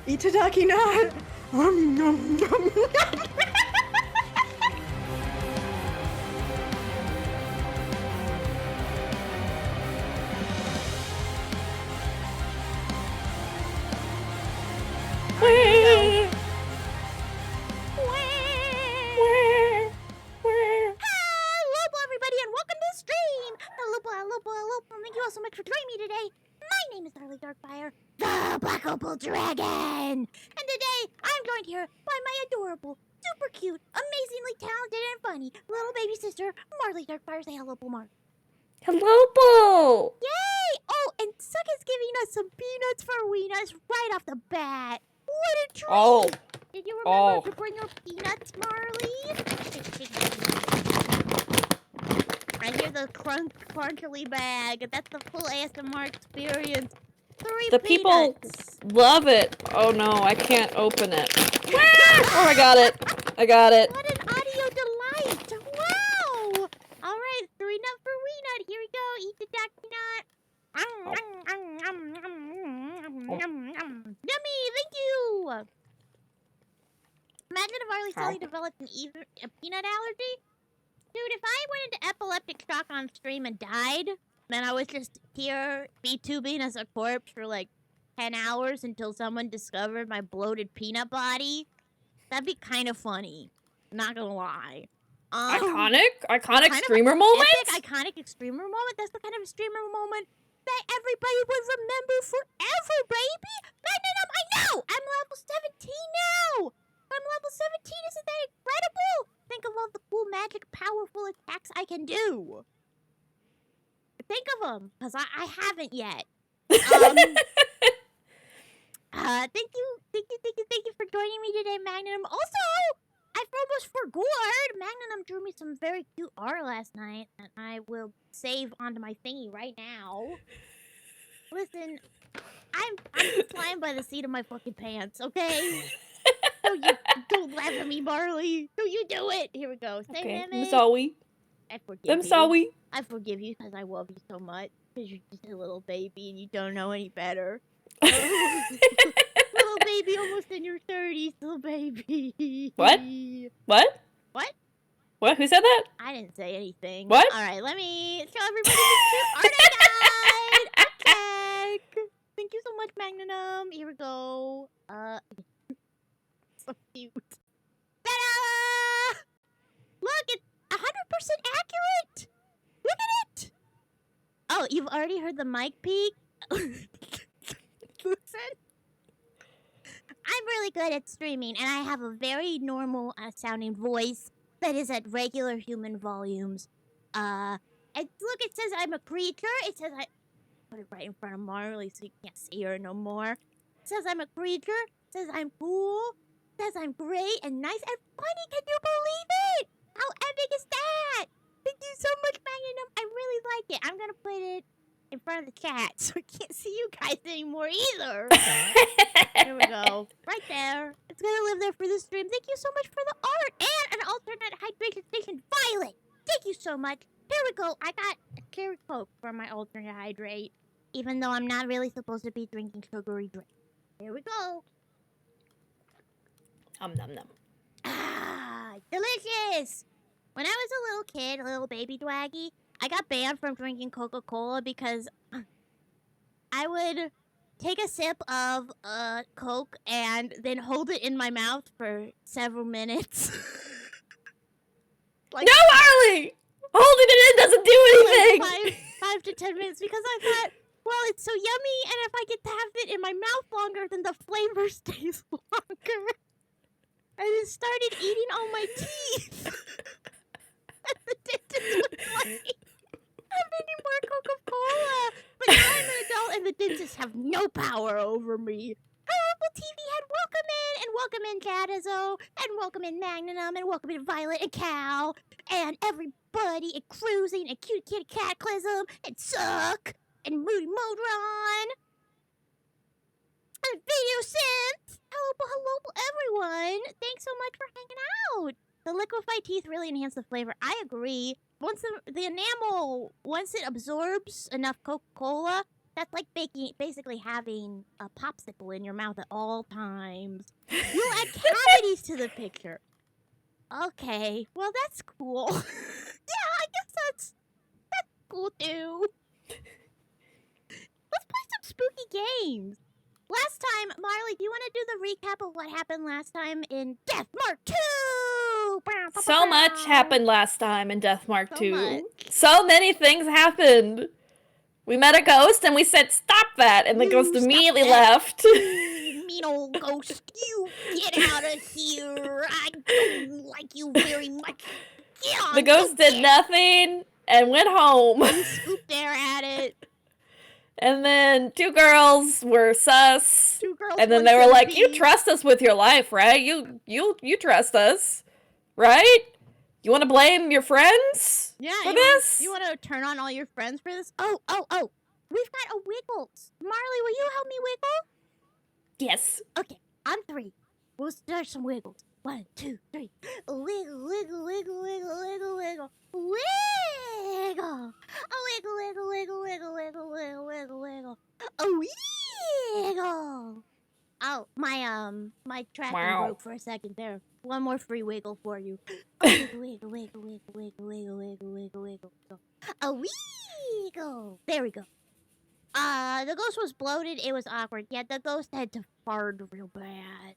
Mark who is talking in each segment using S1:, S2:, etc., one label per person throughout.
S1: Itadaki nut. Nom, nom, nom.
S2: Hello, everybody, and welcome to the stream. Hello, thank you all so much for joining me today. My name is Arly Darkfire, the Black Opal Dragon, and today I'm joined here by my adorable, super cute, amazingly talented and funny little baby sister, Marley Darkfire. Say hello, Mark.
S3: Hello, Bull!
S2: Yay! Oh, and Suck is giving us some peanuts for weenus right off the bat. What a treat!
S3: Oh.
S2: Did you remember to bring your peanuts, Marley? I hear the crunchily bag. That's the full ASMR experience.
S3: The people love it. Oh no, I can't open it. Oh, I got it. I got it.
S2: What an audio delight! Wow! All right, 3 nut for wee nut. Here we go. Eat the ducky nut. Yummy! Thank you. Imagine if Arlie suddenly developed a peanut allergy. Dude, if I went into epileptic shock on stream and died, then I was just here VTubing as a corpse for like 10 hours until someone discovered my bloated peanut body, that'd be kind of funny. Not gonna lie.
S3: Iconic streamer moment?
S2: Iconic streamer moment? That's the kind of streamer moment that everybody would remember forever, baby! Magnum, I know! I'm level 17 now! I'm level 17, isn't that incredible? Think of all the cool, magic, powerful attacks I can do. Think of them, because I haven't yet. Thank you for joining me today, Magnum. Also, I almost forgot. Magnum drew me some very cute art last night that I will save onto my thingy right now. Listen, I'm flying by the seat of my fucking pants, okay? Don't laugh at me, Marley. Don't you do it. Here we go. Say
S3: okay,
S2: I'm
S3: sorry.
S2: I forgive
S3: I'm
S2: you.
S3: sorry.
S2: I forgive you because I love you so much. Because you're just a little baby and you don't know any better. Little baby almost in your 30s, little baby.
S3: What? What?
S2: What?
S3: What? Who said that?
S2: I didn't say anything.
S3: What?
S2: Alright, let me show everybody this cute art I got. Okay. Thank you so much, Magnum. Here we go. So cute. Ta-da! Look, it's 100% accurate! Look at it! Oh, you've already heard the mic peak? Listen. I'm really good at streaming, and I have a very normal sounding voice that is at regular human volumes. And look, it says I'm a creature. It says I put it right in front of Marley so you can't see her no more. It says I'm a creature. It says I'm cool. It says I'm great and nice and funny. Can you believe it? How epic is that? Thank you so much, Magnum. I really like it. I'm gonna put it in front of the chat so I can't see you guys anymore either. Here we go. Right there. It's gonna live there for the stream. Thank you so much for the art and an alternate hydration station. Violet, thank you so much. Here we go. I got a cherry coke for my alternate hydrate, even though I'm not really supposed to be drinking sugary drinks. Here we go.
S3: Nom.
S2: Ah, delicious. When I was a little kid, a little baby dwaggy, I got banned from drinking Coca-Cola because I would take a sip of Coke and then hold it in my mouth for several minutes.
S3: Like, no, Arly! Holding it in doesn't do anything!
S2: Like 5 to 10 minutes because I thought, well, it's so yummy, and if I get to have it in my mouth longer, then the flavor stays longer. I then started eating all my teeth. And the dentist was like, I'm eating more Coca-Cola. But now I'm an adult and the dentists have no power over me. Hello, TV Head, welcome in Jadazo, and welcome in Magnum, and welcome in Violet and Cal, and everybody, and Cruising, and Cute Kitty Cataclysm, and Suck, and Moody Modron, and Video Synth. Hello, everyone. Thanks so much for hanging out. The liquefied teeth really enhance the flavor. I agree. Once the enamel, once it absorbs enough Coca-Cola, That's like basically having a popsicle in your mouth at all times. You'll add cavities to the picture. Okay, well that's cool. Yeah, I guess that's cool too. Let's play some spooky games. Last time, Marley, do you want to do the recap of what happened last time in Death Mark 2?
S3: So much happened last time in Death Mark
S2: So
S3: 2.
S2: much.
S3: So many things happened. We met a ghost and we said, stop that! And the
S2: You
S3: ghost
S2: stop
S3: immediately
S2: that.
S3: left.
S2: You mean old ghost, you get out of here. I don't like you very much. Get on,
S3: The ghost did nothing and went home.
S2: You scooped air at it.
S3: And then 2 girls were sus.
S2: 2 girls,
S3: And then
S2: 1
S3: they were like, you
S2: centipede.
S3: trust us with your life, right? You trust us, right? You want to blame your friends for this?
S2: You want to turn on all your friends for this? Oh. We've got a Wiggles. Marley, will you help me wiggle?
S3: Yes.
S2: Okay, on 3. We'll start some wiggles. 1, 2, 3. Wiggle, wiggle, wiggle, wiggle, wiggle, wiggle. Wiggle! A wiggle, wiggle, wiggle, wiggle, wiggle, wiggle, wiggle, wiggle. A wiggle! Oh, my tracking broke for a second there. One more free wiggle for you. Wiggle, wiggle, wiggle, wiggle, wiggle, wiggle, wiggle, wiggle, wiggle. A wiggle! There we go. The ghost was bloated. It was awkward. Yeah, the ghost had to fart real bad.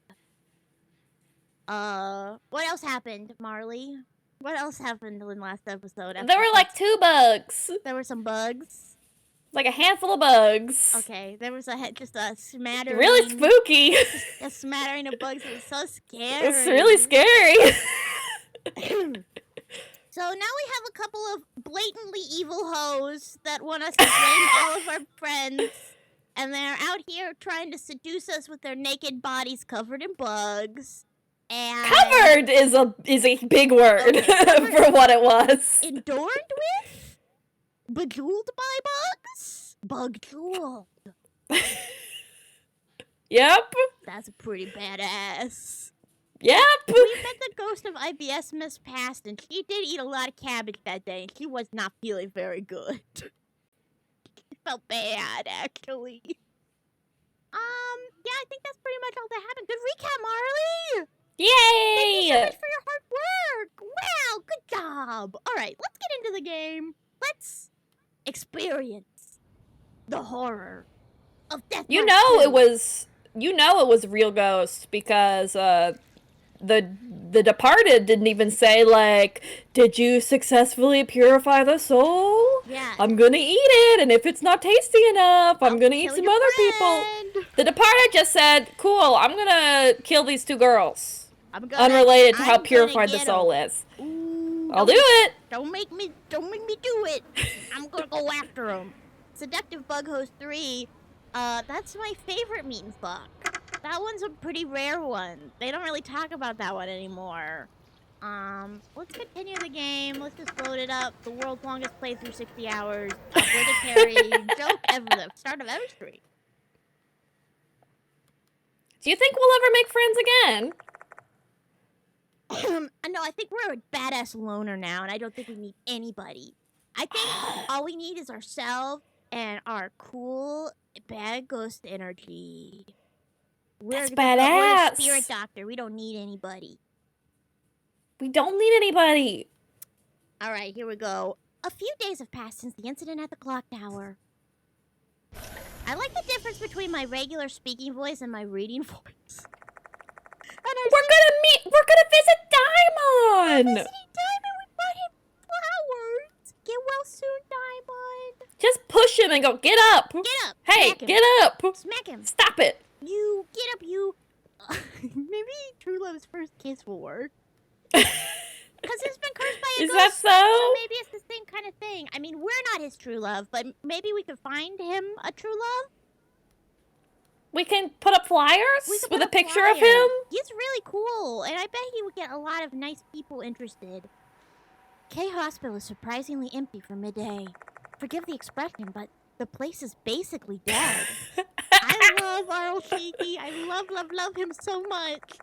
S2: What else happened, Marley? What else happened in last episode?
S3: There were like 2 bugs.
S2: There were some bugs.
S3: Like a handful of bugs.
S2: Okay, there was just a smattering.
S3: Really spooky.
S2: A smattering of bugs. It was so scary.
S3: It's really scary.
S2: So now we have a couple of blatantly evil hoes that want us to blame all of our friends. And they're out here trying to seduce us with their naked bodies covered in bugs. And
S3: Covered is a big word for what it was.
S2: adorned with? Bejeweled by bugs? Bug-jeweled.
S3: Yep.
S2: That's pretty badass.
S3: Yep.
S2: We met the ghost of IBS Miss Past, and she did eat a lot of cabbage that day, and she was not feeling very good. She felt bad, actually. Yeah, I think that's pretty much all that happened. Good recap, Marley!
S3: Yay!
S2: Thank you so much for your hard work! Wow, good job! Alright, let's get into the game. Let's experience the horror of Death
S3: You
S2: Mark
S3: know
S2: 2.
S3: it was real ghost because the departed didn't even say like, did you successfully purify the soul?
S2: Yeah.
S3: I'm gonna eat it, and if it's not tasty enough, I'm gonna eat
S2: kill
S3: some
S2: your
S3: other people.
S2: friend.
S3: The departed just said, cool, I'm gonna kill these 2 girls.
S2: I'm
S3: Unrelated to how
S2: I'm gonna
S3: purified the
S2: get
S3: soul
S2: 'em.
S3: is.
S2: Ooh,
S3: I'll do it!
S2: Don't make me do it. I'm gonna go after him. Seductive Bug Host 3. That's my favorite meat and fuck. That one's a pretty rare one. They don't really talk about that one anymore. Let's continue the game. Let's just load it up. The world's longest playthrough, 60 hours. Obligatory joke ever. The start of every stream.
S3: Do you think we'll ever make friends again?
S2: No, I think we're a badass loner now, and I don't think we need anybody. I think all we need is ourselves and our cool bad ghost energy.
S3: That's
S2: We're
S3: badass.
S2: the spirit doctor. We don't need anybody.
S3: We don't need anybody.
S2: All right, here we go. A few days have passed since the incident at the clock tower. I like the difference between my regular speaking voice and my reading voice.
S3: We're gonna visit Diamond!
S2: Visiting Diamond, we brought him flowers. Get well soon, Diamond.
S3: Just push him and go, get up!
S2: Get up.
S3: Hey,
S2: Smack him.
S3: get up!
S2: Smack him.
S3: Stop it!
S2: You get up, you. Maybe True Love's first kiss will work. Because he's been cursed by a
S3: Is
S2: ghost.
S3: that so?
S2: So maybe it's the same kind of thing. I mean, we're not his true love, but maybe we could find him a true love.
S3: We can put up flyers
S2: We could
S3: with
S2: put
S3: a
S2: up
S3: picture of
S2: flyers.
S3: him?
S2: He's really cool, and I bet he would get a lot of nice people interested. K Hospital is surprisingly empty for midday. Forgive the expression, but the place is basically dead. I love Arly. I love him so much.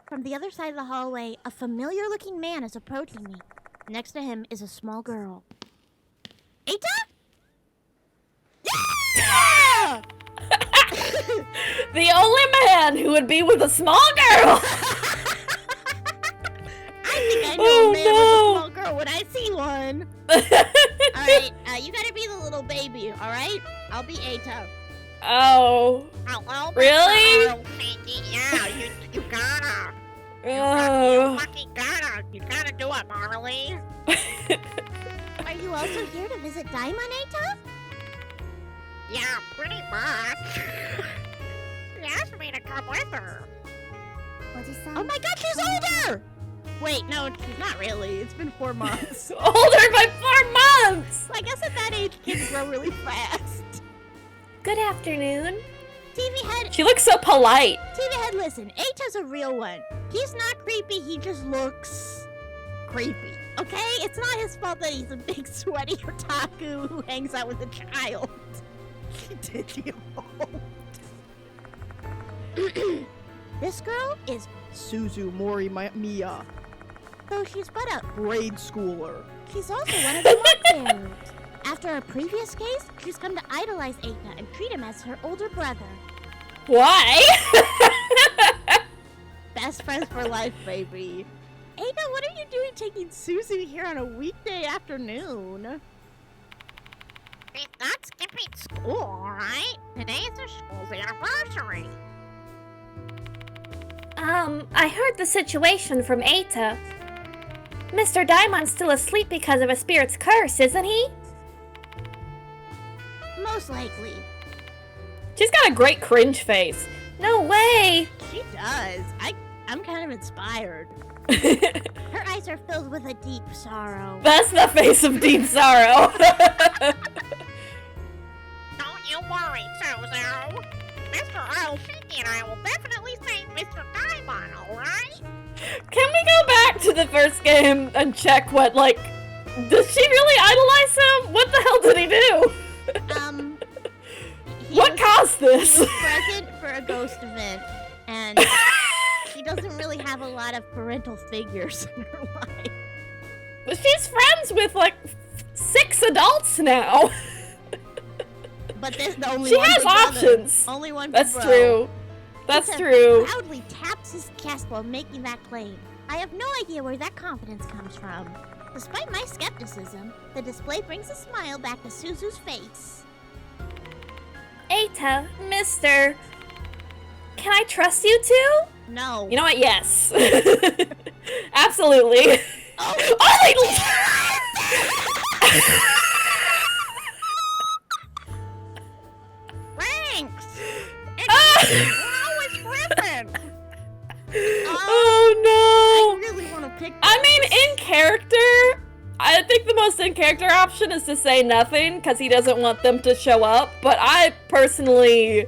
S2: From the other side of the hallway, a familiar-looking man is approaching me. Next to him is a small girl. Eta?
S3: The only man who would be with a small girl!
S2: I think I know a man with a small girl when I see one. Alright, you gotta be the little baby, alright? I'll be Eta.
S3: Oh.
S2: I'll
S3: Really?
S4: Yeah, you gotta.
S3: Oh.
S4: You fucking gotta. You gotta do it, Arly.
S2: Are you also here to visit Daimon, Eta?
S4: Yeah, pretty much. She asked me to come with her.
S2: Oh my god, she's older! Wait, no, she's not really. It's been 4 months.
S3: Older by 4 months!
S2: I guess at that age, kids grow really fast.
S3: Good afternoon.
S2: TV Head,
S3: She looks so polite.
S2: TV Head, listen. Ata's a real one. He's not creepy, he just looks creepy. Okay? It's not his fault that he's a big sweaty otaku who hangs out with a child. Did you? This girl is Suzu Mori Miya. Though she's but a grade schooler. She's also one of the bearers. After a previous case, she's come to idolize Eta and treat him as her older brother.
S3: Why?
S2: Best friends for life, baby. Eta, what are you doing taking Suzu here on a weekday afternoon?
S4: She's not skipping school, alright? Today's the school's anniversary.
S5: I heard the situation from Eta. Mr. Daimon's still asleep because of a spirit's curse, isn't he?
S2: Most likely.
S3: She's got a great cringe face.
S5: No way!
S2: She does. I'm kind of inspired. Her eyes are filled with a deep sorrow.
S3: That's the face of deep sorrow.
S4: Don't you worry, Suzu. Mr. Oshi and I will definitely save Mr. Daimon, alright?
S3: Can we go back to the first game and check what, like, does she really idolize him? What the hell did he do? What caused this?
S2: He was present for a ghost event, and she doesn't really have a lot of parental figures in her life.
S3: But she's friends with, like, 6 adults now.
S2: But there's the only
S3: She
S2: one
S3: has
S2: big brother.
S3: options.
S2: Only one
S3: That's
S2: big
S3: true. That's
S2: Eta
S3: true.
S2: proudly taps his chest while making that claim. I have no idea where that confidence comes from. Despite my skepticism, the display brings a smile back to Suzu's face.
S5: Eta, Mister, can I trust you too?
S2: No.
S3: You know what? Yes. Absolutely. Oh,
S4: Thanks!
S3: Ah!
S4: Always Griffin!
S3: Oh
S2: I
S3: no!
S2: really want to pick
S3: I mean, in character, I think the most in character option is to say nothing because he doesn't want them to show up. But I personally,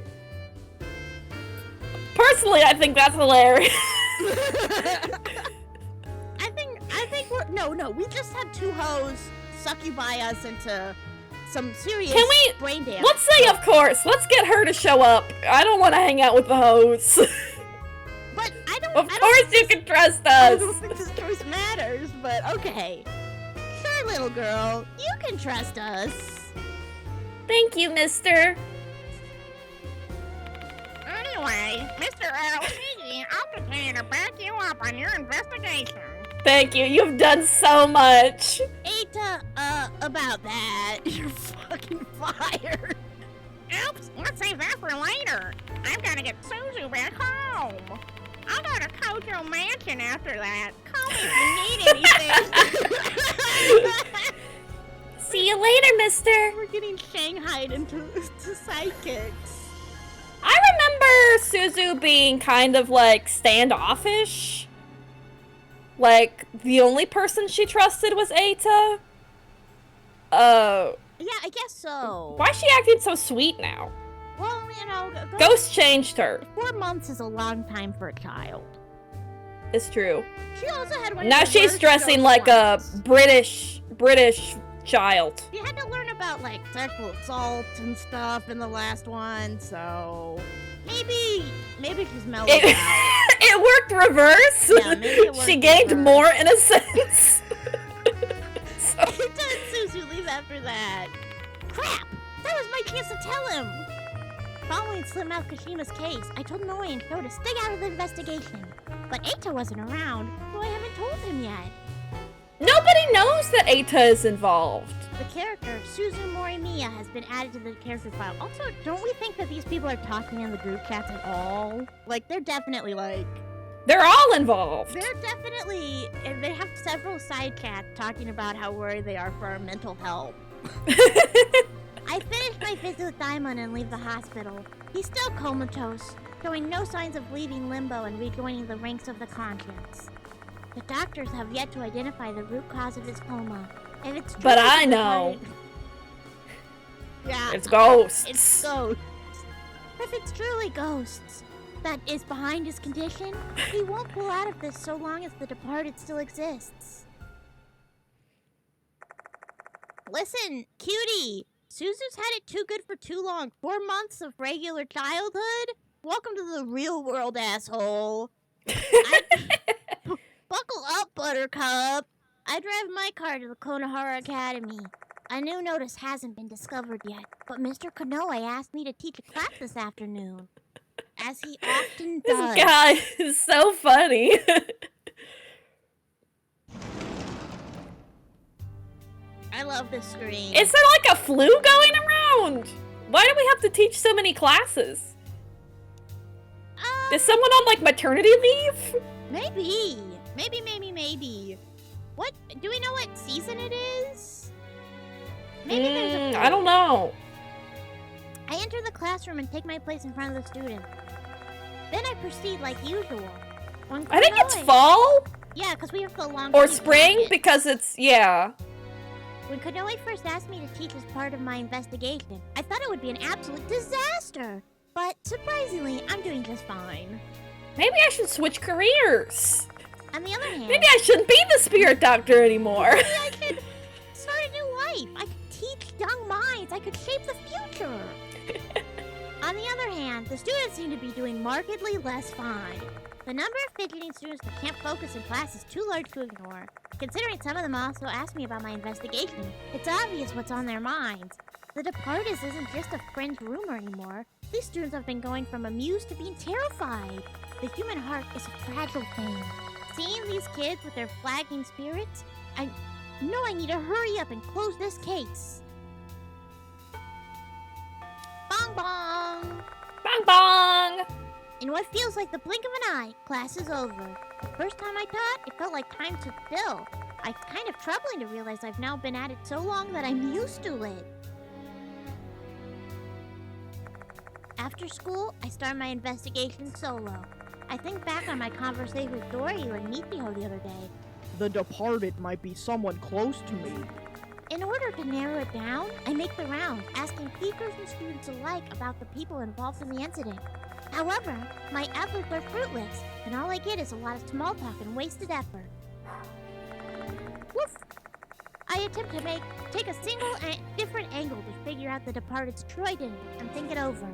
S3: I think that's hilarious.
S2: I think we're no. We just had 2 hoes succubus us into some serious
S3: Can we-
S2: brain damage.
S3: Let's say, of course. Let's get her to show up. I don't want to hang out with the hoes.
S2: But I don't.
S3: Of
S2: I don't
S3: course
S2: think
S3: you can trust
S2: I
S3: us.
S2: don't think this choice matters, but okay. Sure, little girl, you can trust us.
S5: Thank you, Mister.
S4: Anyway, Mr. Oshi, I'll continue to back you up on your investigation.
S3: Thank you. You've done so much.
S2: Eta, about that, you're fucking fired.
S4: Oops, let's save that for later. I've got to get Suzu back home. I'll go to Kojo Mansion after that. Call me if you need anything.
S5: See you later, Mister.
S2: We're getting shanghaied into psychics.
S3: I remember Suzu being kind of like standoffish. Like the only person she trusted was Eta.
S2: Yeah, I guess so.
S3: Why is she acting so sweet now?
S2: Well, you know,
S3: Ghost changed her.
S2: 4 months is a long time for a child.
S3: It's true.
S2: She also had one.
S3: Now
S2: of the
S3: she's
S2: worst
S3: dressing
S2: ghost
S3: like
S2: ones.
S3: a British child.
S2: We had to learn about like sexual assault and stuff in the last one, so maybe she's mellowed
S3: It,
S2: out.
S3: it worked reverse.
S2: Yeah, maybe it
S3: She
S2: worked
S3: gained
S2: reverse.
S3: more innocence. So-
S2: It does Suzu leave after that. Crap! That was my chance to tell him. Following Slim-Mouth Kashima's case, I told Noe and Sho to stay out of the investigation. But Eita wasn't around, so I haven't told him yet.
S3: Nobody knows that Eita is involved.
S2: The character, Suzu Morimiya, has been added to the character file. Also, don't we think that these people are talking in the group chats at all? Like, they're definitely like...
S3: They're all involved.
S2: They're definitely... And they have several side chats talking about how worried they are for our mental health. I finished my visit with Daimon and leave the hospital. He's still comatose, showing no signs of leaving limbo and rejoining the ranks of the conscience. The doctors have yet to identify the root cause of his coma. If it's
S3: But I know.
S2: Yeah.
S3: It's ghosts.
S2: It's ghosts. If it's truly ghosts that is behind his condition, he won't pull out of this so long as the departed still exists. Listen, cutie. Suzu's had it too good for too long. 4 months of regular childhood? Welcome to the real world, asshole. Buckle up, Buttercup. I drive my car to the Konohara Academy. A new notice hasn't been discovered yet, but Mr. Konoe asked me to teach a class this afternoon. As he often does.
S3: This guy is so funny.
S2: I love this screen.
S3: Is there like a flu going around? Why do we have to teach so many classes? Is someone on like maternity leave?
S2: Maybe. Maybe. What? Do we know what season it is? Maybe there's a...
S3: I don't know.
S2: I enter the classroom and take my place in front of the student. Then I proceed like usual. When
S3: I think it's
S2: Konoe-
S3: fall
S2: Yeah, because we have the long...
S3: or
S2: sleeve
S3: spring
S2: jacket.
S3: because it's, yeah.
S2: When Konoe first asked me to teach as part of my investigation, I thought it would be an absolute disaster. But surprisingly, I'm doing just fine.
S3: Maybe I should switch careers.
S2: On the other hand...
S3: Maybe I shouldn't be the spirit doctor anymore.
S2: Maybe I could start a new life. I could teach young minds. I could shape the future. On the other hand, the students seem to be doing markedly less fine. The number of fidgeting students that can't focus in class is too large to ignore. Considering some of them also asked me about my investigation, it's obvious what's on their minds. The departed isn't just a fringe rumor anymore. These students have been going from amused to being terrified. The human heart is a fragile thing. Seeing these kids with their flagging spirits, I know I need to hurry up and close this case. Bong bong!
S3: Bong bong!
S2: In what feels like the blink of an eye, class is over. The first time I taught, it felt like time stood still. It's kind of troubling to realize I've now been at it so long that I'm used to it. After school, I start my investigation solo. I think back on my conversation with Doryu and Michiho the other day.
S6: The departed might be someone close to me.
S2: In order to narrow it down, I make the round, asking teachers and students alike about the people involved in the incident. However, my efforts are fruitless, and all I get is a lot of small talk and wasted effort. Woof! I attempt to take a single different angle to figure out the departed's troident and think it over.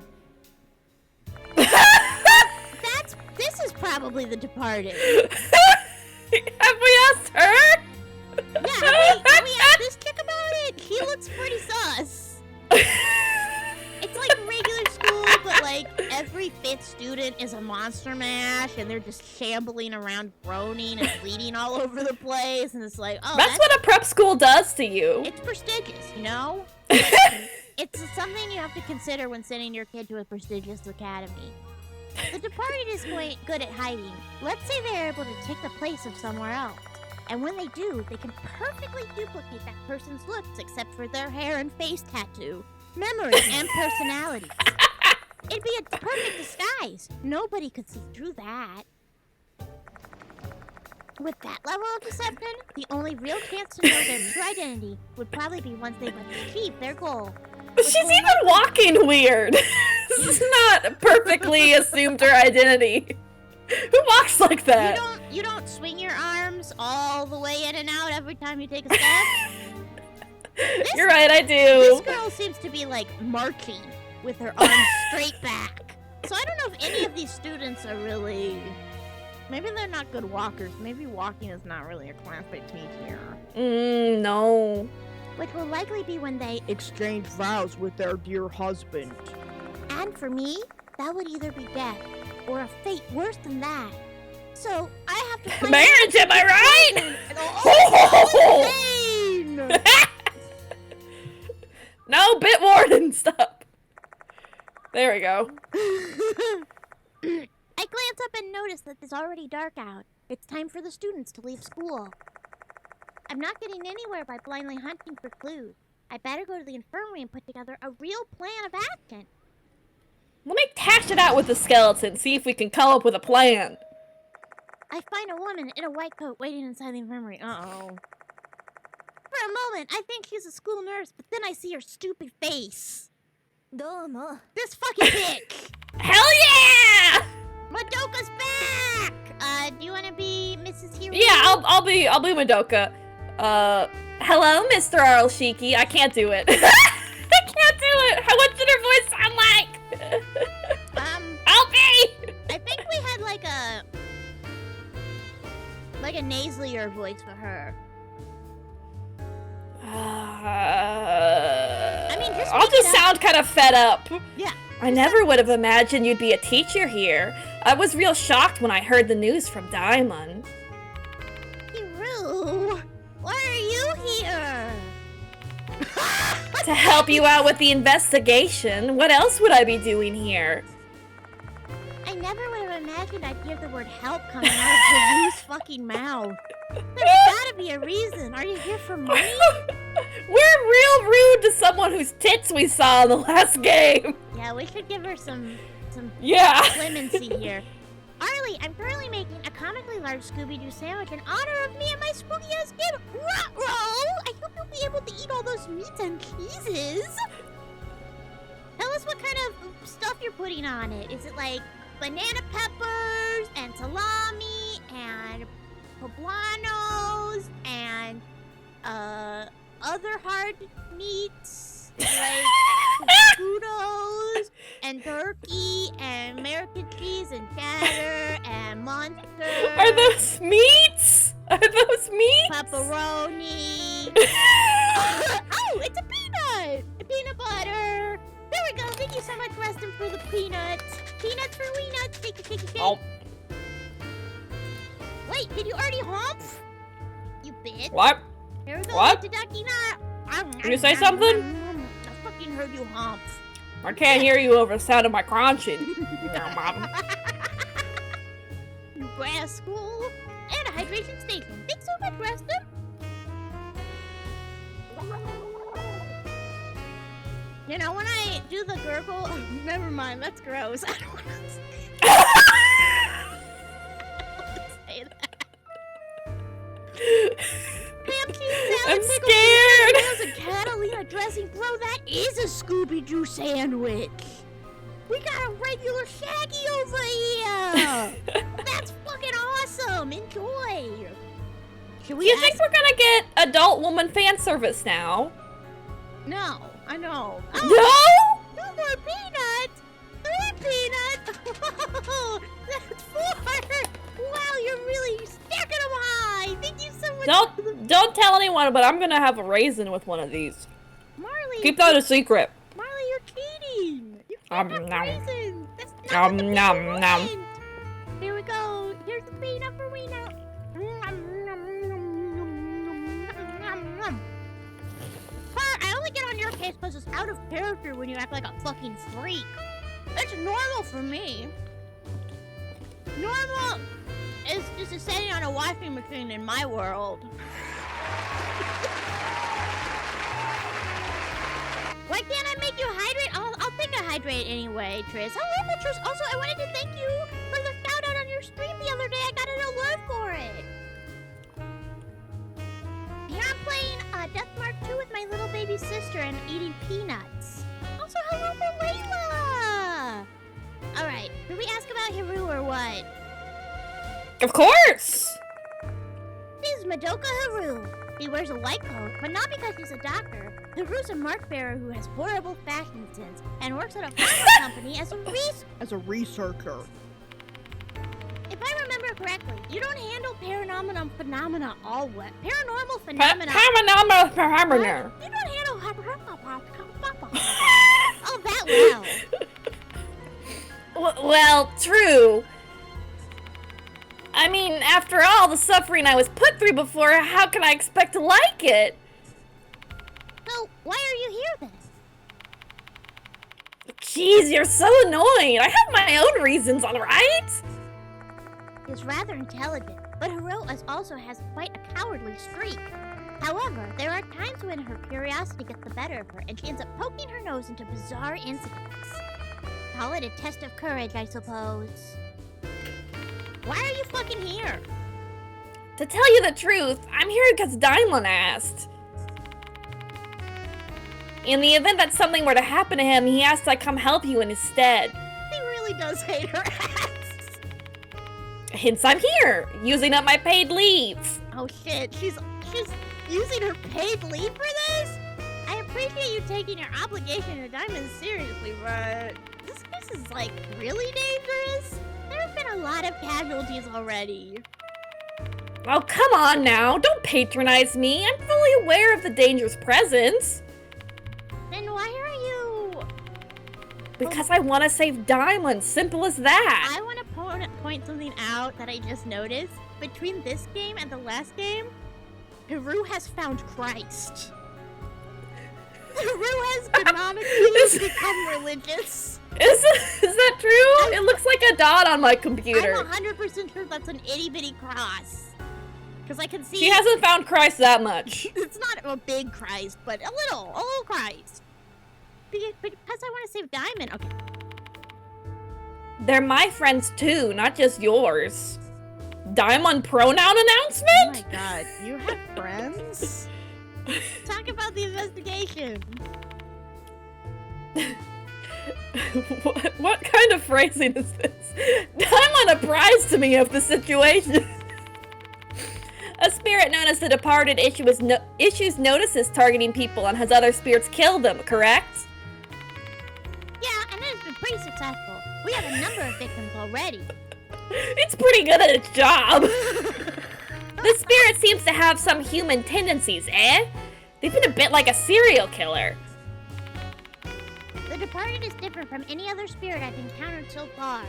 S2: This is probably the departed.
S3: Have we asked her?
S2: Yeah, have we asked this chick about it? She looks pretty sus. It's like regular school, but like every 5th student is a monster mash, and they're just shambling around, groaning and bleeding all over the place, and it's like, oh,
S3: That's what a prep school does to you.
S2: it's prestigious, you know? It's something you have to consider when sending your kid to a prestigious academy. The departed is good at hiding. Let's say they're able to take the place of somewhere else. And when they do, they can perfectly duplicate that person's looks except for their hair and face tattoo, memory, and personality. It'd be a perfect disguise. Nobody could see through that. With that level of deception, the only real chance to know their true identity would probably be once they've achieved their goal.
S3: She's even walking weird. This is not perfectly assumed her identity. Who walks like that?
S2: You don't swing your arms all the way in and out every time you take a step.
S3: You're right, I
S2: This
S3: do.
S2: girl seems to be like marching with her arms straight back. So I don't know if any of these students are really... Maybe they're not good walkers. Maybe walking is not really a class they teach here.
S3: No.
S2: Which will likely be when they...
S6: Exchange vows with their dear husband.
S2: And for me, that would either be death or a fate worse than that. So I have to find
S3: Marriage, am I right?
S1: Insane!
S3: No, bit warden, stop. There we go.
S2: I glance up and notice that it's already dark out. It's time for the students to leave school. I'm not getting anywhere by blindly hunting for clues. I better go to the infirmary and put together a real plan of action.
S3: Let me hash it out with the skeleton, see if we can come up with a plan.
S2: I find a woman in a white coat waiting inside the infirmary. Uh-oh. For a moment, I think she's a school nurse, but then I see her stupid face. This fucking bitch!
S3: Hell yeah!
S2: Madoka's back! Do you want to be Mrs. Hero?
S3: Yeah, I'll be Madoka. Hello, Mr. Arlshiki. I can't do it. I can't do it. What did her voice sound like? Help me!
S2: I think we had like a nasalier voice for her. I mean,
S3: I'll just sound kind of fed up.
S2: Yeah.
S3: I never would have imagined you'd be a teacher here. I was real shocked when I heard the news from Daimon.
S2: Hiro, why are you here?
S3: To help you out with the investigation. What else would I be doing here?
S2: I never would have imagined I'd hear the word help coming out of Hiru's fucking mouth. There's gotta be a reason. Are you here for money?
S3: We're real rude to someone whose tits we saw in the last game.
S2: Yeah, we should give her some clemency here. Arly, I'm currently making a comically large Scooby-Doo sandwich in honor of me and my spooky-ass kid, Ruh-roh! I hope you'll be able to eat all those meats and cheeses. Tell us what kind of stuff you're putting on it. Is it like banana peppers and salami and poblanos and other hard meats like kudos and turkey and American cheese and cheddar and monster?
S3: Are those meats? Are those meats?
S2: Pepperoni. Oh, it's a peanut! A peanut butter. There we go. Thank you so much, Rustin, for the peanuts. Peanuts for wee nuts. Shake it, shake it, shake.
S3: Oh.
S2: Wait, did you already hump? You bitch.
S3: What?
S2: Here we go.
S3: What?
S2: With the ducky nut.
S3: Did you say something?
S2: I fucking heard you hump.
S3: I can't hear you over the sound of my crunching.
S2: New grass school and a hydration station. Thanks so much, Rustin. You know, when I do the gurgle, never mind, that's gross. I don't want to say that. Ham cheese,
S3: I'm
S2: salad,
S3: scared.
S2: pickles, and Catalina dressing. Bro, that is a Scooby-Doo sandwich. We got a regular Shaggy over here. That's fucking awesome. Enjoy. Should
S3: Do you think we're gonna get adult woman fan service now?
S2: No, I know.
S3: No?
S2: No more peanuts! 3 peanuts! Oh, that's 4! Wow, you're really stacking them high! Thank you so much!
S3: Don't tell anyone, but I'm gonna have a raisin with one of these.
S2: Marley!
S3: Keep that a secret.
S2: Marley, you're cheating! You can't have raisins! That's not what the
S3: Nom,
S2: people
S3: nom.
S2: want. Here we go! Here's the peanut for Reno! I only get on your case because it's out of character when you act like a fucking freak. It's normal for me. Normal is just a setting on a washing machine in my world. Why can't I make you hydrate? I'll think I hydrate anyway, Triss. Hello, Triss. Also, I wanted to thank you for the shout out on your stream the other day. I got an alert for it. Here I'm playing Death Mark 2 with my little baby sister and eating peanuts. Also, hello for Layla! Alright, did we ask about Hiru or what?
S3: Of course!
S2: This is Madoka Hiru. He wears a white coat, but not because he's a doctor. Hiru's a mark bearer who has horrible fashion sense and works at a pharma company as a
S6: researcher.
S2: If I remember correctly, you don't handle paranormal phenomena all what? Paranormal phenomena.
S3: Paranormal phenomena.
S2: You don't handle all that well.
S3: Well, true. I mean, after all the suffering I was put through before, how can I expect to like it?
S2: So, why are you here then?
S3: Jeez, you're so annoying. I have my own reasons, alright?
S2: Is rather intelligent, but Heroas also has quite a cowardly streak. However, there are times when her curiosity gets the better of her and she ends up poking her nose into bizarre incidents. Call it a test of courage, I suppose. Why are you fucking here?
S3: To tell you the truth, I'm here because Daimon asked. In the event that something were to happen to him, he asked I come help you instead.
S2: He really does hate her ass.
S3: Hence I'm here, using up my paid leave.
S2: Oh shit, she's using her paid leave for this? I appreciate you taking your obligation to Diamond seriously, but this place is like really dangerous. There have been a lot of casualties already.
S3: Oh, come on now, don't patronize me. I'm fully aware of the danger's presence.
S2: Then why are you...
S3: Because I want to save Diamond, simple as that.
S2: I want to point something out that I just noticed. Between this game and the last game, Haru has found Christ. Haru has canonically become religious.
S3: Is that true? It looks like a dot on my computer.
S2: I'm 100% sure that's an itty-bitty cross. Because I can see...
S3: She hasn't found Christ that much.
S2: It's not a big Christ, but a little Christ. Because I want to save Diamond. Okay.
S3: They're my friends too, not just yours. Diamond pronoun
S2: Oh
S3: announcement?
S2: my god, you have friends? Talk about the investigation.
S3: What kind of phrasing is this? Diamond apprised to me of the situation. A spirit known as the Departed issues notices targeting people and has other spirits kill them, correct?
S2: Yeah, and it has been pretty successful. We have a number of victims already.
S3: It's pretty good at its job. The spirit seems to have some human tendencies, eh? They've been a bit like a serial killer.
S2: The Departed is different from any other spirit I've encountered so far.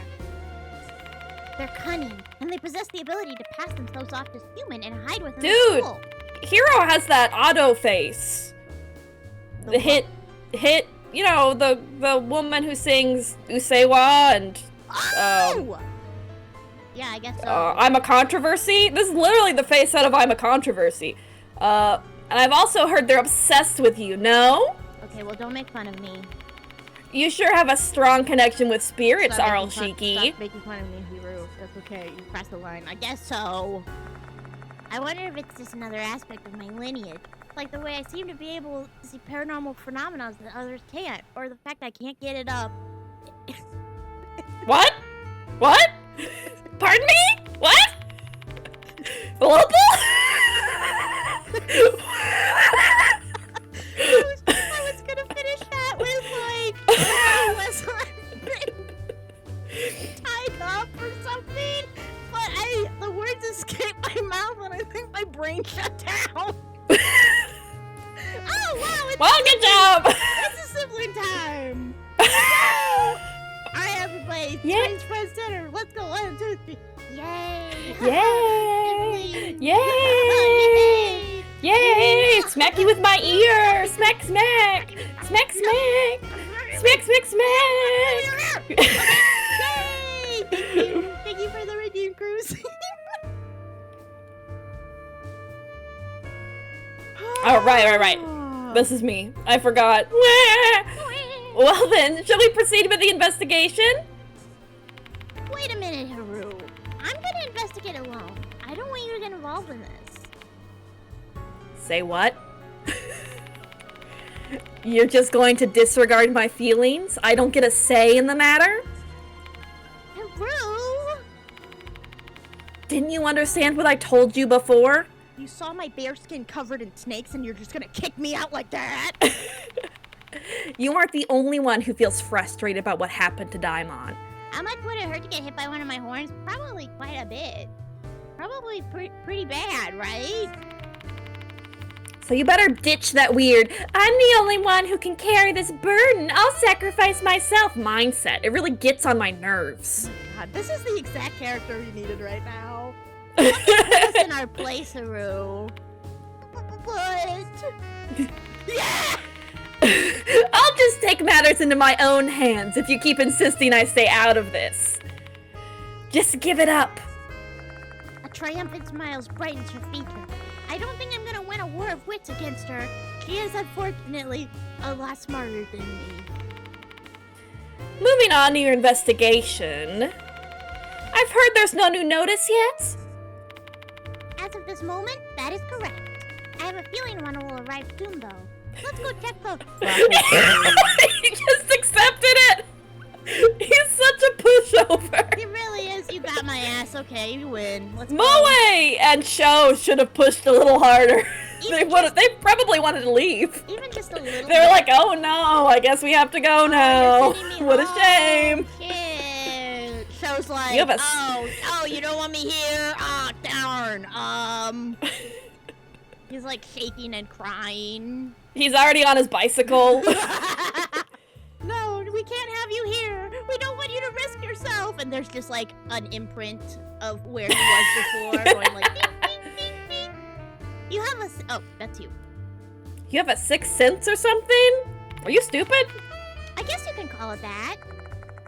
S2: They're cunning, and they possess the ability to pass themselves off as human and hide within the soul.
S3: Hero has that auto face. The hit, you know, the woman who sings Usewa and
S2: yeah, I guess so.
S3: I'm a Controversy. This is literally the face out of I'm a Controversy. And I've also heard they're obsessed with you, no?
S2: Okay, well, don't make fun of me.
S3: You sure have a strong connection with spirits,
S2: Stop
S3: Arl
S2: making
S3: Shiki.
S2: Stop making fun of me, Hero. That's okay. You crossed the line. I guess so. I wonder if it's just another aspect of my lineage. Like the way I seem to be able to see paranormal phenomena that others can't. Or the fact I can't get it up.
S3: What? What? Pardon me? What? Global?
S2: I was gonna finish that with like, was tied up or something, but the words escaped my mouth and I think my brain shut down. Oh wow!
S3: Well, good job.
S2: It's a sibling time. Alright, everybody.
S3: Yeah.
S2: Twins Friends Center. Let's go. 1, 2, 3. Yay!
S3: Yay!
S2: Siblings.
S3: Yay! Yay! Smack you with my ear! Smack, smack! Smack, smack! Smack, smack, smack!
S2: Yay! Thank you. Thank you for the redeem cruise.
S3: Oh, right. This is me. I forgot. Well then, shall we proceed with the investigation?
S2: Wait a minute, Haru. I'm gonna investigate alone. I don't want you to get involved in this.
S3: Say what? You're just going to disregard my feelings? I don't get a say in the matter?
S2: Haru!
S3: Didn't you understand what I told you before?
S2: You saw my bare skin covered in snakes and you're just gonna kick me out like that?
S3: You aren't the only one who feels frustrated about what happened to Daimon.
S2: How much would it hurt to get hit by one of my horns? Probably quite a bit. Probably pretty bad, right?
S3: So you better ditch that weird, I'm the only one who can carry this burden, I'll sacrifice myself mindset. It really gets on my nerves.
S1: God, this is the exact character we needed right now.
S2: Put us in our place, Haru. But...
S1: Yeah!
S3: I'll just take matters into my own hands if you keep insisting I stay out of this. Just give it up.
S2: A triumphant smile brightens her features. I don't think I'm gonna win a war of wits against her. She is unfortunately a lot smarter than me.
S3: Moving on to your investigation. I've heard there's no new notice yet?
S2: As of this moment, that is correct. I have a feeling one will arrive soon, though. Let's go check the...
S3: He just accepted it! He's such a pushover!
S2: He really is. You got my ass. Okay, you win. Let's go.
S3: Moe and Sho should have pushed a little harder. They probably wanted to leave.
S2: Even just a little
S3: They were like, oh no, I guess we have to go now. What a shame.
S2: Shit. Shows like,
S3: You have a
S2: oh, you don't want me here? Ah, darn. He's like shaking and crying.
S3: He's already on his bicycle.
S2: No, we can't have you here. We don't want you to risk yourself. And there's just like an imprint of where he was before, going like ding, ding, ding, ding. You have a... Oh, that's you.
S3: You have a sixth sense or something? Are you stupid?
S2: I guess you can call it that.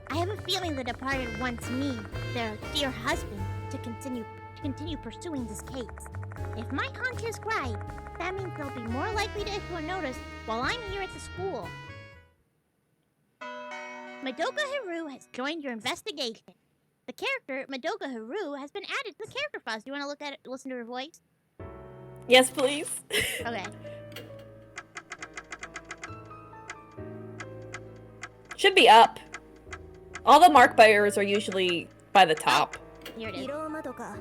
S2: I have a feeling the departed wants me, their dear husband, to continue pursuing this case. If my hunch is right, that means they'll be more likely to issue a notice while I'm here at the school. Madoka Haru has joined your investigation. The character, Madoka Haru, has been added to the character files. Do you want to look at it, listen to her voice?
S3: Yes, please.
S2: Okay.
S3: Should be up. All the mark bearers are usually by the top.
S2: Here it is.
S7: 色馬とか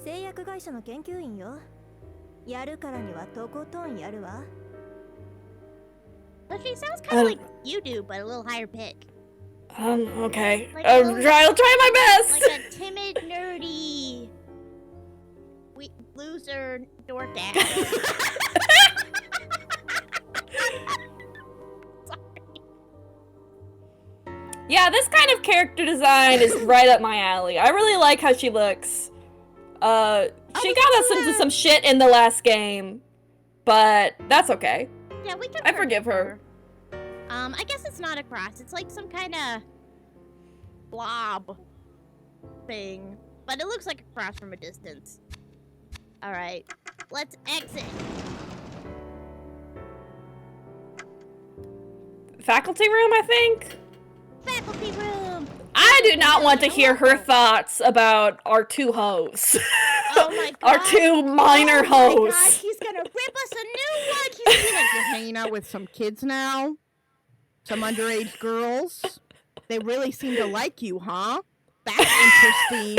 S7: 製薬会社の研究員よ。やるからにはとことんやるわ。
S2: But she sounds kind of like you do, but a little higher pitch.
S3: Okay.
S2: Like
S3: I'll try my best!
S2: Like a timid, nerdy, loser dork ass.
S3: Yeah, this kind of character design is right up my alley. I really like how she looks. She got us into some shit in the last game, but that's okay.
S2: Yeah, we can.
S3: I forgive her.
S2: I guess it's not a cross. It's like some kind of blob thing, but it looks like a cross from a distance. All right, let's exit.
S3: Faculty room, I think?
S2: Faculty room.
S3: I do not want to hear her thoughts about our two hoes.
S2: Oh my god.
S3: Our two minor
S1: Oh my God,
S3: hoes.
S1: he's gonna rip us a new one. He's gonna be like, you're hanging out with some kids now? Some underage girls? They really seem to like you, huh? That's interesting.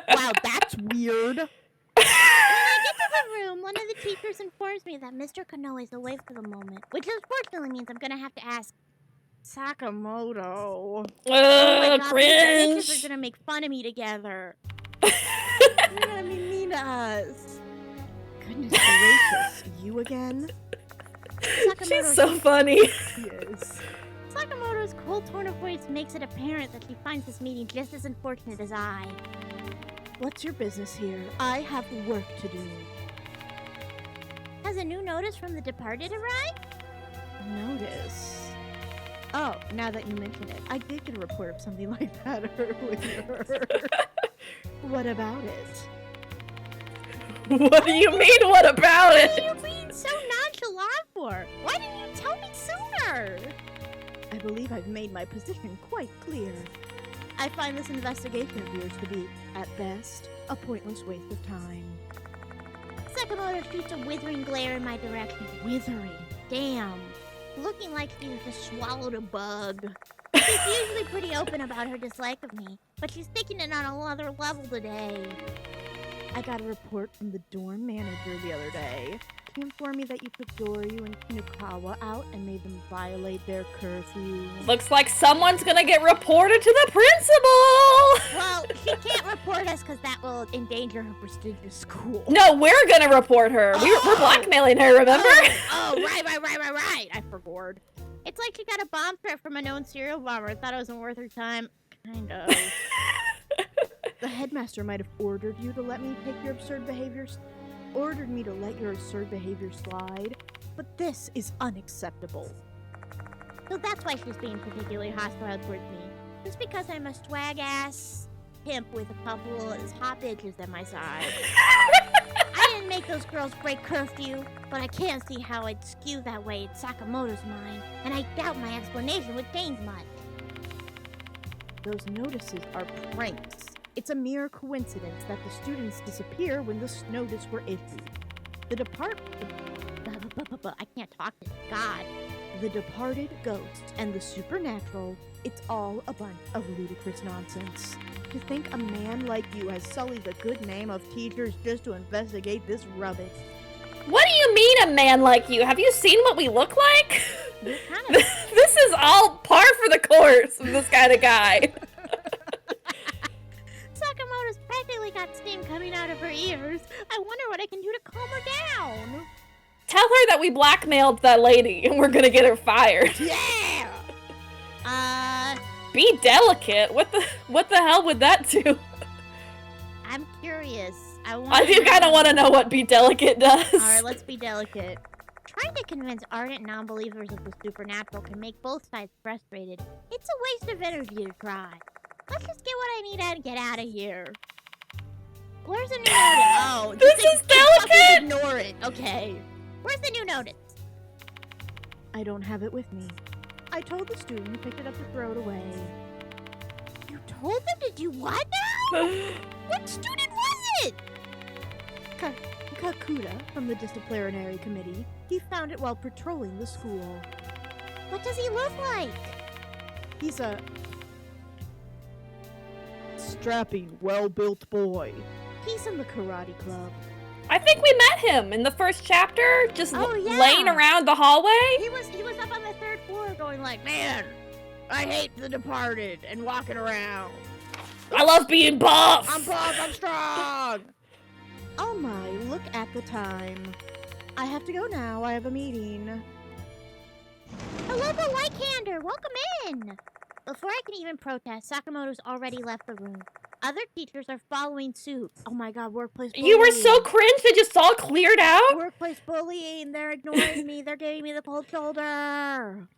S1: Wow, that's weird.
S2: When I get to the room, one of the teachers informs me that Mr. Konoe is away for the moment, which unfortunately means I'm gonna have to ask
S1: Sakamoto.
S2: Oh my god,
S3: Cringe.
S2: the teachers are gonna make fun of me together.
S1: You're gonna be mean to us. Goodness gracious, you again?
S3: She's so funny.
S1: She is.
S2: Sakamoto's cold tone of voice makes it apparent that she finds this meeting just as unfortunate as I.
S1: What's your business here? I have work to do.
S2: Has a new notice from the departed arrived?
S1: Notice. Oh, now that you mention it, I did get a report of something like that earlier. What about it?
S3: What do you mean, what about
S2: What
S3: it?
S2: are you being so nonchalant for? Why didn't you tell me sooner?
S1: I believe I've made my position quite clear. I find this investigation of yours to be, at best, a pointless waste of time.
S2: Sakamoto shoots a withering glare in my direction.
S1: Withering.
S2: Damn. Looking like she just swallowed a bug. She's usually pretty open about her dislike of me, but she's taking it on another level today.
S1: I got a report from the dorm manager the other day. He informed me that you put Doryu and Kinukawa out and made them violate their curfew.
S3: Looks like someone's gonna get reported to the principal!
S2: Well, she can't report us because that will endanger her prestigious school.
S3: No, we're gonna report her. We're blackmailing her, remember?
S2: Right. I forgot. It's like she got a bomb threat from a known serial bomber. Thought it wasn't worth her time. Kind of.
S1: The headmaster might have ordered you to let me take your absurd behaviors. Ordered me to let your absurd behavior slide. But this is unacceptable.
S2: So that's why she's being particularly hostile towards me. Just because I'm a swag-ass pimp with a couple of hot bitches at my side. I didn't make those girls break curfew, but I can't see how I'd skew that way in Sakamoto's mind, and I doubt my explanation would change much.
S1: Those notices are pranks. It's a mere coincidence that the students disappear when the notice were issued. The
S2: I can't talk to God.
S1: The departed ghosts and the supernatural, it's all a bunch of ludicrous nonsense. To think a man like you has sullied the good name of teachers just to investigate this rubbish.
S3: What do you mean, a man like you? Have you seen what we look like?
S2: You're kind of...
S3: This is all par for the course of this kind of guy.
S2: Sakamoto's practically got steam coming out of her ears. I wonder what I can do to calm her down.
S3: Tell her that we blackmailed that lady and we're gonna get her fired.
S2: Yeah!
S3: Be delicate? What the hell would that do?
S2: I'm curious.
S3: I do kind of want to know what be delicate does.
S2: Alright, let's be delicate. Trying to convince ardent non-believers of the supernatural can make both sides frustrated. It's a waste of energy to try. Let's just get what I need and get out of here. Where's the new notice? Oh,
S3: this is delicate!
S2: Ignore it. Okay. Where's the new notice?
S1: I don't have it with me. I told the student who picked it up to throw it away.
S2: You told them to do what now? What student was it?
S1: Kakuta from the disciplinary committee. He found it while patrolling the school.
S2: What does he look like?
S1: He's a strapping, well-built boy. He's in the karate club.
S3: I think we met him in the first chapter, just
S2: yeah.
S3: laying around the hallway.
S2: He was up on the third floor going like, man, I hate The Departed, and walking around.
S3: I love being buff.
S1: I'm buff, I'm strong. Oh my, look at the time. I have to go now, I have a meeting.
S2: Hello, the Lycander, welcome in. Before I can even protest, Sakamoto's already left the room. Other teachers are following suit. Oh my god, workplace bullying.
S3: You were so cringe, they just all cleared out?
S2: Workplace bullying, they're ignoring me, they're giving me the cold shoulder.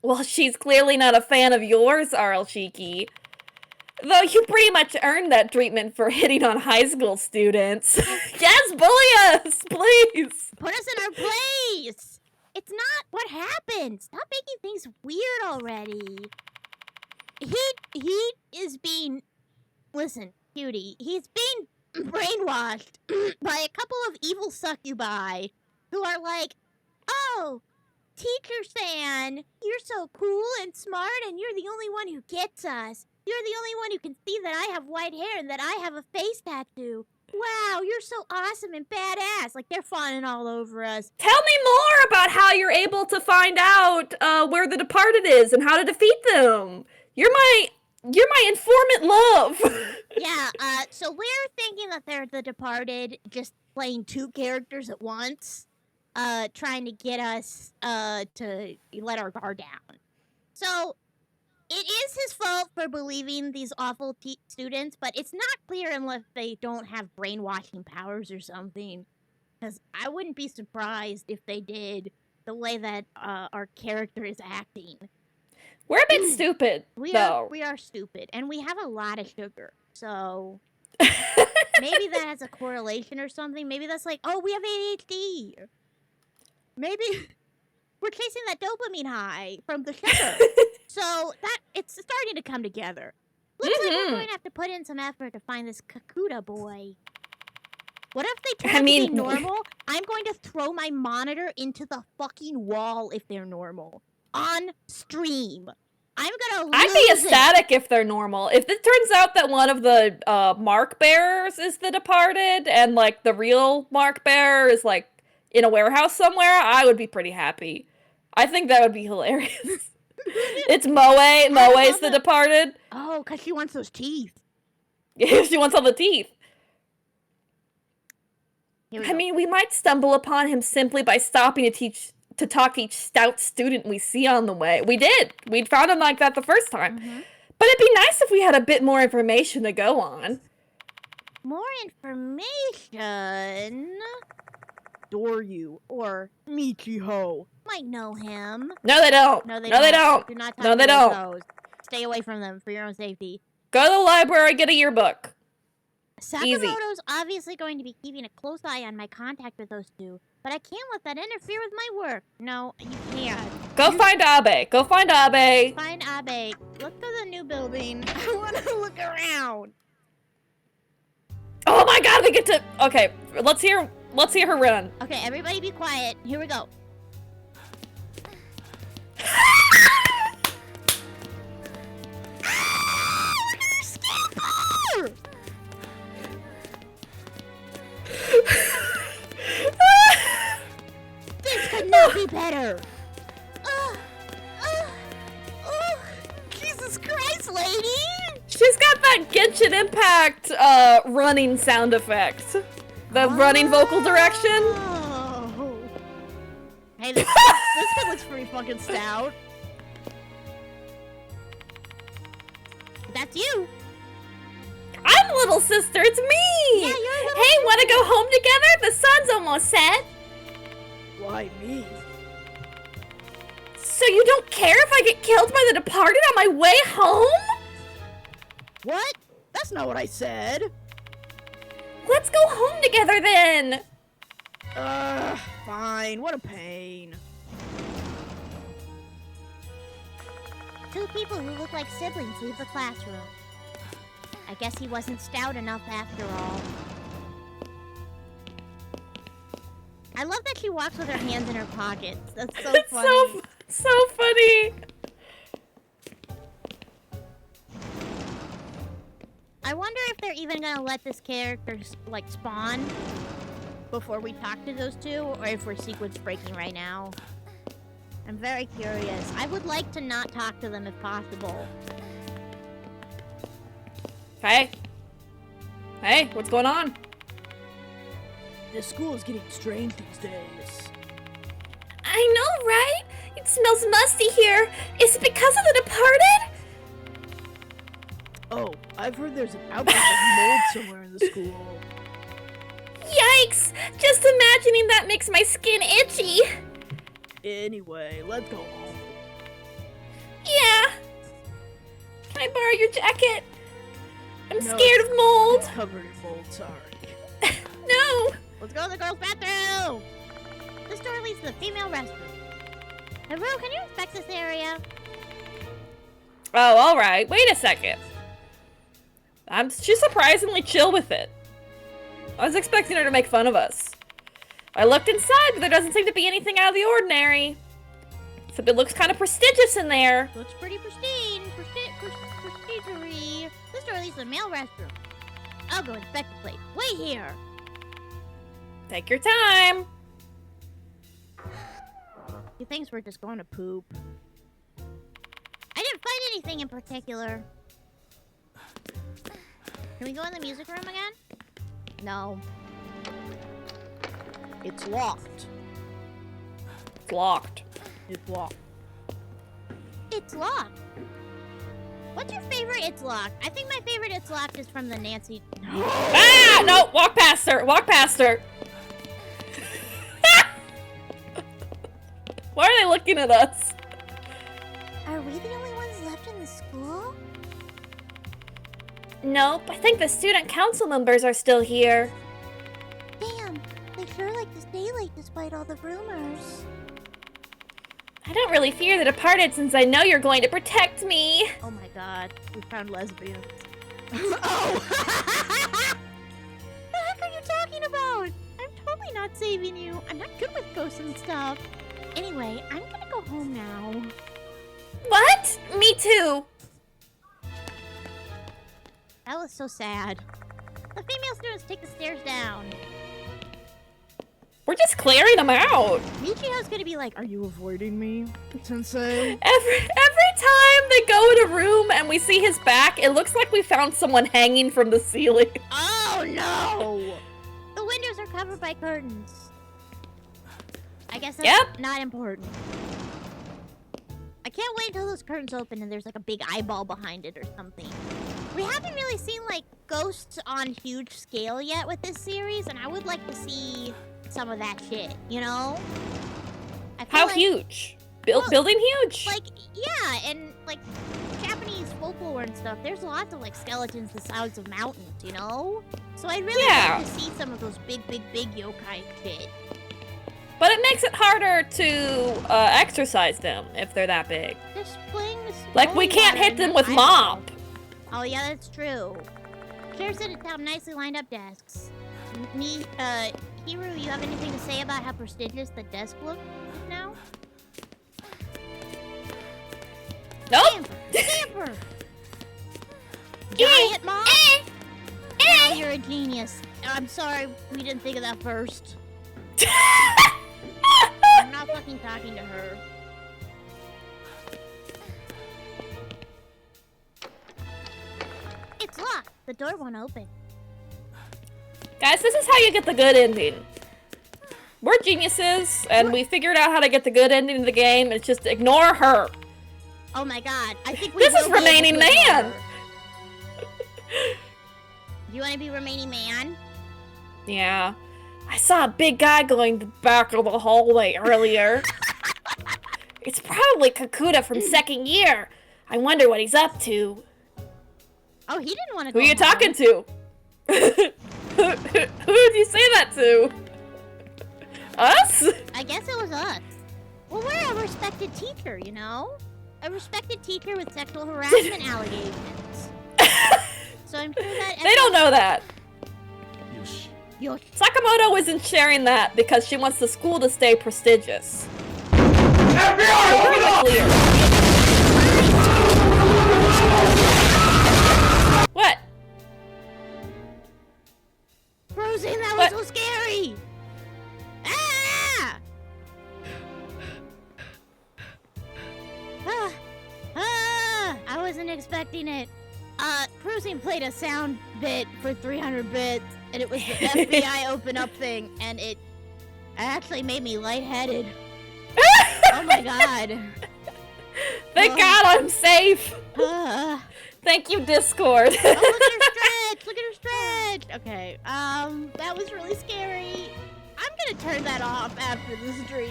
S3: Well, she's clearly not a fan of yours, Arl. Though you pretty much earned that treatment for hitting on high school students. Yes, bully us, please!
S2: Put us in our place! It's not what happened. Stop making things weird already. He is being... Listen, cutie, he's being brainwashed by a couple of evil succubi who are like, oh, Teacher San, you're so cool and smart and you're the only one who gets us. You're the only one who can see that I have white hair and that I have a face tattoo. Wow, you're so awesome and badass. Like, they're fawning all over us.
S3: Tell me more about how you're able to find out where the departed is and how to defeat them. You're my informant love.
S2: Yeah, so we're thinking that they're the departed, just playing two characters at once, trying to get us to let our guard down. So it is his fault for believing these awful students, but it's not clear unless they don't have brainwashing powers or something. Because I wouldn't be surprised if they did, the way that our character is acting.
S3: We're a bit stupid, though.
S2: We are stupid, and we have a lot of sugar, so maybe that has a correlation or something. Maybe that's like, oh, we have ADHD. Maybe we're chasing that dopamine high from the sugar. So that it's starting to come together. Looks like we're going to have to put in some effort to find this Kakuta boy. What if they turn out to be normal? I'm going to throw my monitor into the fucking wall if they're normal. On stream. I'm gonna lose
S3: I'd be ecstatic if they're normal. If it turns out that one of the mark bearers is the departed and like the real mark bearer is like in a warehouse somewhere, I would be pretty happy. I think that would be hilarious. It's Moe's the departed.
S2: Oh, because she wants those teeth.
S3: She wants all the teeth.
S2: Here we
S3: I
S2: go.
S3: mean, we might stumble upon him simply by stopping to talk to each stout student we see on the way. We did. We found him like that the first time. But it'd be nice if we had a bit more information to go on.
S2: More information.
S1: Doryu or Michiho.
S2: Might know him.
S3: No, they don't.
S2: No, they
S3: No, they
S2: don't.
S3: don't.
S2: Do not talk
S3: No,
S2: to
S3: they
S2: those
S3: don't.
S2: hoes. Stay away from them for your own safety.
S3: Go to the library, get a yearbook.
S2: Sakamoto's obviously going to be keeping a close eye on my contact with those two, but I can't let that interfere with my work. No, you can't.
S3: Go find Abe. Go find Abe.
S2: Find Abe. Look for the new building.
S1: I want to look around.
S3: Oh my god, we get to... Okay, let's hear her run.
S2: Okay, everybody be quiet. Here we go. This could not be better. Jesus Christ, lady!
S3: She's got that Genshin Impact running sound effect. The running vocal direction.
S1: Oh.
S2: Hey, this kid looks pretty fucking stout. That's you.
S3: I'm little sister, it's me!
S2: Yeah, you're little
S3: Hey, wanna go home together? The sun's almost set.
S1: Why me?
S3: So you don't care if I get killed by the departed on my way home?
S1: What? That's not what I said.
S3: Let's go home together then.
S1: Fine. What a pain.
S2: Two people who look like siblings leave the classroom. I guess he wasn't stout enough after all. I love that she walks with her hands in her pockets. That's so
S3: It's
S2: funny.
S3: so funny.
S2: I wonder if they're even gonna let this character like spawn before we talk to those two, or if we're sequence breaking right now. I'm very curious. I would like to not talk to them if possible.
S3: Hey. Hey, what's going on?
S1: The school is getting strange these days.
S5: I know, right? It smells musty here. Is it because of the departed?
S1: Oh, I've heard there's an outbreak of mold somewhere in the school.
S5: Yikes! Just imagining that makes my skin itchy.
S1: Anyway, let's go home.
S5: Yeah. Can I borrow your jacket? I'm
S1: No,
S5: scared of mold.
S1: It's covered in mold, sorry.
S5: No.
S2: Let's go to the girls' bathroom! This door leads to the female restroom. Haru, can you inspect this area?
S3: Oh, alright. Wait a second. She's surprisingly chill with it. I was expecting her to make fun of us. I looked inside, but there doesn't seem to be anything out of the ordinary. So it looks kind of prestigious in there.
S2: Looks pretty pristine. Prestigery. This door leads to the male restroom. I'll go inspect the place. Wait here.
S3: Take your time.
S2: He thinks we're just going to poop. I didn't find anything in particular. Can we go in the music room again? No.
S1: It's locked.
S3: It's locked.
S1: It's locked.
S2: It's locked. What's your favorite It's Locked? I think my favorite It's Locked is from the Nancy...
S3: Ah! No! Walk past her! Walk past her! Why are they looking at us?
S2: Are we the only ones left in the school?
S5: Nope, I think the student council members are still here.
S2: Damn, they sure like to stay late despite all the rumors.
S5: I don't really fear the departed since I know you're going to protect me.
S2: Oh my god, we found lesbians.
S1: Oh!
S2: What the heck are you talking about? I'm totally not saving you. I'm not good with ghosts and stuff. Anyway, I'm gonna go home now.
S5: What? Me too.
S2: That was so sad. The female students take the stairs down.
S3: We're just clearing them out.
S2: Michiho's gonna be like,
S1: Are you avoiding me, Sensei?
S5: Everyone
S3: Every time they go in a room and we see his back, it looks like we found someone hanging from the ceiling.
S1: Oh no!
S2: The windows are covered by curtains. I guess that's not important. I can't wait until those curtains open and there's like a big eyeball behind it or something. We haven't really seen like ghosts on huge scale yet with this series, and I would like to see some of that shit, you know? I feel
S3: How
S2: like,
S3: huge?
S2: Well,
S3: Building huge?
S2: Like, yeah, and like Japanese folklore and stuff, there's lots of like skeletons the size of mountains, you know? So I'd really like to see some of those big yokai shit.
S3: But it makes it harder to exercise them if they're that big.
S2: Just fling this
S3: Like, we can't hit them with mop.
S2: Oh yeah, that's true. Chairs sit atop nicely lined up desks. Hiru, you have anything to say about how prestigious the desk looks now?
S3: Nope.
S2: Camper! Giant mom? Now you're a genius. I'm sorry we didn't think of that first. I'm not fucking talking to her. It's locked. The door won't open.
S3: Guys, this is how you get the good ending. We're geniuses, and we figured out how to get the good ending of the game. It's just ignore her.
S2: Oh my god, I think we
S3: This is Remaining Man!
S2: Do you want to be Remaining Man?
S3: Yeah. I saw a big guy going the back of the hallway earlier. It's probably Kakuta from second year. I wonder what he's up to.
S2: Oh, he didn't want to
S3: Who
S2: go
S3: are you
S2: home.
S3: talking to? Who did you say that to? Us?
S2: I guess it was us. Well, we're a respected teacher, you know? A respected teacher with sexual harassment allegations. So I'm sure that
S3: They don't know that.
S2: Yosh.
S3: Sakamoto isn't sharing that because she wants the school to stay prestigious. What?
S2: Frozen, that
S3: What?
S2: was so scary! Ah! I wasn't expecting it. Cruising played a sound bit for 300 bits, and it was the FBI open up thing, and it actually made me lightheaded. Oh my god.
S3: Thank God I'm safe.
S2: Oh,
S3: Thank you, Discord.
S2: look at her stretch! Look at her stretch! Okay, that was really scary. I'm gonna turn that off after this stream.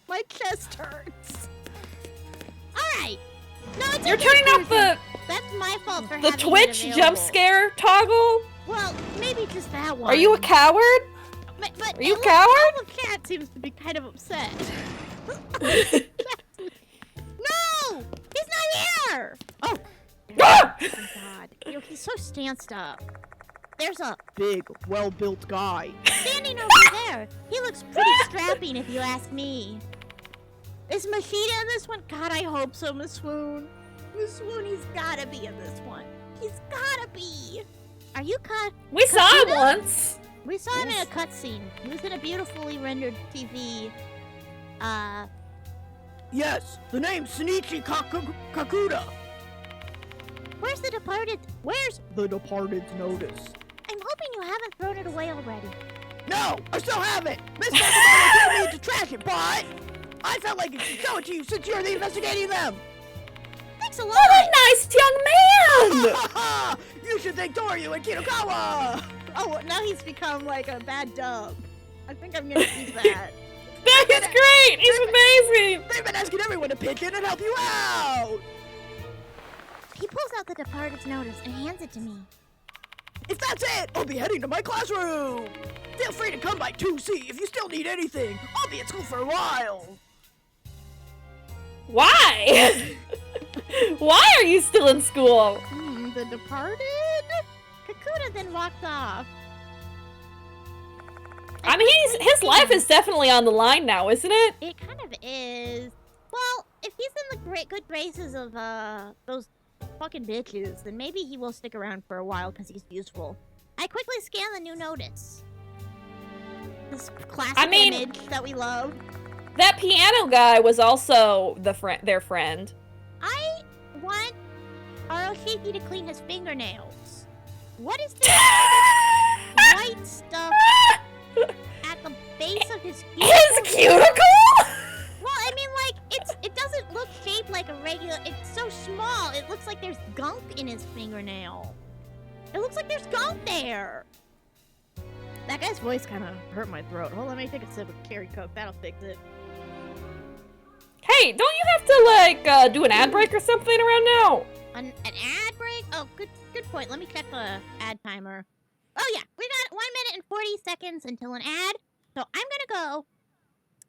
S2: My chest hurts. Alright. No, it's
S3: You're
S2: okay,
S3: turning off
S2: Cruising. That's my fault for
S3: the
S2: having it
S3: Twitch jump
S2: available.
S3: scare toggle.
S2: Well, maybe just that one.
S3: Are you a coward?
S2: But
S3: Are you a
S2: the
S3: coward?
S2: little cat seems to be kind of upset. No! He's not here! Oh!
S3: Ah!
S2: Oh my god. Yo, he's so stanced up. There's a
S1: Big, well-built guy.
S2: standing over there. He looks pretty strapping if you ask me. Is Machida in this one? God, I hope so, Miss Swoon. Miss Swoon, he's gotta be in this one. He's gotta be. Are you cut?
S3: We saw him
S2: Kakuta?
S3: once.
S2: We saw him in a cutscene. He was in a beautifully rendered TV.
S1: Yes, the name's Shinichi Kakuta.
S2: Where's the departed? Where's?
S1: The Departed's notice.
S2: I'm hoping you haven't thrown it away already.
S1: No, I still have it. Miss Sakamoto told me to trash it, but I felt like I should show it to you since you're the investigating them.
S2: Thanks a lot.
S3: What a nice young man!
S1: You should thank Doryu and Kinokawa. Oh, now he's become like a bad dub. I think I'm gonna keep that.
S3: That is great! He's amazing!
S1: They've been asking everyone to pitch in and help you out.
S2: He pulls out the departed's notice and hands it to me.
S1: If that's it, I'll be heading to my classroom. Feel free to come by 2C if you still need anything. I'll be at school for a while.
S3: Why? Why are you still in school?
S2: The departed? Kakuta then walked off.
S3: I mean, his life is definitely on the line now, isn't it?
S2: It kind of is. Well, if he's in the good graces of those fucking bitches, then maybe he will stick around for a while because he's useful. I quickly scan the new notice. This classic image that we love.
S3: That piano guy was also their friend.
S2: shaky to clean his fingernails. What is this white stuff at the base of his cuticle?
S3: His cuticle?
S2: Well, I mean, like, it doesn't look shaped like a regular... It's so small, it looks like there's gunk in his fingernail. It looks like there's gunk there.
S1: That guy's voice kind of hurt my throat. Hold on, let me take a sip of Carrie Coke. That'll fix it.
S3: Hey, don't you have to, like, do an ad break or something around now?
S2: An ad break? Oh, good point. Let me check the ad timer. Oh, yeah. We got 1 minute and 40 seconds until an ad. So I'm going to go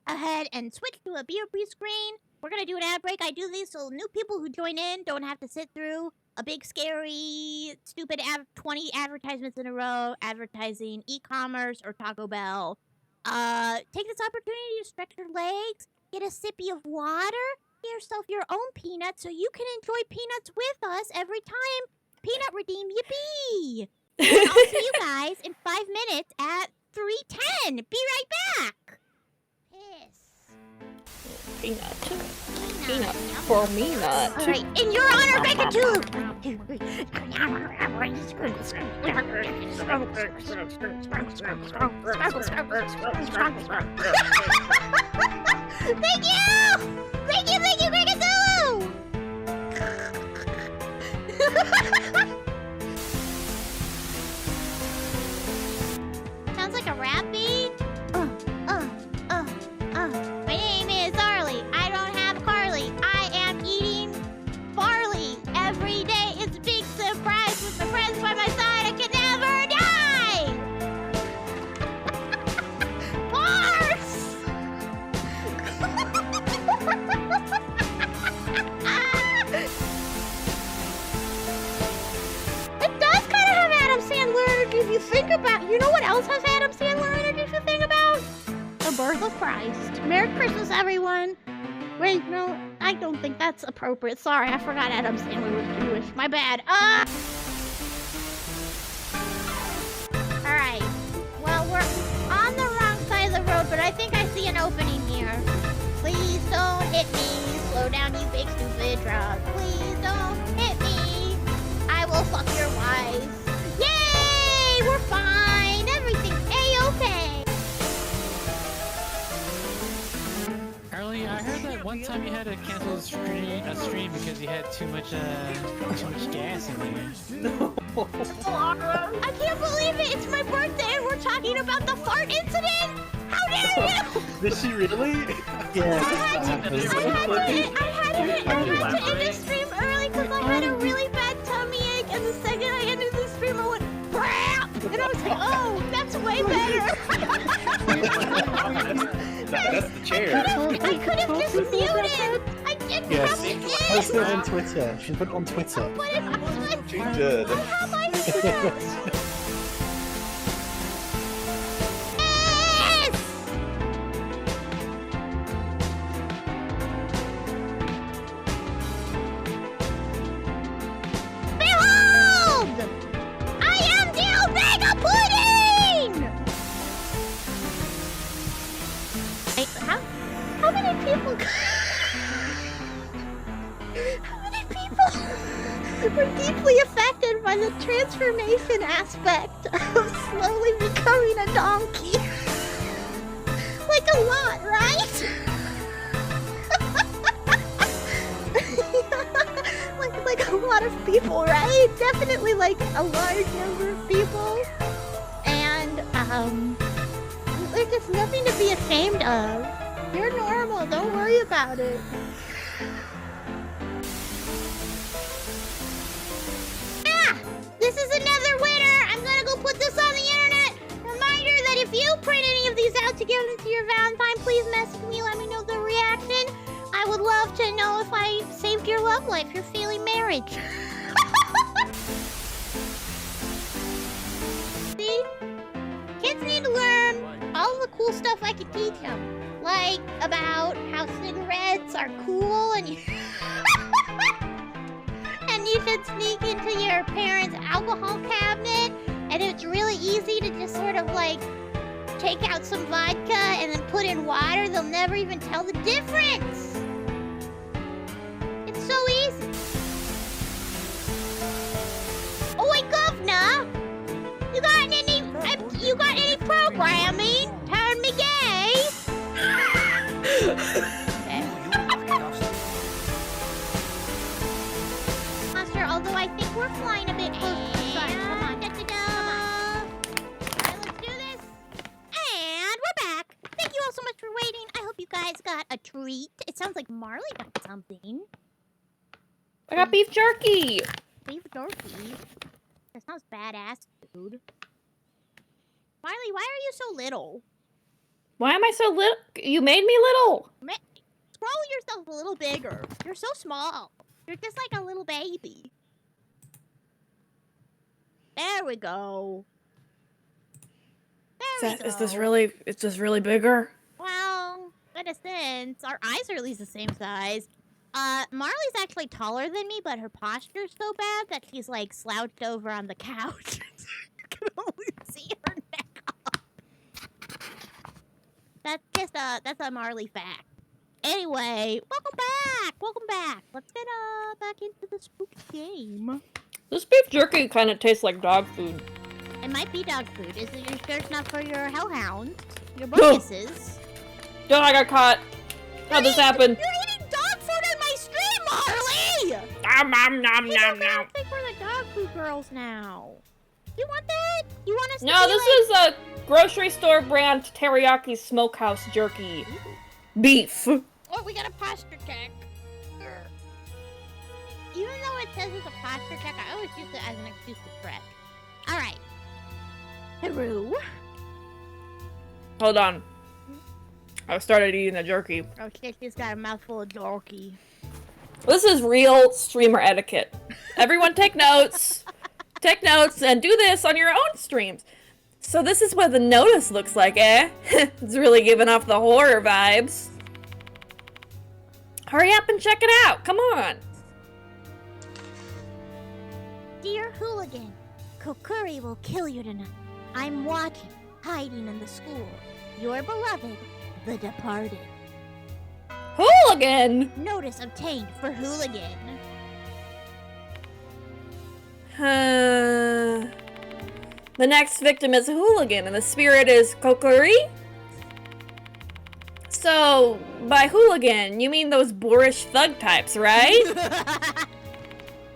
S2: ahead and switch to a BRB screen. We're going to do an ad break. I do these so new people who join in don't have to sit through a big, scary, stupid 20 advertisements in a row advertising e-commerce or Taco Bell. Take this opportunity to stretch your legs, get a sippy of water, get yourself your own peanuts so you can enjoy peanuts with us every time. Peanut redeem, yippee! And I'll see you guys in 5 minutes at 3:10. Be right back. Piss.
S3: Peanut. Peanut for me nut.
S2: All right, in your honor, make a tube. Thank you, Cricketoo! Sounds like a rap beat. My name is Arly. I don't have Carly. I am eating barley every day. It's a big surprise with my friends by my side. I can never die. Bars! It does kind of have Adam Sandler energy if you think about it. You know what else has Adam Sandler energy if you think about? The birth of Christ. Merry Christmas, everyone. Wait, no, I don't think that's appropriate. Sorry, I forgot Adam Sandler was Jewish. My bad. Alright. Well, we're on the wrong side of the road, but I think I see an opening here. Please don't hit me. Slow down, you big stupid truck. Please don't hit me. I will fuck your wife. Yay! We're fine. Everything's A-okay.
S8: Arly, I heard that one time you had to cancel a stream because you had too much gas in there.
S2: I can't believe it! It's my birthday and we're talking about the fart incident! How dare you!
S9: Did she really?
S2: I had to end the stream early because I had a really bad tummy ache, and the second I ended the stream I went BRAP! And I was like, oh, that's way better!
S9: That's the chair.
S2: I could have just muted! I didn't
S9: Yes,
S2: press it
S9: post
S2: in!
S9: it on Twitter. She put it on Twitter.
S2: But it was
S9: She did.
S2: how am I do that? Yes! Behold! I am the Omega Pudding! Wait, how many people... How many people were deeply affected by the transformation aspect of slowly becoming a donkey? Like a lot, right? like a lot of people, right? Definitely like a large number of people. And there's just nothing to be ashamed of. You're normal, don't worry about it. This is another winner! I'm gonna go put this on the internet! Reminder that if you print any of these out to give them to your Valentine, please message me, let me know the reaction. I would love to know if I saved your love life, your failing marriage. See? Kids need to learn all the cool stuff I can teach them. Like about how cigarettes are cool and you... And you should sneak into your parents' alcohol cabinet, and it's really easy to just sort of like take out some vodka and then put in water. They'll never even tell the difference. It's so easy. got a treat. It sounds like Marley got something.
S3: I got beef jerky.
S2: Beef jerky. That sounds badass, dude. Marley, why are you so little?
S3: Why am I so little? You made me little.
S2: Scroll yourself a little bigger. You're so small. You're just like a little baby. There we go.
S3: Is this really bigger?
S2: Well, in a sense, our eyes are at least the same size. Marley's actually taller than me, but her posture's so bad that she's like slouched over on the couch. You can only see her neck up. That's a Marley fact. Anyway, welcome back. Let's get back into the spooky game.
S3: This beef jerky kind of tastes like dog food.
S2: It might be dog food. Is it sure it's not for your hellhounds? Your bonuses?
S3: Oh, I got caught. How'd this happen?
S2: You're eating dog food in my stream, Arly!
S3: Nom.
S2: I think we're the dog food girls now. You want that? You want us to
S3: No,
S2: be
S3: this is a grocery store brand teriyaki smokehouse jerky. Beef.
S2: Oh, we got a posture check. Even though it says it's a posture check, I always use it as an excuse to threat. Alright. Hello.
S3: Hold on. I started eating the jerky.
S2: Oh shit, she's got a mouthful of jerky.
S3: This is real streamer etiquette. Everyone take notes. Take notes and do this on your own streams. So this is what the notice looks like, eh? It's really giving off the horror vibes. Hurry up and check it out. Come on.
S2: Dear hooligan, Kokuri will kill you tonight. I'm watching, hiding in the school. Your beloved, the departed.
S3: Hooligan!
S2: Notice obtained for hooligan.
S3: The next victim is a hooligan, and the spirit is Kokuri? So, by hooligan, you mean those boorish thug types, right?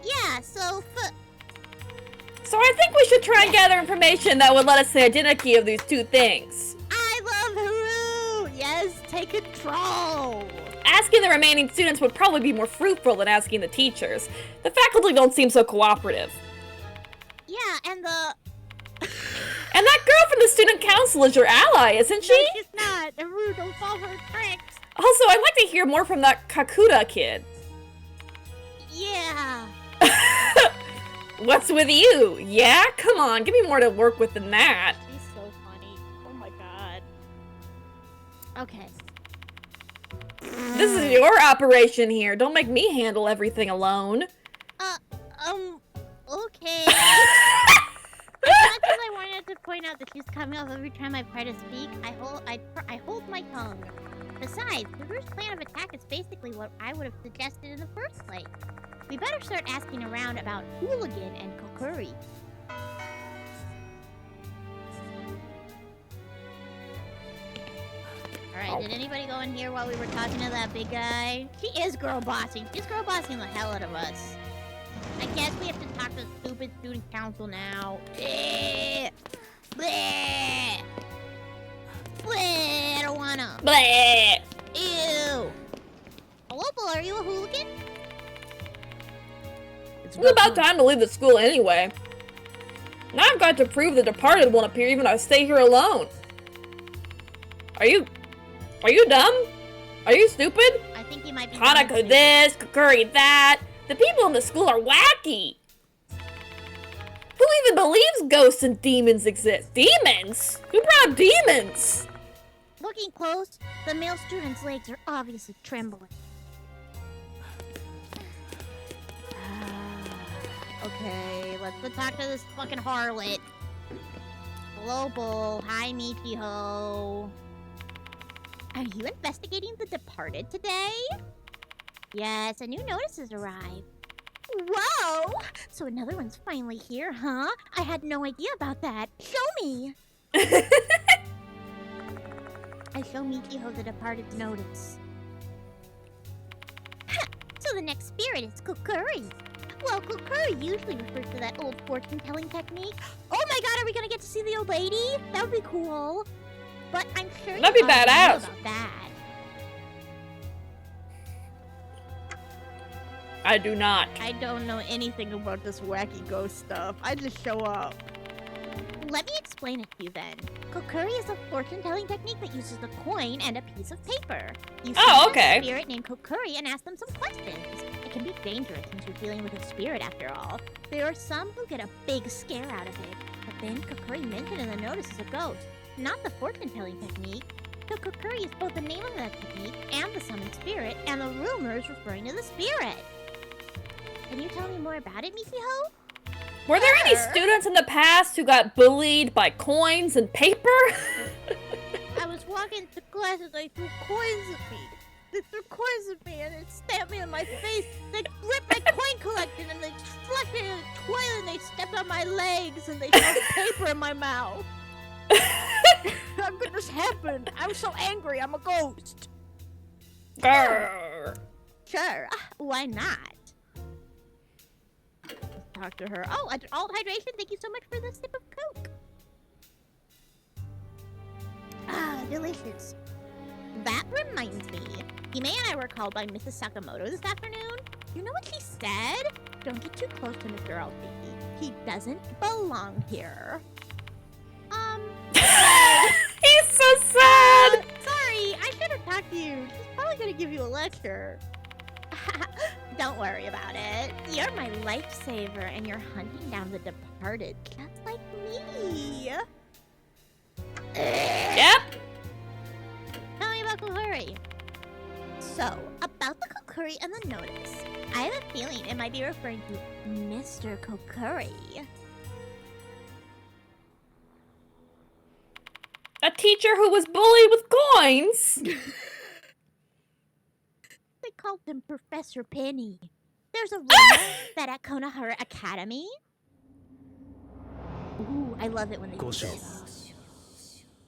S2: Yeah, so
S3: So I think we should try and gather information that would let us the identity of these two things.
S2: I love Haru! Yes, take control!
S3: Asking the remaining students would probably be more fruitful than asking the teachers. The faculty don't seem so cooperative.
S2: Yeah, and the...
S3: And that girl from the student council is your ally, isn't she?
S2: No, she's not. Haru, don't fall for her tricks.
S3: Also, I'd like to hear more from that Kakuta kid.
S2: Yeah.
S3: What's with you? Yeah? Come on, give me more to work with than that.
S2: She's so funny. Oh my god. Okay.
S3: This is your operation here. Don't make me handle everything alone.
S2: Okay. Because I wanted to point out that she's coming off every time I try to speak. I hold my tongue. Besides, Haru's plan of attack is basically what I would have suggested in the first place. We better start asking around about Hooligan and Kokuri. Alright, did anybody go in here while we were talking to that big guy? She is girl bossing. She's girl bossing the hell out of us. I guess we have to talk to the stupid student council now. Bleh. Bleh. Bleh. I don't wanna.
S3: Bleh.
S2: Ew. Hello, boy. Are you a hooligan?
S3: It's about time to leave the school anyway. Now I've got to prove the departed won't appear even if I stay here alone. Are you dumb? Are you stupid?
S2: I think you might be.
S3: Hanako this, Kokuri that. The people in the school are wacky. Who even believes ghosts and demons exist? Demons? Who brought demons?
S2: Looking close, the male student's legs are obviously trembling. Okay, let's go talk to this fucking harlot. Hello, Bull. Hi, Michiho. Are you investigating the departed today? Yes, a new notice has arrived. Whoa! So another one's finally here, huh? I had no idea about that. Show me! I show Michiho the departed's notice. So the next spirit is Kokuri. Well, Kokuri usually refers to that old fortune-telling technique. Oh my god, are we gonna get to see the old lady? That would be cool. But I'm sure
S3: That'd be badass.
S2: Know about that.
S3: I do not.
S1: I don't know anything about this wacky ghost stuff. I just show up.
S2: Let me explain it to you then. Kokuri is a fortune-telling technique that uses a coin and a piece of paper. You
S3: Oh,
S2: summon
S3: okay.
S2: a spirit named Kokuri and ask them some questions. It can be dangerous since you're dealing with a spirit after all. There are some who get a big scare out of it. But then Kokuri mentioned in the notice is a ghost, not the fortune-telling technique. So Kokuri is both the name of that technique and the summoned spirit, and the rumor is referring to the spirit. Can you tell me more about it, Mikiho?
S3: Were there any students in the past who got bullied by coins and paper?
S2: I was walking to class and they threw coins at me. They threw coins at me and it stabbed me in my face. They ripped my coin collection and they flushed it in the toilet and they stepped on my legs and they threw paper in my mouth.
S1: How could this happen? I was so angry. I'm a ghost.
S3: Grr.
S2: Sure, why not? Talk to her. Oh, alt hydration. Thank you so much for the sip of Coke. Ah, delicious. That reminds me. Hime and I were called by Mrs. Sakamoto this afternoon. You know what she said? Don't get too close to Mr. Alfie. He doesn't belong here.
S3: He's so sad.
S2: Sorry, I should have talked to you. She's probably gonna give you a lecture. Don't worry about it. You're my lifesaver, and you're hunting down the departed, just like me.
S3: Yep.
S2: Tell me about Kokuri. So, about the Kokuri and the notice. I have a feeling it might be referring to Mr. Kokuri.
S3: A teacher who was bullied with coins.
S2: They called him Professor Penny. There's a rumor that at Konohara Academy. Ooh, I love it when they do this.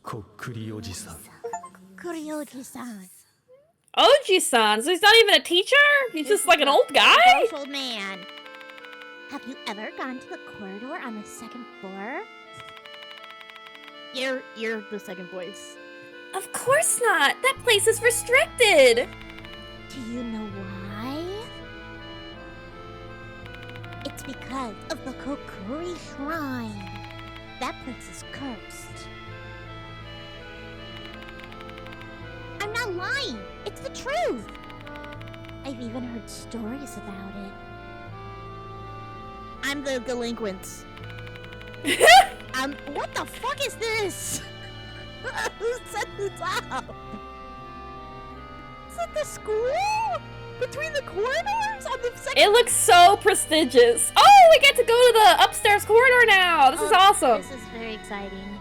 S2: Kokurioji-san.
S3: Oji-san, so he's not even a teacher? He's just like an old guy?
S2: Gross old man. Have you ever gone to the corridor on the second floor?
S1: You're the second voice.
S3: Of course not. That place is restricted.
S2: Do you know why? It's because of the Kokuri Shrine. That place is cursed. I'm not lying. It's the truth. I've even heard stories about it.
S1: I'm the delinquent. What the fuck is this? Who set this up? Is it the school? Between the corridors on the second?
S3: It looks so prestigious. Oh, we get to go to the upstairs corridor now. This is awesome.
S2: This is very exciting.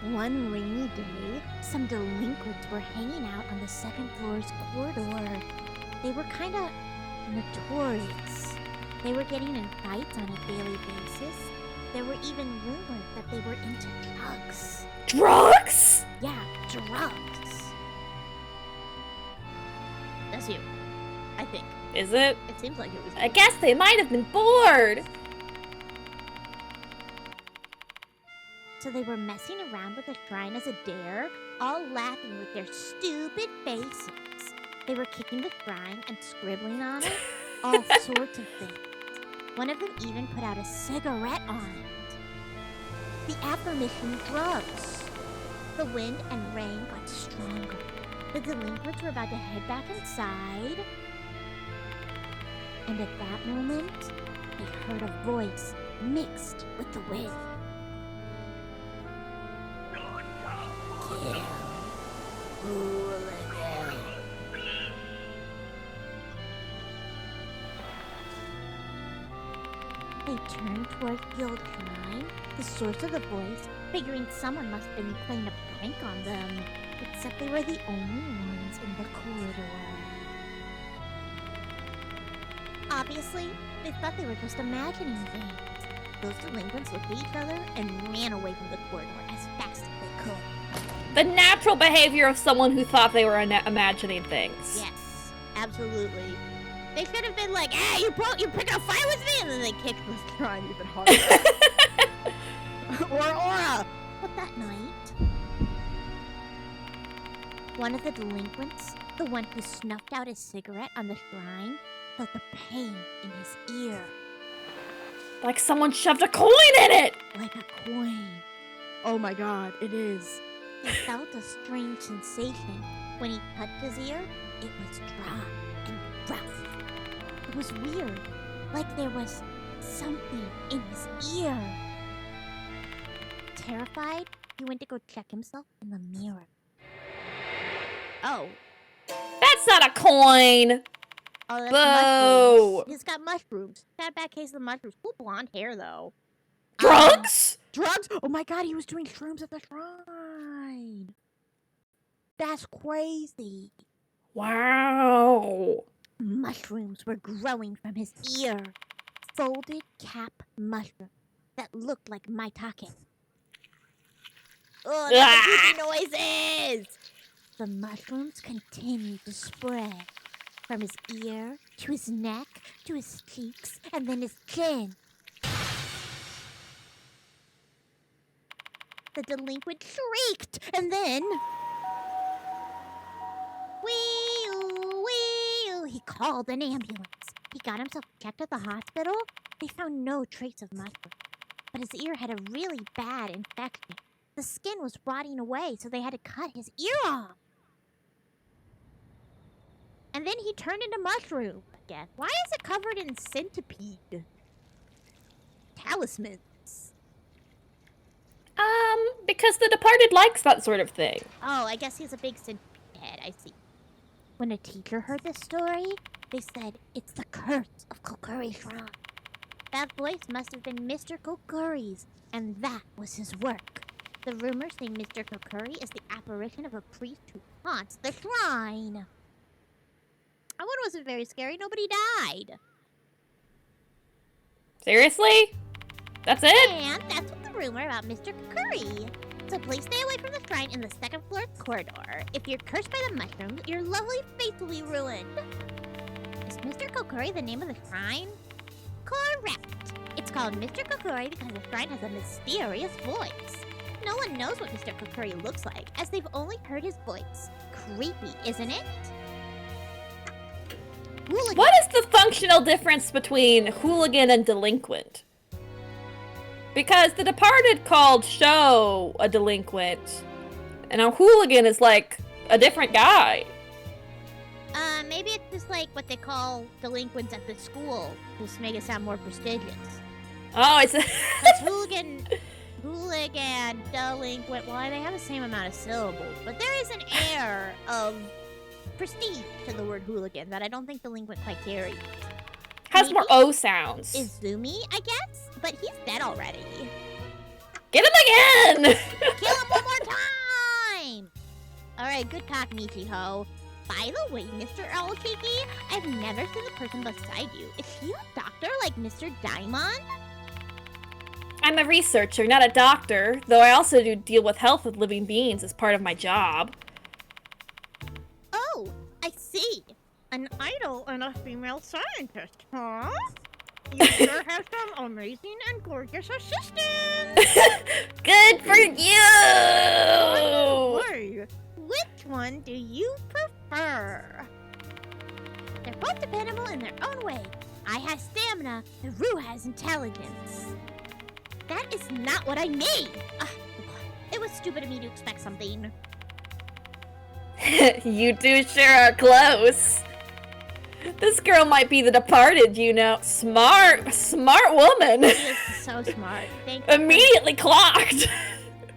S2: One rainy day, some delinquents were hanging out on the second floor's corridor. They were kind of notorious. They were getting in fights on a daily basis. There were even rumors that they were into drugs.
S3: Drugs?
S2: Yeah, drugs. That's you, I think.
S3: Is it?
S2: It seems like it was you.
S3: I guess they might have been bored.
S2: So they were messing around with the shrine as a dare, all laughing with their stupid faces. They were kicking the shrine and scribbling on it, all sorts of things. One of them even put out a cigarette on it. The aforementioned drugs. The wind and rain got stronger. The delinquents were about to head back inside. And at that moment, they heard a voice mixed with the wind. Kill. Hooligan. They turned toward the old shrine, the source of the voice, figuring someone must have been playing a prank on them, except they were the only ones in the corridor. Obviously, they thought they were just imagining things. Those delinquents looked at each other and ran away from the corridor as fast as they could.
S3: The natural behavior of someone who thought they were imagining things.
S2: Yes, absolutely. They should have been like, "Hey, you picked a fight with me," and then they kicked the shrine even harder.
S1: Or Aura.
S2: But that night, one of the delinquents The one who snuffed out his cigarette on the shrine felt the pain in his ear.
S3: Like someone shoved a coin in it!
S2: Like a coin.
S1: Oh my god, it is.
S2: He felt a strange sensation. When he touched his ear, it was dry and rough. It was weird, like there was something in his ear. Terrified, he went to go check himself in the mirror. Oh.
S3: That's not a coin!
S2: Oh, that's
S3: Boo!
S2: mushrooms. He's got mushrooms. Got a bad case of mushrooms. Cool blonde hair, though.
S3: Drugs?
S1: Drugs? Oh my god, he was doing shrooms at the shrine. That's crazy.
S3: Wow.
S2: Mushrooms were growing from his ear. Folded cap mushrooms that looked like maitake. Oh, that's the noises! The mushrooms continued to spread from his ear to his neck to his cheeks and then his chin. The delinquent shrieked and then... Wee-oo, he called an ambulance. He got himself checked at the hospital. They found no trace of mushroom, but his ear had a really bad infection. The skin was rotting away, so they had to cut his ear off. And then he turned into mushroom again. Why is it covered in centipede talismans?
S3: Because the departed likes that sort of thing.
S2: Oh, I guess he's a big centipede head, I see. When a teacher heard this story, they said, it's the curse of Kokuri Shrine. That voice must have been Mr. Kokuri's, and that was his work. The rumors say Mr. Kokuri is the apparition of a priest who haunts the shrine. That one wasn't very scary. Nobody died.
S3: Seriously? That's it?
S2: And that's what the rumor about Mr. Kokuri. So please stay away from the shrine in the second floor corridor. If you're cursed by the mushrooms, your lovely face will be ruined. Is Mr. Kokuri the name of the shrine? Correct. It's called Mr. Kokuri because the shrine has a mysterious voice. No one knows what Mr. Kokuri looks like, as they've only heard his voice. Creepy, isn't it? Hooligan.
S3: What is the functional difference between hooligan and delinquent? Because the departed called Show a delinquent, and a hooligan is like a different guy.
S2: Maybe it's just like what they call delinquents at the school, just to make it sound more prestigious.
S3: Oh, it's
S2: Because hooligan, delinquent, well, they have the same amount of syllables, but there is an air of prestige to the word hooligan that I don't think delinquent quite carries.
S3: has more O sounds.
S2: Izumi, I guess? But he's dead already.
S3: Get him again!
S2: Kill him one more time! Alright, good talk, Michiho. By the way, Mr. Owlcheeky, I've never seen the person beside you. Is he a doctor like Mr. Daimon?
S3: I'm a researcher, not a doctor, though I also do deal with health of living beings as part of my job.
S2: Oh, I see.
S4: An idol and a female scientist, huh? You sure have some amazing and gorgeous assistants!
S3: Good for you!
S4: Wait, which one do you prefer?
S2: They're both dependable in their own way. I have stamina, and Rue has intelligence. That is not what I mean! It was stupid of me to expect something.
S3: You two sure are close. This girl might be the departed, you know. Smart woman.
S2: She is so smart. Thank you.
S3: Immediately clocked.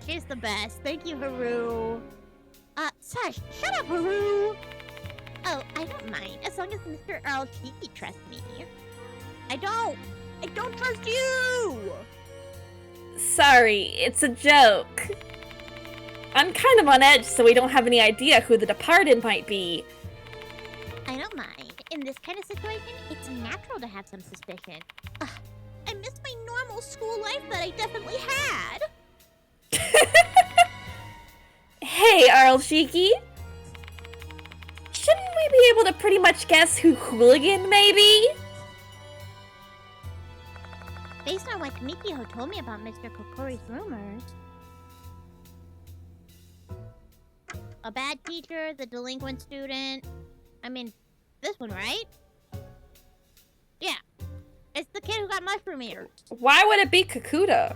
S2: She's the best. Thank you, Haru. Sash, shut up, Haru. Oh, I don't mind, as long as Mr. Earl Cheeky trusts me. I don't trust you!
S3: Sorry, it's a joke. I'm kind of on edge, so we don't have any idea who the departed might be.
S2: I don't mind. In this kind of situation, it's natural to have some suspicion. I missed my normal school life that I definitely had.
S3: Hey, Arlshiki. Shouldn't we be able to pretty much guess who Hooligan may be?
S2: Based on what Mikiho told me about Mr. Kokori's rumors... a bad teacher, the delinquent student. I mean, this one, right? Yeah. It's the kid who got mushroom ears.
S3: Why would it be Kakuta?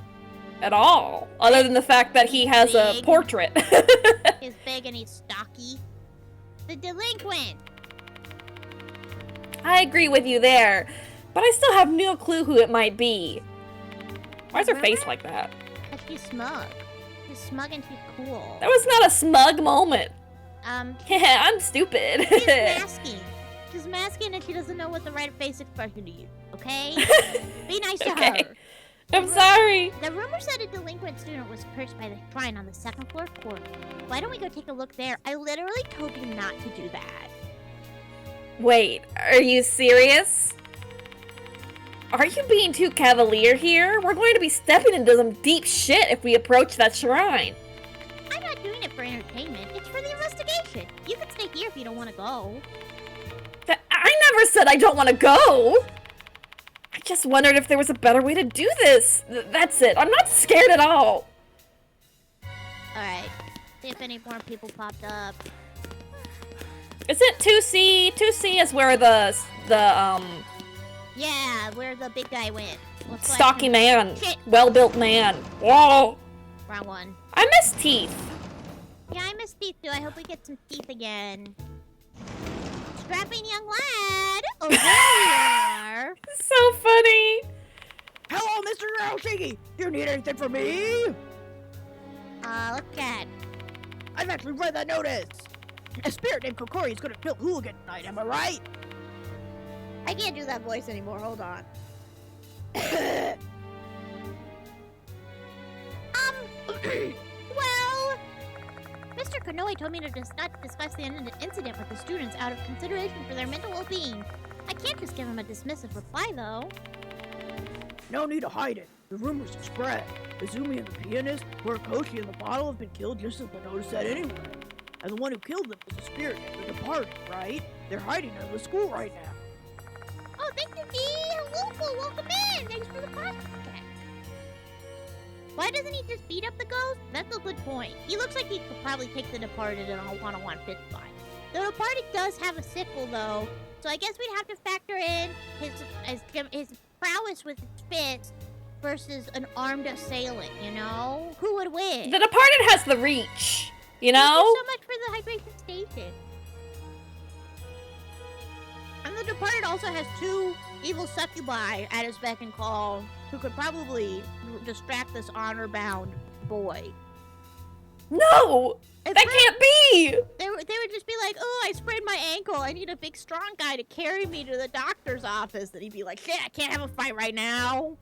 S3: At all. Other than the fact that he has a
S2: Big.
S3: portrait.
S2: He's big and he's stocky. The delinquent.
S3: I agree with you there. But I still have no clue who it might be. Why is her face like that?
S2: Cause she's smug. She's smug and she's cool.
S3: That was not a smug moment. Yeah, I'm stupid.
S2: She's masking. She's masking and she doesn't know what the right face expression to use. Okay? Be nice to her.
S3: I'm sorry.
S2: The rumor said a delinquent student was cursed by the shrine on the second floor court. Why don't we go take a look there? I literally told you not to do that.
S3: Wait, are you serious? Are you being too cavalier here? We're going to be stepping into some deep shit if we approach that shrine.
S2: I'm not doing it for entertainment. It's for the investigation. You can stay here if you don't want to go.
S3: I never said I don't want to go. I just wondered if there was a better way to do this. That's it. I'm not scared at all.
S2: Alright. See if any more people popped up.
S3: Is it 2C? 2C is where the
S2: Yeah, where the big guy went. Looks like
S3: stocky
S2: him.
S3: man.
S2: Shit.
S3: Well-built man. Whoa.
S2: Wrong one.
S3: I miss teeth.
S2: Yeah, I miss teeth too. I hope we get some teeth again. Strapping young lad. Oh, there you are.
S3: So funny.
S1: Hello, Mr. Oshi! You need anything from me?
S2: Look at.
S1: I've actually read that notice. A spirit named Kokori is gonna kill Hooligan tonight, am I right?
S2: I can't do that voice anymore. Hold on. Well, Mr. Konoe told me to not discuss the incident with the students out of consideration for their mental well-being. I can't just give him a dismissive reply, though.
S1: No need to hide it. The rumors have spread. Izumi and the pianist, Horikoshi and the bottle have been killed just as the notice said anyway. And the one who killed them was a spirit named the Departed, right? They're hiding out of the school right now.
S2: Oh, thank you, Dee! Hello, welcome in! Thanks for the podcast. Why doesn't he just beat up the ghost? That's a good point. He looks like he could probably take the Departed in a one-on-one fist fight. The Departed does have a sickle, though, so I guess we'd have to factor in his prowess with his fist versus an armed assailant, you know? Who would win?
S3: The Departed has the reach, you know?
S2: Thank you so much for the hydration station. And the Departed also has two evil succubi at his beck and call who could probably distract this honor-bound boy.
S3: No! That can't be!
S2: They would just be like, oh, I sprained my ankle. I need a big, strong guy to carry me to the doctor's office. And he'd be like, shit, I can't have a fight right now.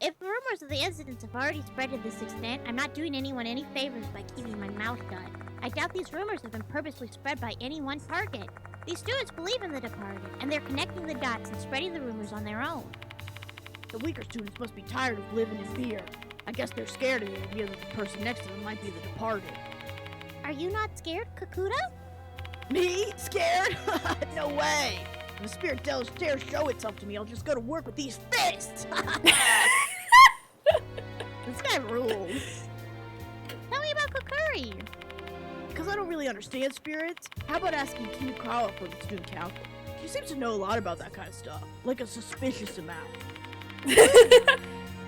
S2: If the rumors of the incidents have already spread to this extent, I'm not doing anyone any favors by keeping my mouth shut. I doubt these rumors have been purposely spread by any one target. These students believe in the Departed, and they're connecting the dots and spreading the rumors on their own.
S1: The weaker students must be tired of living in fear. I guess they're scared of the idea that the person next to them might be the Departed.
S2: Are you not scared, Kakuta?
S1: Me? Scared? No way! If the spirit dares show itself to me, I'll just go to work with these fists! This guy rules.
S2: Tell me about Kokuri.
S1: Because I don't really understand spirits, how about asking Kinukawa for the student council? She seems to know a lot about that kind of stuff, like a suspicious amount.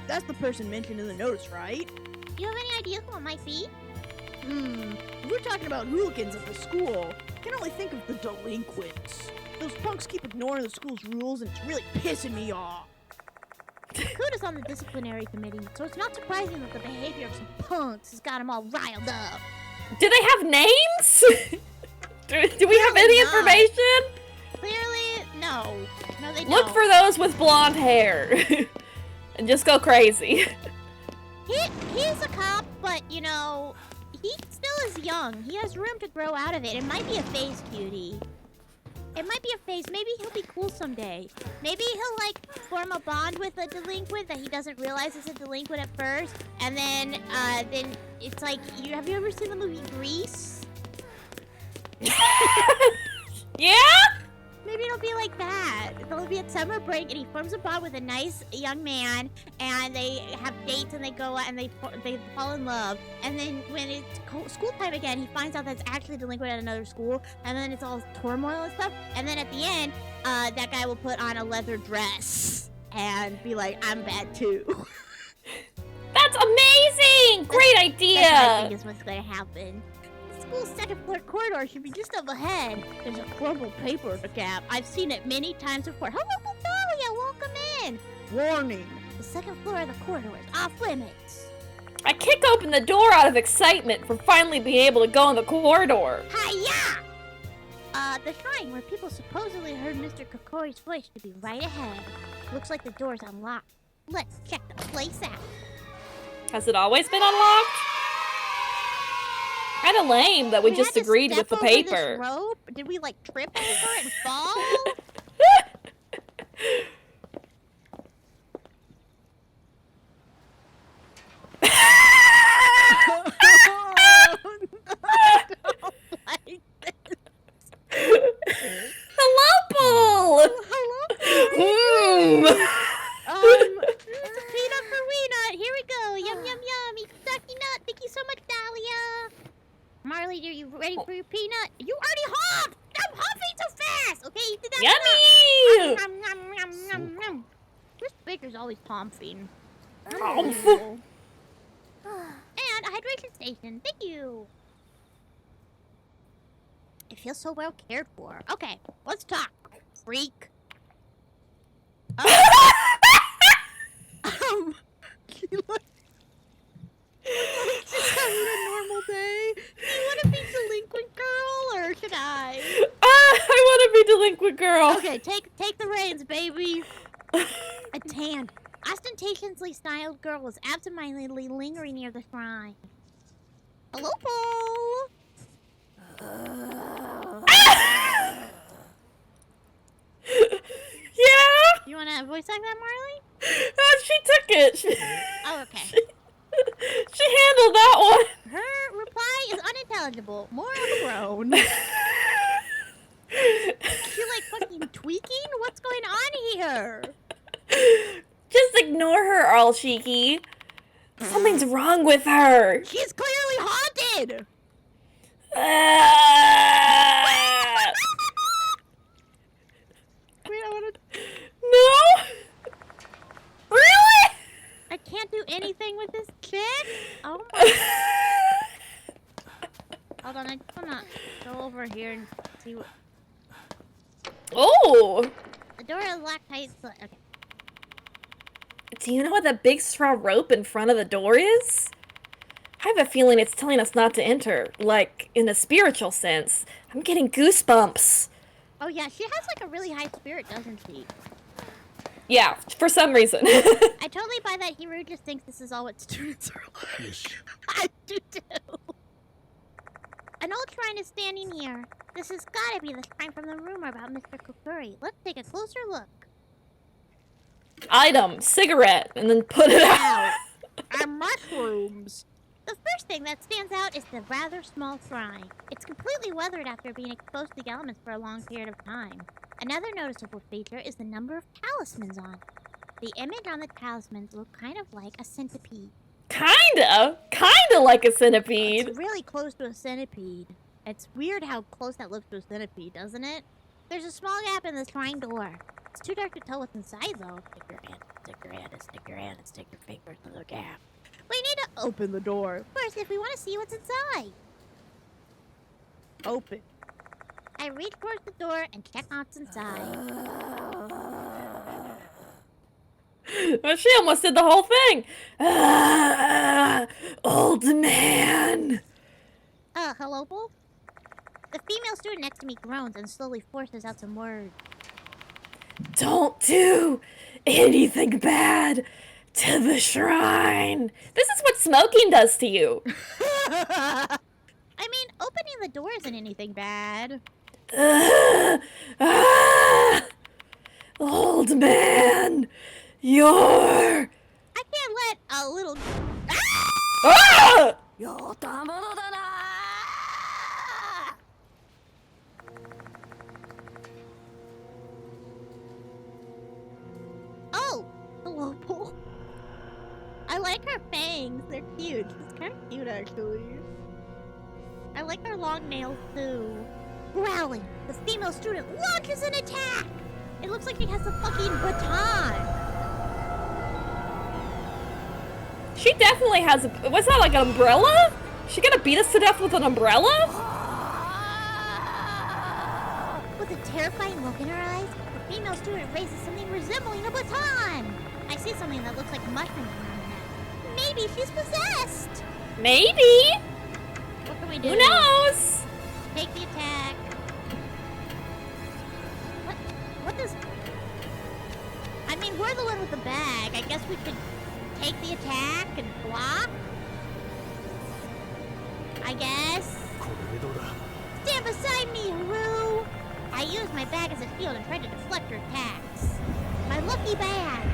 S1: That's the person mentioned in the notice, right?
S2: Do you have any idea who it might be?
S1: If we're talking about hooligans at the school, I can only think of the delinquents. Those punks keep ignoring the school's rules and it's really pissing me off.
S2: Kakuta's on the disciplinary committee, so it's not surprising that the behavior of some punks has got him all riled up.
S3: Do they have names? do we have any information?
S2: Clearly, no. No, they don't.
S3: Look for those with blonde hair. And just go crazy.
S2: He's a cop, but, you know, he still is young. He has room to grow out of it. It might be a phase, cutie. It might be a phase. Maybe he'll be cool someday. Maybe he'll, like, form a bond with a delinquent that he doesn't realize is a delinquent at first. And then it's like, have you ever seen the movie Grease?
S3: Yeah?
S2: Maybe it'll be like that. They'll be at summer break, and he forms a bond with a nice young man, and they have dates, and they go out, and they fall in love. And then when it's school time again, he finds out that's actually delinquent at another school, and then it's all turmoil and stuff. And then at the end, that guy will put on a leather dress and be like, "I'm bad too."
S3: That's amazing! Great idea!
S2: That's what I think is what's going to happen. The school's second floor corridor should be just up ahead. There's a crumpled paper in the gap. I've seen it many times before. Hello, Dahlia, welcome in.
S1: Warning.
S2: The second floor of the corridor is off limits.
S3: I kick open the door out of excitement for finally being able to go in the corridor.
S2: Hiya! The shrine where people supposedly heard Mr. Kokori's voice should be right ahead. Looks like the door's unlocked. Let's check the place out.
S3: Has it always been unlocked? Kinda lame that we just
S2: had to
S3: agreed with
S2: step
S3: the
S2: over this
S3: paper.
S2: rope? Did we like trip over it and fall?
S3: Hello, Paul!
S2: Hello, it's a peanut for Weenut. Here we go. Yum, yum, yum. Eat the ducky nut. Thank you so much, Dahlia. Marley, are you ready for your peanut? You already hopped! I'm hopping so fast! Okay, eat the ducky
S3: Yummy!
S2: nut. Nom, nom, nom, nom, nom. This baker's always homping.
S3: Humph.
S2: And a hydration station. Thank you. It feels so well cared for. Okay, let's talk. Freak.
S1: You look just having a normal day.
S2: Do you want to be delinquent girl, or should I?
S3: I want to be delinquent girl.
S2: Okay, take the reins, baby. A tan, ostentatiously styled girl was absentmindedly lingering near the shrine. Hello, Paul.
S3: Yeah?
S2: You want to voice act that, Marley?
S3: She took it.
S2: Oh, okay.
S3: She handled that one.
S2: Her reply is unintelligible. More of a groan. You like fucking tweaking? What's going on here?
S3: Just ignore her, all cheeky. Something's wrong with her.
S2: She's clearly haunted.
S1: Wait, I want to.
S3: No? Really?
S2: I can't do anything with this chick? Oh my. Hold on, I just wanna go over here and see what.
S3: Oh.
S2: The door is locked tight, so. Okay.
S3: Do you know what the big straw rope in front of the door is? I have a feeling it's telling us not to enter, like, in a spiritual sense. I'm getting goosebumps.
S2: Oh yeah, she has like a really high spirit, doesn't she?
S3: Yeah, for some reason.
S2: I totally buy that Hiro just thinks this is all what students are like. I do too. An old shrine is standing here. This has gotta be the shrine from the rumor about Mr. Kokuri. Let's take a closer look.
S3: Item, cigarette, and then put it out.
S1: And mushrooms.
S2: The first thing that stands out is the rather small shrine. It's completely weathered after being exposed to the elements for a long period of time. Another noticeable feature is the number of talismans on it. The image on the talismans look kind of like a centipede.
S3: Kinda like a centipede.
S2: It's really close to a centipede. It's weird how close that looks to a centipede, doesn't it? There's a small gap in the shrine door. It's too dark to tell what's inside, though. Stick your hand, stick your hand, and stick your fingers in the gap. We need to
S1: Open the door.
S2: first if we want to see what's inside.
S1: Open.
S2: I reach towards the door and check what's inside.
S3: Well, she almost did the whole thing. Old man.
S2: Hello, Bull? The female student next to me groans and slowly forces out some words.
S3: Don't do anything bad to the shrine. This is what smoking does to you.
S2: I mean, opening the door isn't anything bad.
S3: Old man, you're...
S2: I can't let a little...
S3: Ah!
S2: They're cute, actually. I like their long nails, too. Growling, the female student launches an attack! It looks like he has a fucking baton!
S3: She definitely has a... What's that, like an umbrella? She gonna beat us to death with an umbrella?
S2: With a terrifying look in her eyes, the female student raises something resembling a baton! I see something that looks like mushrooms around her neck. Maybe she's possessed!
S3: Maybe!
S2: What can we do?
S3: Who knows?
S2: Take the attack. What does... I mean, we're the one with the bag. I guess we could take the attack and block? I guess. Stand beside me, Haru! I used my bag as a shield and tried to deflect her attacks. My lucky bag.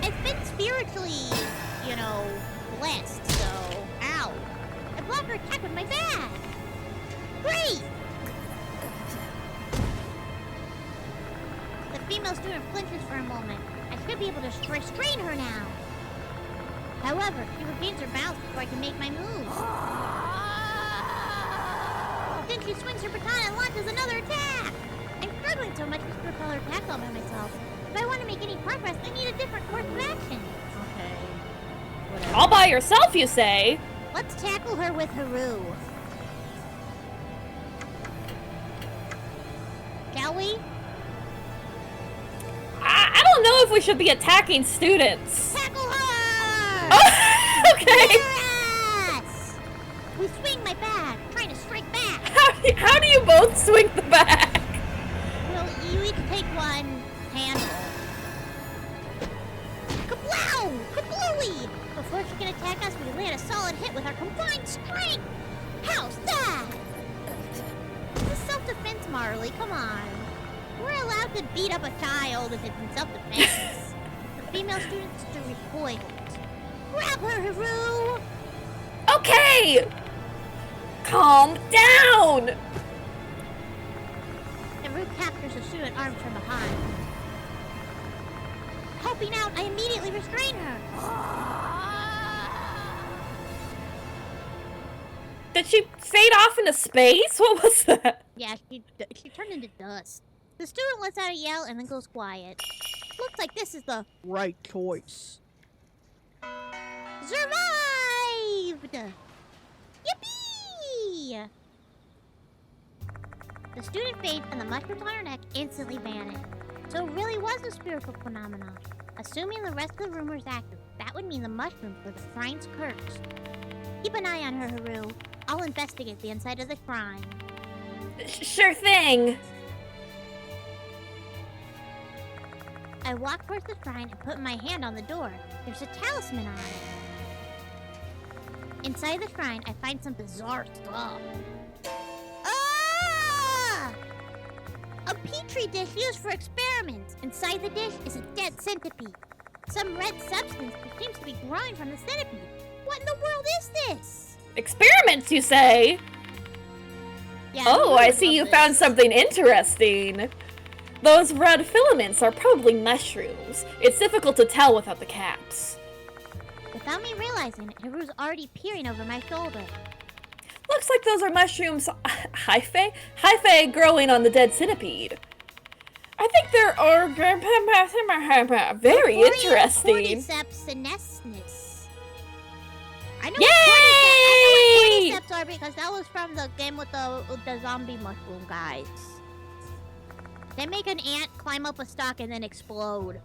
S2: It's been spiritually, you know, blessed, so... Ow. I blocked her attack with my bag. Great! The female student flinches for a moment. I should be able to restrain her now. However, she regains her balance before I can make my move. Then she swings her baton and launches another attack. I'm struggling so much to repel her attack all by myself. If I want to make any progress, I need a different course of action.
S1: Okay. Whatever.
S3: All by yourself, you say?
S2: Let's tackle her with Haru. Shall we?
S3: I don't know if we should be attacking students.
S2: Tackle her!
S3: Oh, okay.
S2: Yes! We swing my bag, trying to strike back.
S3: How do you both swing the bag?
S2: Well, you each take one handle. Kablow! Kablooey! Before she can attack us, we land a solid hit with our combined strength. How's that? This is self-defense, Marley. Come on. We're allowed to beat up a child if it's in self-defense. The female students to recoil. Grab her, Haru!
S3: Okay! Calm down!
S2: Haru captures the student arms from behind. Helping out, I immediately restrain her.
S3: Did she fade off into space? What was that?
S2: Yeah, she turned into dust. The student lets out a yell and then goes quiet. Looks like this is the
S1: Right choice.
S2: survived! Yippee! The student fades and the mushrooms on her neck instantly vanish. So it really was a spiritual phenomenon. Assuming the rest of the rumor is accurate, that would mean the mushrooms were the shrine's curse. Keep an eye on her, Haru. I'll investigate the inside of the shrine.
S3: Sure thing.
S2: I walk towards the shrine and put my hand on the door. There's a talisman on it. Inside the shrine, I find some bizarre stuff. Ah! A petri dish used for experiments. Inside the dish is a dead centipede. Some red substance that seems to be growing from the centipede. What in the world is this?
S3: Experiments, you say?
S2: Yeah,
S3: Oh,
S2: who
S3: I
S2: would
S3: see
S2: love
S3: you
S2: this?
S3: found something interesting. Those red filaments are probably mushrooms. It's difficult to tell without the caps.
S2: Without me realizing it, Haru's already peering over my shoulder.
S3: Looks like those are mushrooms hyphae? Hyphae growing on the dead centipede. I think there are very interesting.
S2: Cordyceps senescens. I know
S3: Yay!
S2: what cordyceps are because that was from the game with the zombie mushroom guys. They make an ant climb up a stalk and then explode.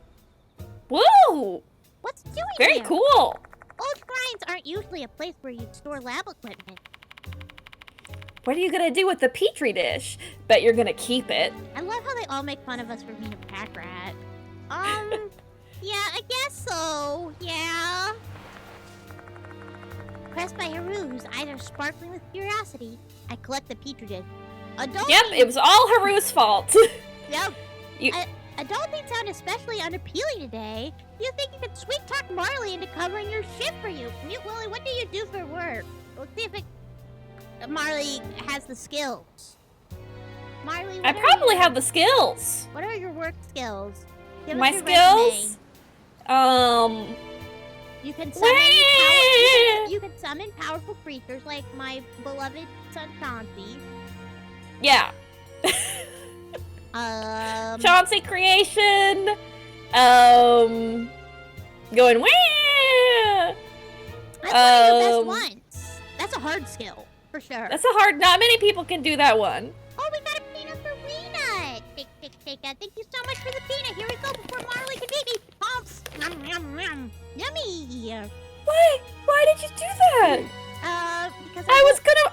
S3: Whoa!
S2: What's it doing
S3: Very
S2: there?
S3: cool.
S2: Old shrines aren't usually a place where you'd store lab equipment.
S3: What are you gonna do with the petri dish? Bet you're gonna keep it.
S2: I love how they all make fun of us for being a pack rat. Yeah, I guess so. Yeah. Pressed by Haru, whose eyes are sparkling with curiosity, I collect the petri dish.
S3: Yep, it was all Haru's fault.
S2: Yep.
S3: You-
S2: Adulting sound especially unappealing today. You think you could sweet talk Marley into covering your shift for you? Mute Willie, what do you do for work? We'll see if Marley has the skills. Marley,
S3: I probably have the skills.
S2: What are your work skills? Give us
S3: My
S2: your
S3: skills?
S2: You can summon you can summon powerful creatures like my beloved son Chauncey.
S3: Yeah. Chauncey creation. Going wah.
S2: That's one of your best ones. That's a hard skill for sure.
S3: That's a hard. Not many people can do that one.
S2: Oh, we got a peanut for Peanut. Take that. Thank you so much for the peanut. Here we go before Marley can beat me. Humps. Yum, yum, yum. Yummy.
S3: Why did you do that?
S2: Because
S3: I was gonna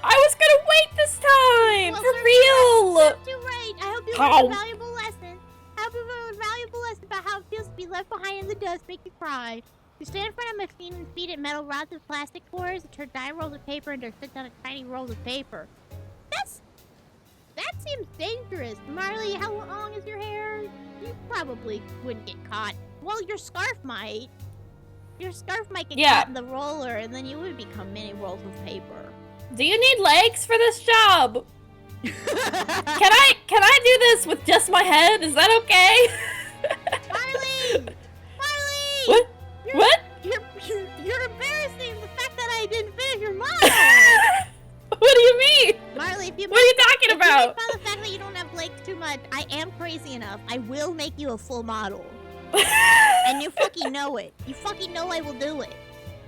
S3: wait this time.
S2: Well,
S3: for real.
S2: Too right. I hope you learned a valuable lesson. I hope you learned a valuable lesson about how it feels to be left behind in the dust, make you cry. You stand in front of a machine and feed it metal rods with plastic cores and turn giant rolls of paper into sit down tiny rolls of paper. That seems dangerous. Marley, how long is your hair? You probably wouldn't get caught. Well, your scarf might. Your scarf might get caught in the roller, and then you would become mini rolls of paper.
S3: Do you need legs for this job? Can I do this with just my head? Is that okay?
S2: Marley!
S3: What? What?
S2: You're embarrassing the fact that I didn't finish your model!
S3: What do you mean?
S2: Marley, if you
S3: what are you talking about?
S2: If you make fun of the fact that you don't have legs too much, I am crazy enough. I will make you a full model. And you fucking know it. You fucking know I will do it.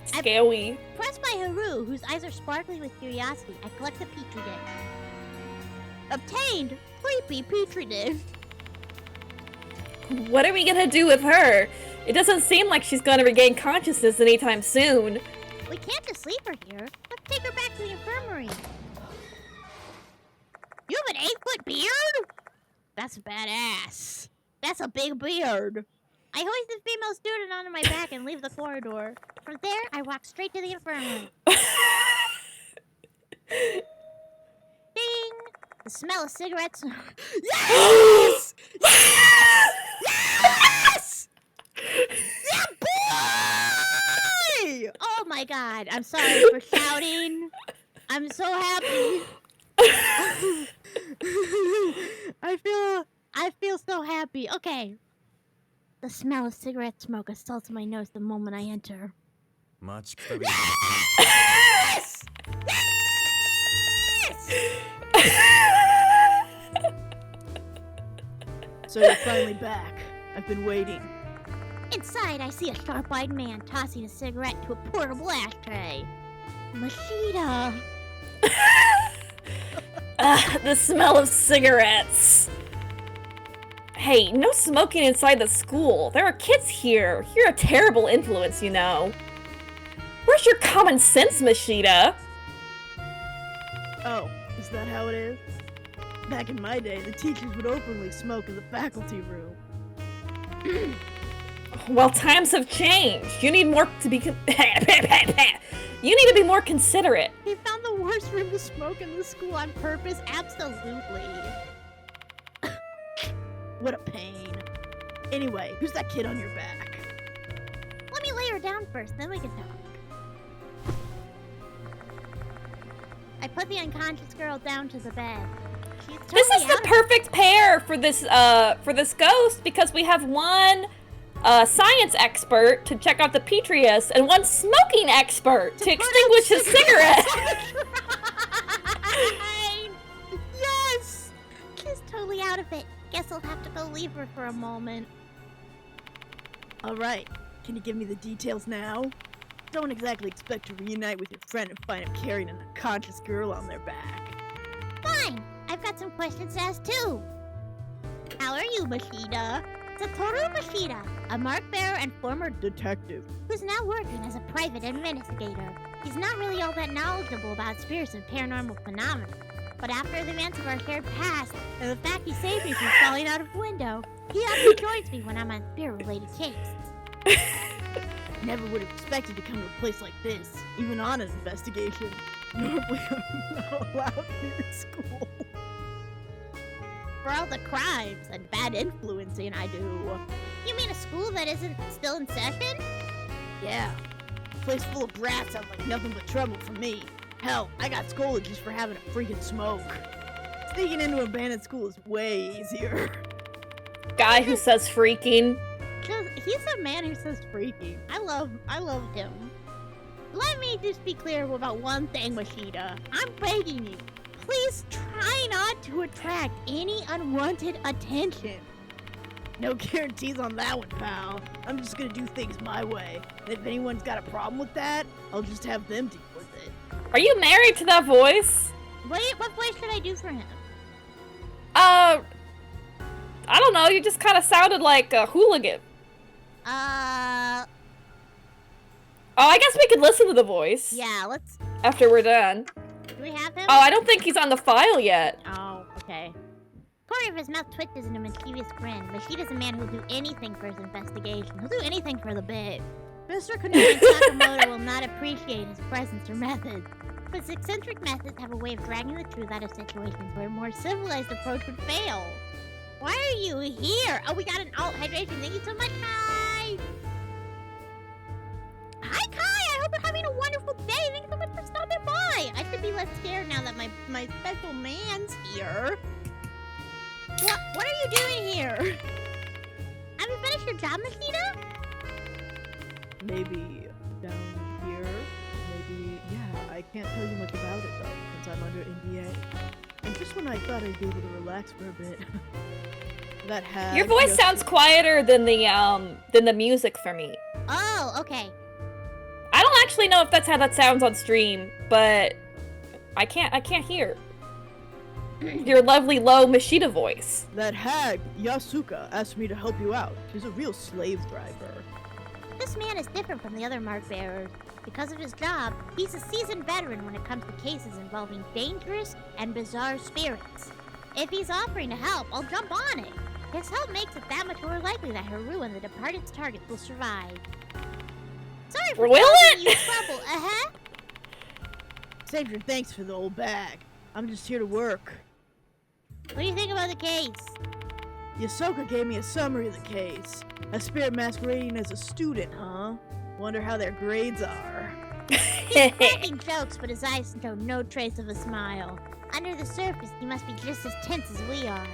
S3: Scary.
S2: Pressed by Haru, whose eyes are sparkling with curiosity, I collect the petri dish. Obtained! Creepy petri dish.
S3: What are we gonna do with her? It doesn't seem like she's gonna regain consciousness anytime soon.
S2: We can't just leave her here. Let's take her back to the infirmary. You have an 8-foot beard? That's badass. That's a big beard. I hoist the female student onto my back and leave the corridor. From there, I walk straight to the infirmary. Bing! The smell of cigarettes. Yes! Yes! Yes! Yeah, boy! Oh my god, I'm sorry for shouting. I'm so happy. I feel so happy. Okay. The smell of cigarette smoke assaults my nose the moment I enter. Yes! Yes!
S1: So you're finally back. I've been waiting.
S2: Inside, I see a sharp-eyed man tossing a cigarette into a portable ashtray. Mashita!
S3: The smell of cigarettes. Hey, no smoking inside the school. There are kids here. You're a terrible influence, you know. Where's your common sense, Mashita?
S1: Oh, is that how it is? Back in my day, the teachers would openly smoke in the faculty room.
S3: Well, times have changed. You need more to be you need to be more considerate.
S2: He found the worst room to smoke in the school on purpose? Absolutely.
S1: What a pain. Anyway, who's that kid on your back?
S2: Let me lay her down first, then we can talk. I put the unconscious girl down to the bed. She's totally
S3: This is the perfect pair for this ghost because we have one science expert to check out the Petrius and one smoking expert to extinguish his cigarette.
S2: Yes! She's totally out of it. Guess I'll have to go leave her for a moment.
S1: Alright, can you give me the details now? Don't exactly expect to reunite with your friend and find him carrying an unconscious girl on their back.
S2: Fine! I've got some questions to ask too. How are you, Mashita? Satoru Mashita, a mark bearer and former
S1: detective
S2: who's now working as a private investigator. He's not really all that knowledgeable about spirits and paranormal phenomena. But after the events of our shared past, and the fact he saved me from falling out of a window, he often joins me when I'm on spirit-related cases.
S1: Never would have expected to come to a place like this, even on an investigation. Normally I'm not allowed near school.
S2: For all the crimes and bad influencing I do. You mean a school that isn't still in session?
S1: Yeah. A place full of brats sounds like nothing but trouble for me. Hell, I got scolded just for having a freaking smoke. Sneaking into an abandoned school is way easier.
S3: Guy who says freaking.
S2: he's a man who's so freaky. I love him. Let me just be clear about one thing, Mashida. I'm begging you. Please try not to attract any unwanted attention.
S1: No guarantees on that one, pal. I'm just gonna do things my way. And if anyone's got a problem with that, I'll just have them deal with it.
S3: Are you married to that voice?
S2: What voice should I do for him?
S3: I don't know. You just kind of sounded like a hooligan. Oh, I guess we could listen to the voice.
S2: Yeah, let's...
S3: After we're done.
S2: Do we have him?
S3: Oh, I don't think he's on the file yet.
S2: Oh, okay. Corner of his mouth twitches in a mischievous grin. Mashida's a man who'll do anything for his investigation. He'll do anything for the bit. Mr. Konami Sakamoto will not appreciate his presence or methods. But his eccentric methods have a way of dragging the truth out of situations where a more civilized approach would fail. Why are you here? Oh, we got an alt hydration. Thank you so much, Kai! Hi, Kai! I hope you're having a wonderful day. Thank you so much for stopping by. I should be less scared now that my special man's here. What are you doing here? Have you finished your job, Mashida?
S1: Maybe down here. Maybe, yeah. I can't tell you much about it though, since I'm under NDA. And just when I thought I'd be able to relax for a bit, that hag.
S3: Your voice sounds quieter than the music for me.
S2: Oh, okay.
S3: I don't actually know if that's how that sounds on stream, but I can't hear. Your lovely low Mashida voice.
S1: That hag, Yasuka, asked me to help you out. She's a real slave driver.
S2: This man is different from the other mark bearers. Because of his job, he's a seasoned veteran when it comes to cases involving dangerous and bizarre spirits. If he's offering to help, I'll jump on it. His help makes it that much more likely that Haru and the departed's targets will survive. Sorry for causing you trouble,
S1: Save your thanks for the old bag. I'm just here to work.
S2: What do you think about the case?
S1: Yasoka gave me a summary of the case. A spirit masquerading as a student, huh? Wonder how their grades are.
S2: He's cracking jokes, but his eyes show no trace of a smile. Under the surface, he must be just as tense as we are.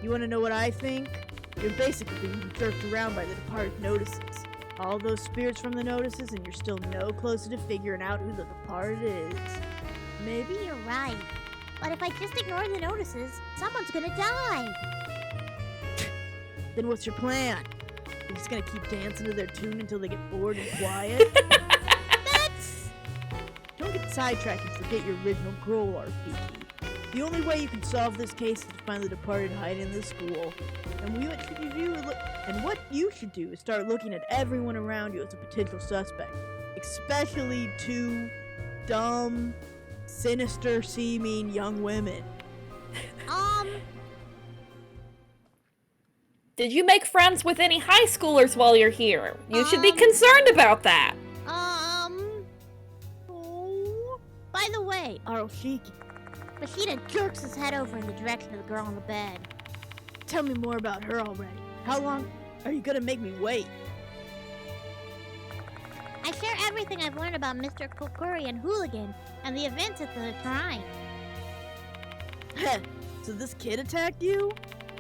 S1: You want to know what I think? You're basically being jerked around by the departed notices. All those spirits from the notices, and you're still no closer to figuring out who the departed is.
S2: Maybe you're right. But if I just ignore the notices, someone's gonna die.
S1: Then what's your plan? You're just gonna keep dancing to their tune until they get bored and quiet? Don't get sidetracked and forget your original goal, Arpiki. The only way you can solve this case is to find the departed hiding in the school. And what you should do is start looking at everyone around you as a potential suspect. Especially two dumb, sinister-seeming young women.
S3: Did you make friends with any high schoolers while you're here? You should be concerned about that.
S2: Oh. By the way,
S1: Aroshiki,
S2: Mashida jerks his head over in the direction of the girl on the bed.
S1: tell me more about her already. How long are you gonna make me wait?
S2: I share everything I've learned about Mr. Kokuri and Hooligan and the events at the shrine.
S1: Heh, so this kid attacked you?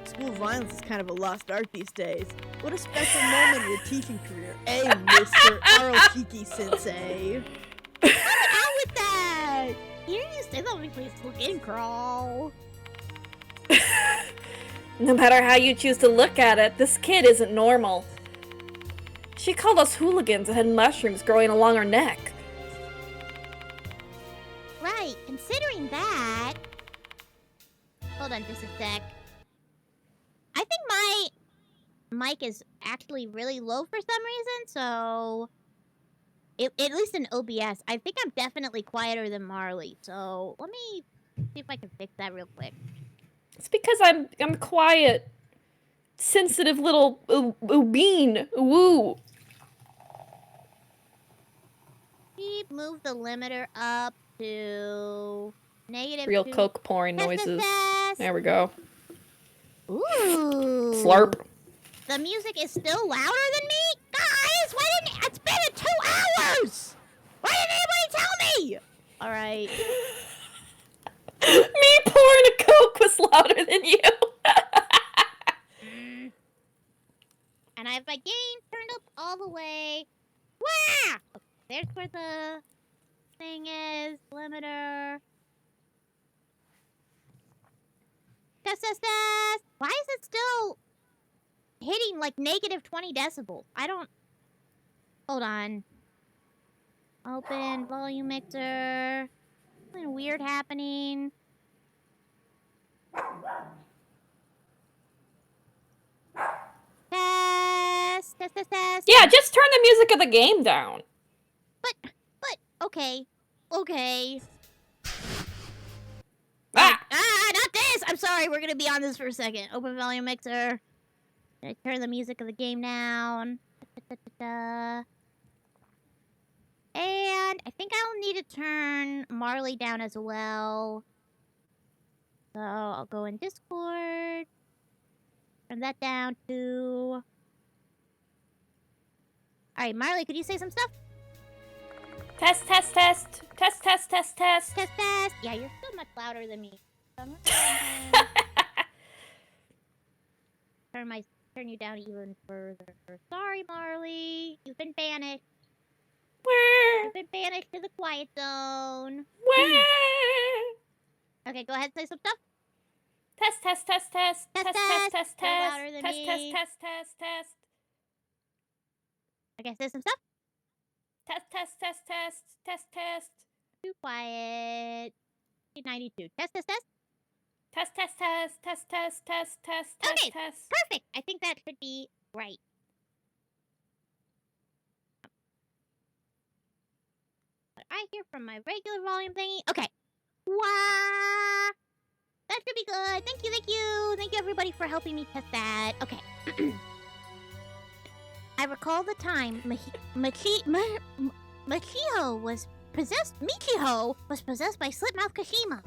S1: School violence is kind of a lost art these days. What a special moment in your teaching career, Mr. Aroshiki-sensei.
S2: What's out with that? You just say that makes me fucking crawl.
S3: No matter how you choose to look at it, this kid isn't normal. She called us hooligans and had mushrooms growing along her neck.
S2: Right, considering that... Hold on just a sec. I think my mic is actually really low for some reason, so... At least in OBS, I think I'm definitely quieter than Marley, so let me see if I can fix that real quick.
S3: It's because I'm quiet, sensitive little bean. Woo.
S2: Move the limiter up to negative
S3: Real
S2: 2.
S3: Coke pouring noises.
S2: Test.
S3: There we go.
S2: Ooh.
S3: Slurp.
S2: The music is still louder than me? Guys, why didn't... It's been 2 hours! Why didn't anybody tell me? Alright.
S3: Me pouring a Coke was louder than you.
S2: And I have my my game turned up all the way. Wow! Okay, there's where the thing is. Limiter. Test, test, test. Why is it still hitting like negative 20 decibels? I don't... Hold on. Open volume mixer. Something weird happening. Test, test, test, test.
S3: Yeah, just turn the music of the game down.
S2: But, okay. Okay.
S3: Ah!
S2: Not this! I'm sorry, we're gonna be on this for a second. Open volume mixer. Gonna turn the music of the game down. Da-da-da-da-da. And I think I'll need to turn Marley down as well. So I'll go in Discord. Turn that down to... Alright, Marley, could you say some stuff?
S3: Test, test, test. Test, test, test, test.
S2: Test, test. Yeah, you're still much louder than me. So I'm gonna turn you down even further. Sorry, Marley. You've been banished.
S3: Where?
S2: You've been banished to the quiet zone.
S3: Where?
S2: Okay, go ahead and say some stuff.
S3: Test, test, test, test.
S2: Test,
S3: Test,
S2: test.
S3: test, test,
S2: You're
S3: test.
S2: louder than
S3: Test,
S2: me.
S3: test, test, test, test.
S2: Okay, say some stuff.
S3: Test, test, test, test. Test, test.
S2: Too quiet. 92. Test, test, test.
S3: Test, test, test. Test, test, test, test,
S2: Okay,
S3: test, test.
S2: perfect. I think that should be right. What I hear from my regular volume thingy. Okay. Wah! That should be good. Thank you, thank you. Thank you, everybody, for helping me test that. Okay. I recall the time Michiho was possessed by Slipmouth Kashima.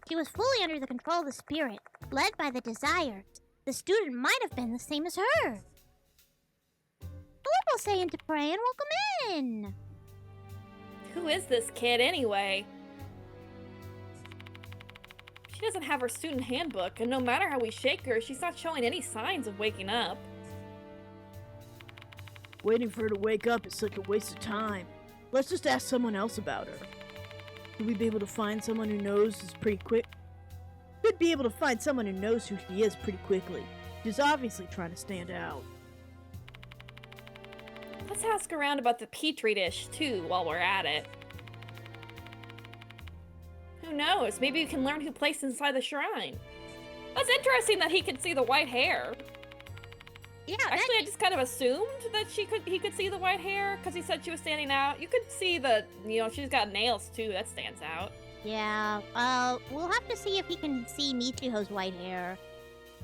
S2: She was fully under the control of the spirit, led by the desires. The student might have been the same as her. Hello, say into pray and welcome in.
S3: Who is this kid anyway? She doesn't have her student handbook, and no matter how we shake her, she's not showing any signs of waking up.
S1: Waiting for her to wake up is such a waste of time. Let's just ask someone else about her. Could we be able to find someone who knows this pretty quick? Could be able to find someone who knows who she is pretty quickly. She's obviously trying to stand out.
S3: Let's ask around about the petri dish, too, while we're at it. Who knows? Maybe we can learn who placed inside the shrine. That's interesting that he could see the white hair.
S2: Yeah,
S3: Actually, I just kind of assumed that he could see the white hair because he said she was standing out. You could see the, she's got nails too. That stands out.
S2: Yeah, we'll have to see if he can see Michiho's white hair.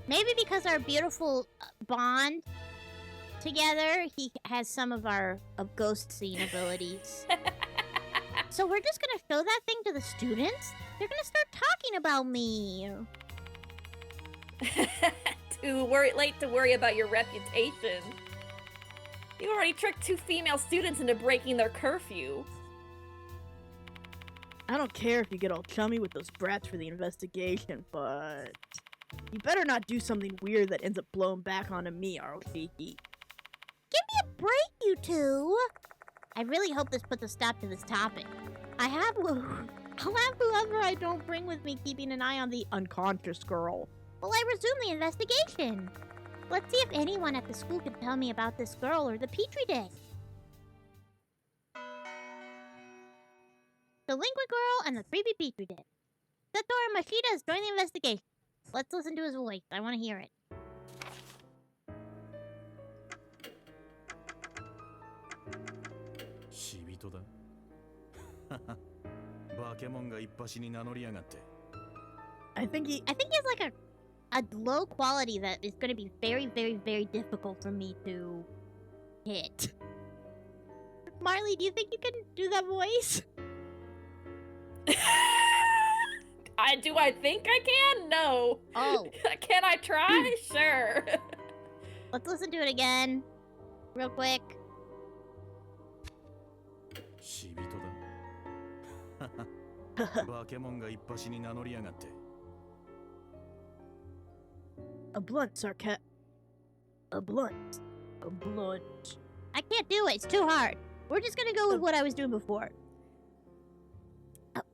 S2: Maybe because our beautiful bond together, he has some of our ghost seeing abilities. So we're just gonna show that thing to the students? They're gonna start talking about me.
S3: Too late to worry about your reputation. You already tricked 2 female students into breaking their curfew.
S1: I don't care if you get all chummy with those brats for the investigation, but you better not do something weird that ends up blowing back onto me, Arly.
S2: Give me a break, you two! I really hope this puts a stop to this topic. I'll have whoever I don't bring with me keeping an eye on the unconscious girl. Well, I resume the investigation. Let's see if anyone at the school can tell me about this girl or the Petri dish. The Lingua girl and the creepy Petri dish. Satoru Mashida has joined the investigation. Let's listen to his voice. I want to hear it.
S10: バケモンが一発に名乗りやがって。
S1: I think he
S2: has like a low quality that is going to be very, very, very difficult for me to hit. Marley, do you think you can do that voice?
S3: Do I think I can? No.
S2: Oh.
S3: Can I try? Sure.
S2: Let's listen to it again. Real quick.
S10: 死人だ。バケモンが一発に名乗りやがって。
S1: A blunt.
S2: A blunt. I can't do it. It's too hard. We're just gonna go with what I was doing before.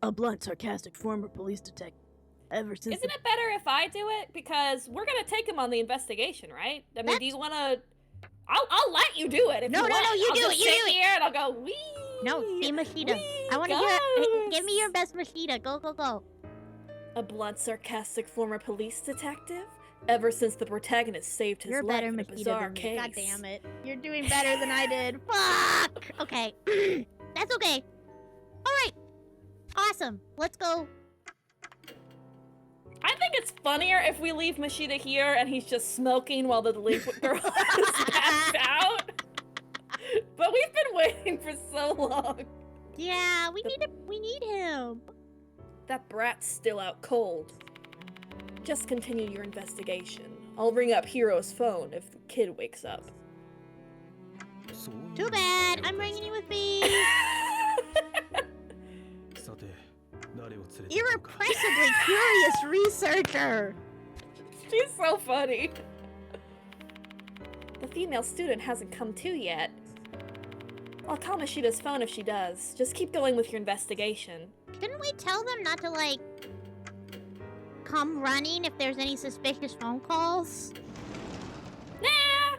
S11: A blunt, sarcastic former police detective. Ever since
S3: Isn't it better if I do it? Because we're gonna take him on the investigation, right? I mean, do you wanna... I'll let you do it if
S2: No,
S3: you
S2: no,
S3: want.
S2: no, you
S3: I'll
S2: do
S3: just
S2: it, you
S3: sit
S2: do it.
S3: here and I'll go, wee!
S2: No, be Machida.
S3: wee,
S2: I want to hear.
S3: ghost.
S2: Give me your best Machida. Go, go, go.
S3: A blunt, sarcastic former police detective? Ever since the protagonist saved his
S2: You're
S3: life
S2: better
S3: in a
S2: Machida
S3: bizarre
S2: than me.
S3: case.
S2: God damn it. You're doing better than I did. Fuck! Okay. That's okay. Alright. Awesome. Let's go.
S3: I think it's funnier if we leave Machida here and he's just smoking while the delinquent girl is passed out. But we've been waiting for so long.
S2: Yeah, we need him.
S3: That brat's still out cold. Just continue your investigation. I'll ring up Hero's phone if the kid wakes up.
S2: Too bad. I'm bringing you with me. Irrepressibly curious researcher.
S3: She's so funny. The female student hasn't come to yet. I'll call Mashida's phone if she does. Just keep going with your investigation.
S2: Shouldn't we tell them not to, like, come running if there's any suspicious phone calls?
S3: Nah!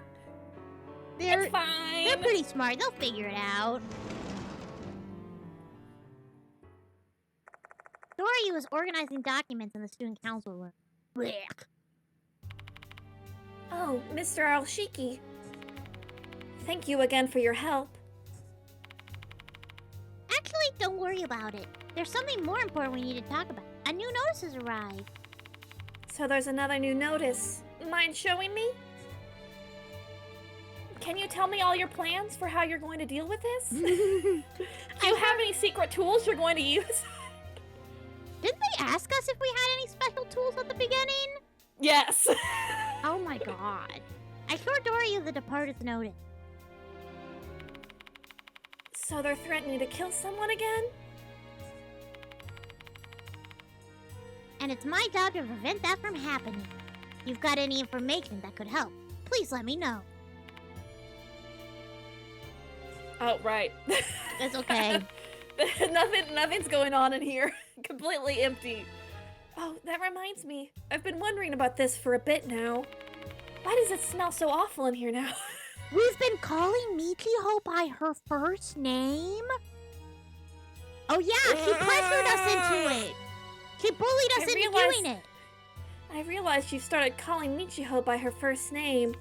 S3: It's fine.
S2: They're pretty smart. They'll figure it out. Dory was organizing documents in the student council room. Blech.
S5: Oh, Mr. Arlshiki. Thank you again for your help.
S2: Actually, don't worry about it. There's something more important we need to talk about. A new notice has arrived.
S5: So there's another new notice. Mind showing me? Can you tell me all your plans for how you're going to deal with this?
S3: Do you have any secret tools you're going to use?
S2: Didn't they ask us if we had any special tools at the beginning?
S3: Yes.
S2: Oh my god. I showed Dory the departed's notice.
S5: So they're threatening to kill someone again?
S2: And it's my job to prevent that from happening. If you've got any information that could help, please let me know.
S3: Oh, right.
S2: That's okay.
S3: Nothing's going on in here. Completely empty.
S5: Oh, that reminds me. I've been wondering about this for a bit now. Why does it smell so awful in here now?
S2: We've been calling Michiho by her first name? Oh yeah, she pressured us into it. She bullied us into doing it.
S5: I realized you started calling Michiho by her first name.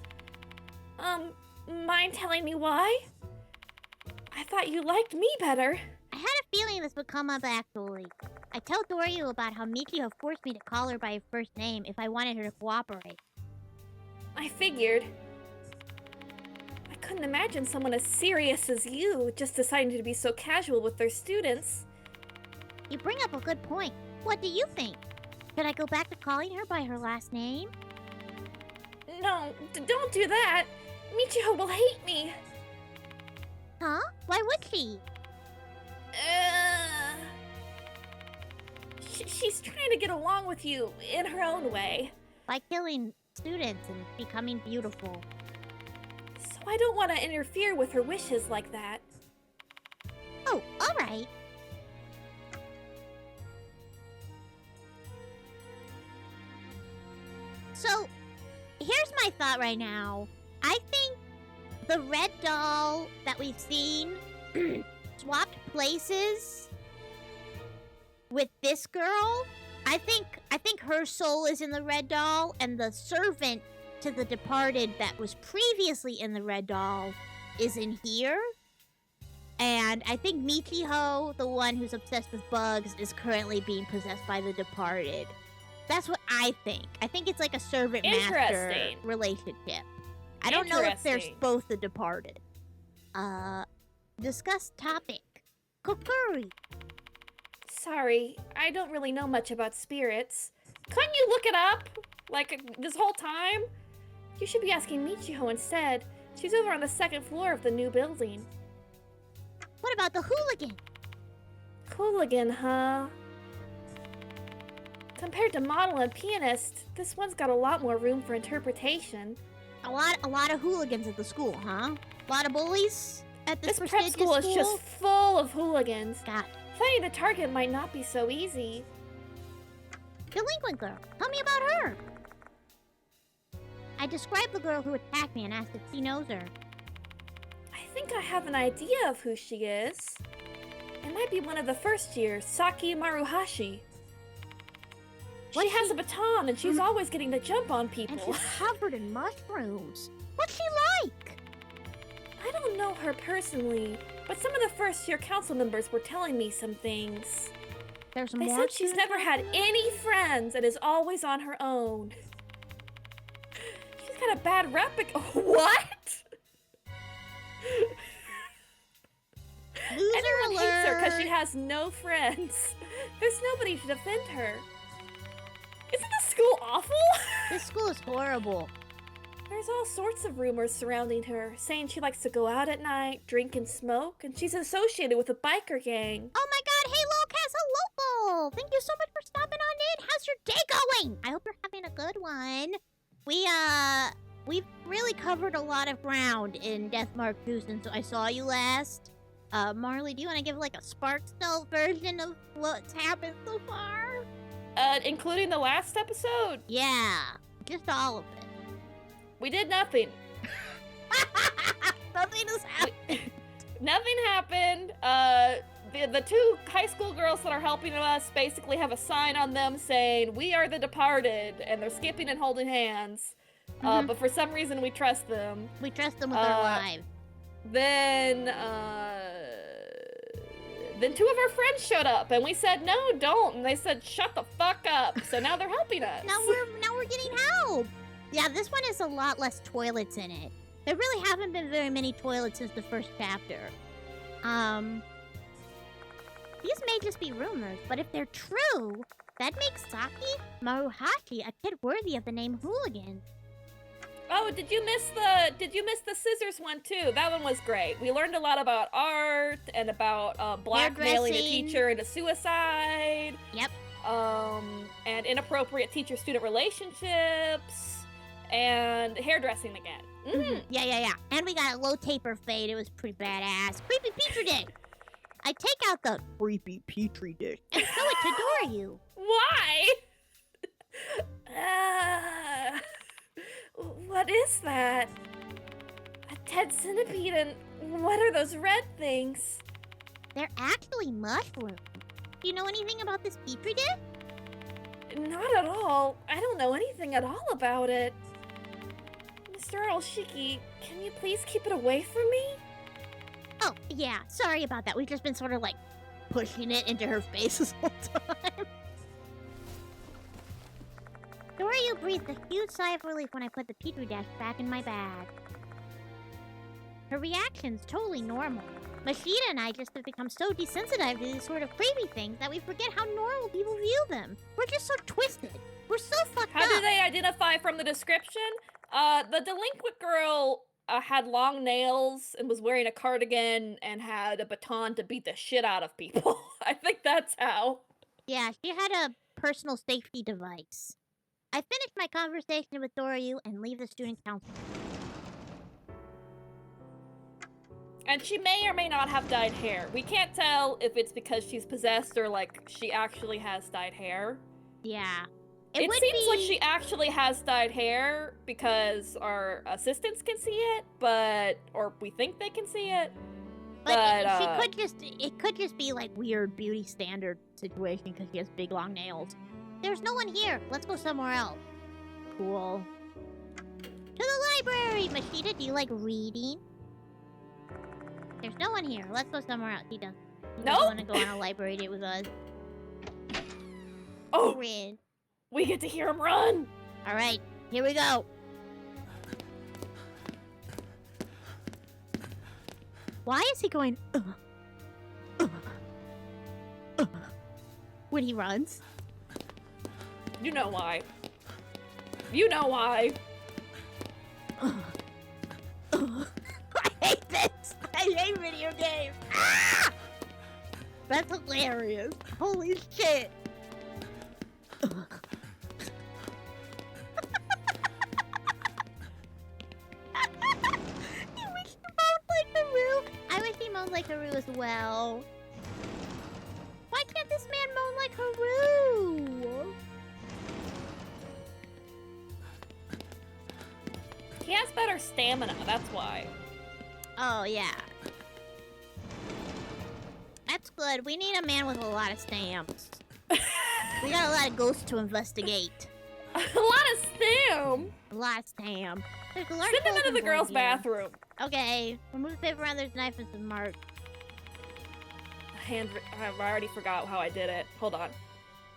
S5: Mind telling me why? I thought you liked me better.
S2: I had a feeling this would come up actually. I told Doryu about how Michiho forced me to call her by her first name if I wanted her to cooperate.
S5: I figured. I couldn't imagine someone as serious as you just deciding to be so casual with their students.
S2: You bring up a good point. What do you think? Should I go back to calling her by her last name?
S5: No, don't do that. Michiho will hate me.
S2: Huh? Why would she?
S5: She's trying to get along with you in her own way.
S2: By killing students and becoming beautiful.
S5: So I don't want to interfere with her wishes like that.
S2: Oh, alright. So, here's my thought right now. I think the red doll that we've seen swapped places with this girl. I think her soul is in the red doll, and the servant to the departed that was previously in the red doll is in here. And I think Michiho, the one who's obsessed with bugs, is currently being possessed by the departed. That's what I think. I think it's like a servant-master relationship. I don't know if there's both the departed. Discuss topic. Kokuri.
S5: Sorry, I don't really know much about spirits. Couldn't you look it up? Like, this whole time? You should be asking Michiho instead. She's over on the second floor of the new building.
S2: What about the hooligan?
S5: Hooligan, huh? Compared to model and pianist, this one's got a lot more room for interpretation.
S2: A lot of hooligans at the school, huh? A lot of bullies at this
S5: This prep
S2: prestigious
S5: school is just full of hooligans.
S2: God.
S5: Finding the target might not be so easy.
S2: Delinquent girl. Tell me about her. I described the girl who attacked me and asked if she knows her.
S5: I think I have an idea of who she is. It might be one of the first years, Saki Maruhashi. She has a baton and she's always getting to jump on people.
S2: And she's covered in mushrooms. What's she like?
S5: I don't know her personally, but some of the first year council members were telling me some things.
S2: There's
S5: They
S2: more
S5: said she's never had any friends and is always on her own. She's got a bad rep. What? Everyone hates her because she has no friends. There's nobody to defend her. Isn't this school awful?
S2: This school is horrible.
S5: There's all sorts of rumors surrounding her, saying she likes to go out at night, drink and smoke, and she's associated with a biker gang.
S2: Oh my god, hey Lolcast, hello! Thank you so much for stopping on in. How's your day going? I hope you're having a good one. We've really covered a lot of ground in Deathmark 2 since I saw you last. Marley, do you want to give like a Sparkstone version of what's happened so far?
S5: Including the last episode?
S2: Yeah, just all of it.
S5: We did nothing.
S2: Nothing has happened.
S5: Nothing happened. The two high school girls that are helping us basically have a sign on them saying, "We are the departed," and they're skipping and holding hands. But for some reason, we trust them.
S2: We trust them with our lives.
S5: Then two of our friends showed up, and we said, "No, don't." And they said, "Shut the fuck up." So now they're helping us.
S2: Now we're getting help. Yeah, this one has a lot less toilets in it. There really haven't been very many toilets since the first chapter. These may just be rumors, but if they're true, that makes Saki Maruhashi a kid worthy of the name Hooligan.
S5: Oh, did you miss the scissors one too? That one was great. We learned a lot about art and about blackmailing a teacher into suicide.
S2: Yep.
S5: And inappropriate teacher-student relationships and hairdressing again.
S2: Mm-hmm. Yeah. And we got a low taper fade. It was pretty badass. Creepy Petri dish. I take out the
S6: creepy Petri dish
S2: and show it to Doryu.
S5: Why? What is that? A dead centipede, and what are those red things?
S2: They're actually mushrooms. Do you know anything about this Petri dish?
S5: Not at all. I don't know anything at all about it. Mr. Arlshiki, can you please keep it away from me?
S2: Oh, yeah. Sorry about that. We've just been sort of like pushing it into her face this whole time. Doryu breathed a huge sigh of relief when I put the Petri dish back in my bag. Her reaction's totally normal. Mashida and I just have become so desensitized to these sort of creepy things that we forget how normal people view them. We're just so twisted. We're so fucked up.
S5: How do they identify from the description? The delinquent girl had long nails and was wearing a cardigan and had a baton to beat the shit out of people. I think that's how.
S2: Yeah, she had a personal safety device. I finished my conversation with Doryu and leave the student council.
S5: And she may or may not have dyed hair. We can't tell if it's because she's possessed or like she actually has dyed hair.
S2: Yeah.
S5: It seems like she actually has dyed hair because our assistants can see it, or we think they can see it. But
S2: it could just be like weird beauty standard situation because she has big long nails. There's no one here. Let's go somewhere else. Cool. To the library! Mashida, do you like reading? There's no one here. Let's go somewhere else. He doesn't want to go on a library date with us.
S5: Oh!
S2: Rin.
S5: We get to hear him run!
S2: Alright, here we go. Why is he going when he runs?
S5: You know why. You know why.
S2: I hate this! I hate video games! Ah! That's hilarious. Holy shit. now. Why can't this man moan like Haru?
S5: He has better stamina, that's why.
S2: Oh, yeah. That's good. We need a man with a lot of stamps. We got a lot of ghosts to investigate.
S5: A lot of stam.
S2: A lot of stamp. There's a large
S5: Send him into
S2: bulletin
S5: the
S2: board
S5: girls'
S2: here.
S5: bathroom.
S2: Okay. Remove the paper around. There's a knife and some mark.
S5: I already forgot how I did it. Hold on.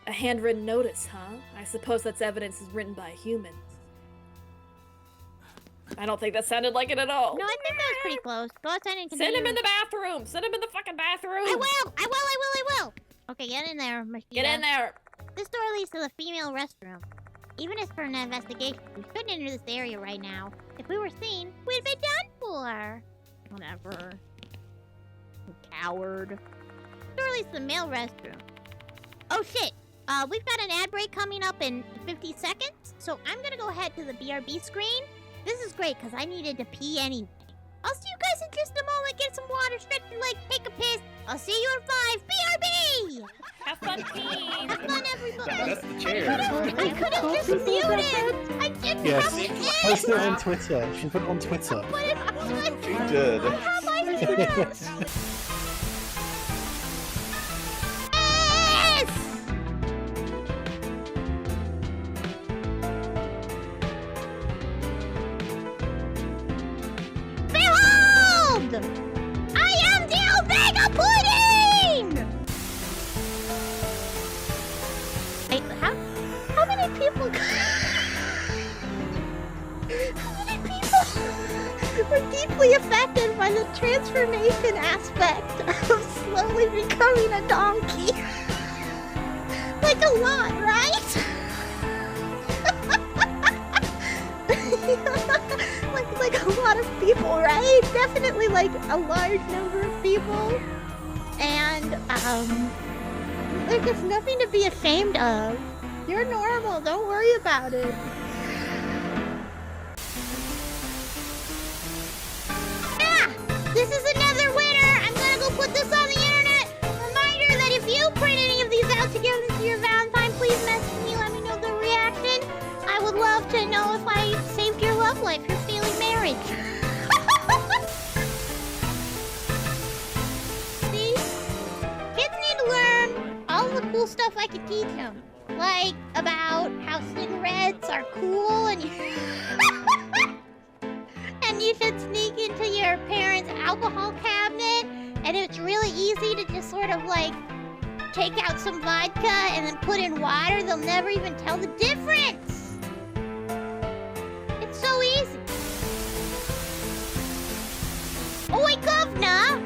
S5: A handwritten notice, huh? I suppose that's evidence is written by a human. I don't think that sounded like it at all.
S2: No, I think that was pretty close. Go outside and
S5: Send him in the bathroom. Send him in the fucking bathroom.
S2: I will. Okay, get in there, Machida.
S5: Get in there.
S2: This door leads to the female restroom. Even if for an investigation, we couldn't enter this area right now. If we were seen, we'd be done for. Whatever. Coward. Door leads to the male restroom. Oh shit. We've got an ad break coming up in 50 seconds, so I'm gonna go ahead to the BRB screen. This is great because I needed to pee anyway. I'll see you guys in just a moment. Get some water, stretch your legs, take a piss. I'll see you in 5. BRB!
S5: Have fun peeing.
S2: Have fun, everybody.
S9: That's the chair.
S2: I could have just muted. I didn't
S9: Yes.
S2: have to
S9: Post it on Twitter. She put it on Twitter.
S2: Put it on Twitter.
S9: She did.
S2: How am I doing this? Yes! Behold! I am the Omega Pudding! Wait, how many people... How many people were deeply affected by the transformation aspect of slowly becoming a donkey? Like a lot, right? like a lot of people, right? Definitely like a large number of people. And there's just nothing to be ashamed of. You're normal, don't worry about it. Ah! This is another winner! I'm gonna go put this on the internet! Reminder that if you print any of these out to give them to your Valentine, please message me, let me know the reaction. I would love to know if I saved your love life, your failing marriage. See? Kids need to learn all the cool stuff I could teach them. Like about how cigarettes are cool and and you should sneak into your parents' alcohol cabinet, and it's really easy to just sort of like take out some vodka and then put in water. They'll never even tell the difference. It's so easy. Oh wait, governor,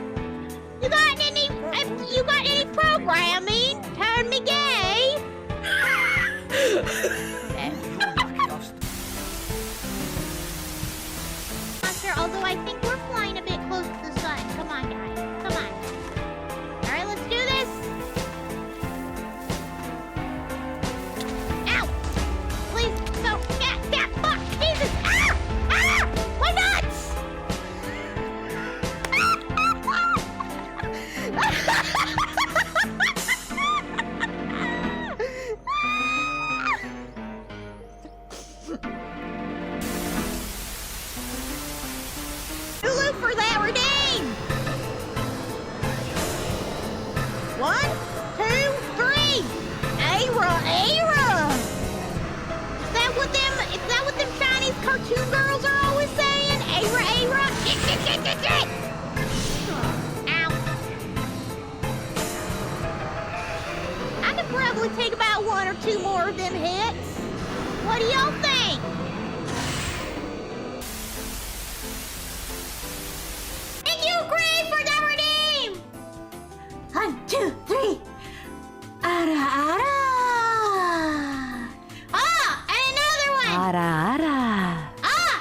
S2: you got any programming? Turn me gay. Okay. Not sure, although I think we're flying a bit close to the sun. Come on, guys. Come on. Alright, let's do this. Ow! Please, no. Yeah, fuck! Jesus! Ah! Ah! My nuts! Hulu for that redeem! 1, 2, 3! Aira! Is that what them Chinese cartoon girls are always saying? Aira! Shit! Ow. I could probably take about 1 or 2 more of them hits. What do y'all think? Thank you, Gray, for the redeem! 1, 2, 3. Ara, ara. Ah, and another one.
S7: Ara ara.
S2: Ah.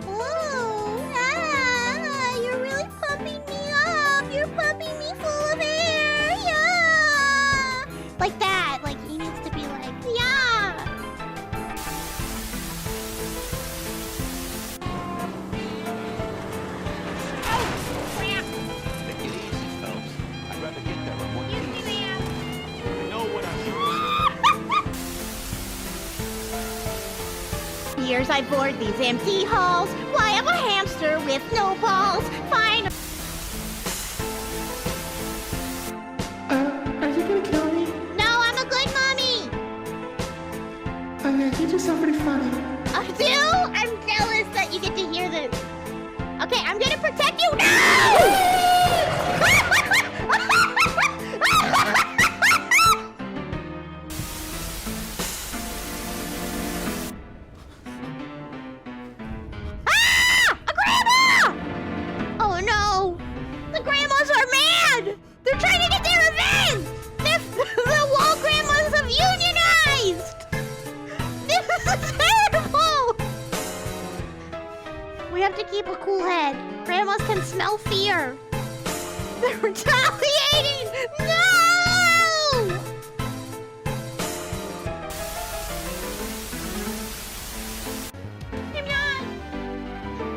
S2: Ooh, you're really pumping me up. You're pumping me full of air. Yeah. Like that. Like he needs to be like, yeah. years I board these empty halls. Why, I'm a hamster with no balls. Fine.
S12: Are you gonna kill me?
S2: No, I'm a good mommy.
S12: You just sound pretty funny.
S2: I do? I'm jealous that you get to hear this. Okay, I'm gonna protect you now! A grandma! Oh no! The grandmas are mad! They're trying to get their revenge! The wall grandmas have unionized! This is terrible! We have to keep a cool head. Grandmas can smell fear. They're retaliating! No!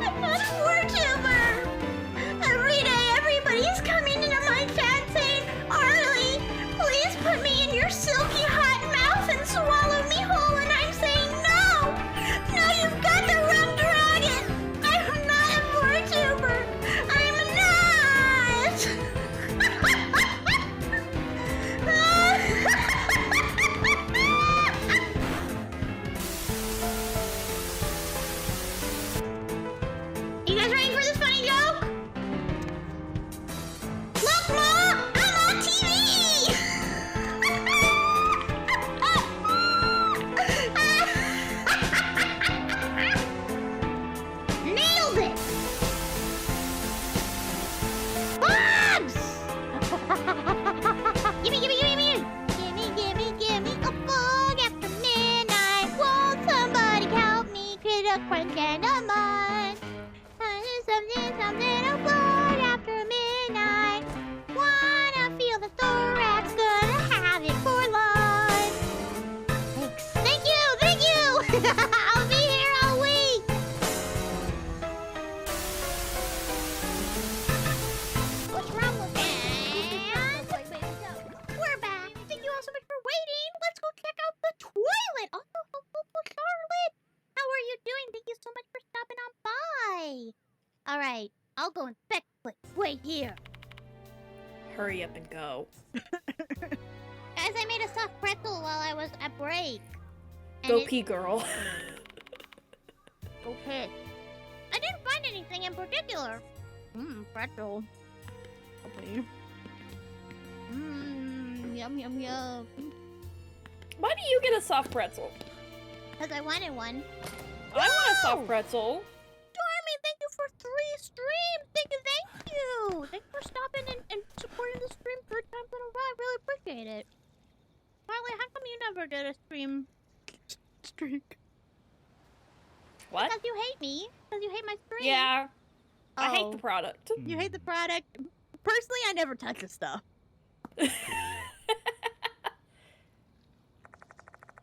S2: I'm not a VTuber! Every day, everybody's coming into my chat saying, Arly, please put me in your silky hot mouth and swallow me whole, and I'm saying no! No, you've got the wrong dragon! I'm not a VTuber! I'm not! You guys ready for this funny joke? Look, Ma! I'm on TV! Nailed it! Bugs! Gimme a bug after midnight. Won't somebody help me get a crunch and a mine? Something, a bug after midnight. Wanna feel the thorax, gonna have it for lunch. Thanks. Thank you! I'll be here all week. What's wrong with that? We're back. Thank you all so much for waiting. Let's go check out the toilet. Also, hello, Charlotte. How are you doing? Thank you so much for stopping on by. All right, I'll go inspect the place. Wait here.
S3: Hurry up and go.
S2: Guys, I made a soft pretzel while I was at break.
S3: Go pee, girl.
S2: Okay. I didn't find anything in particular. Pretzel. Okay. Yum, yum, yum.
S3: Why do you get a soft pretzel?
S2: Because I wanted one.
S3: I want a soft pretzel.
S2: Dormy, thank you for 3 streams. Thank you. Thanks for stopping and supporting the stream 3 times in a row. I really appreciate it. Marley, how come you never did a stream streak?
S3: What?
S2: Because you hate me. Because you hate my stream.
S3: Yeah.
S2: Oh.
S3: I hate the product.
S1: You hate the product? Personally, I never touch the stuff.
S2: I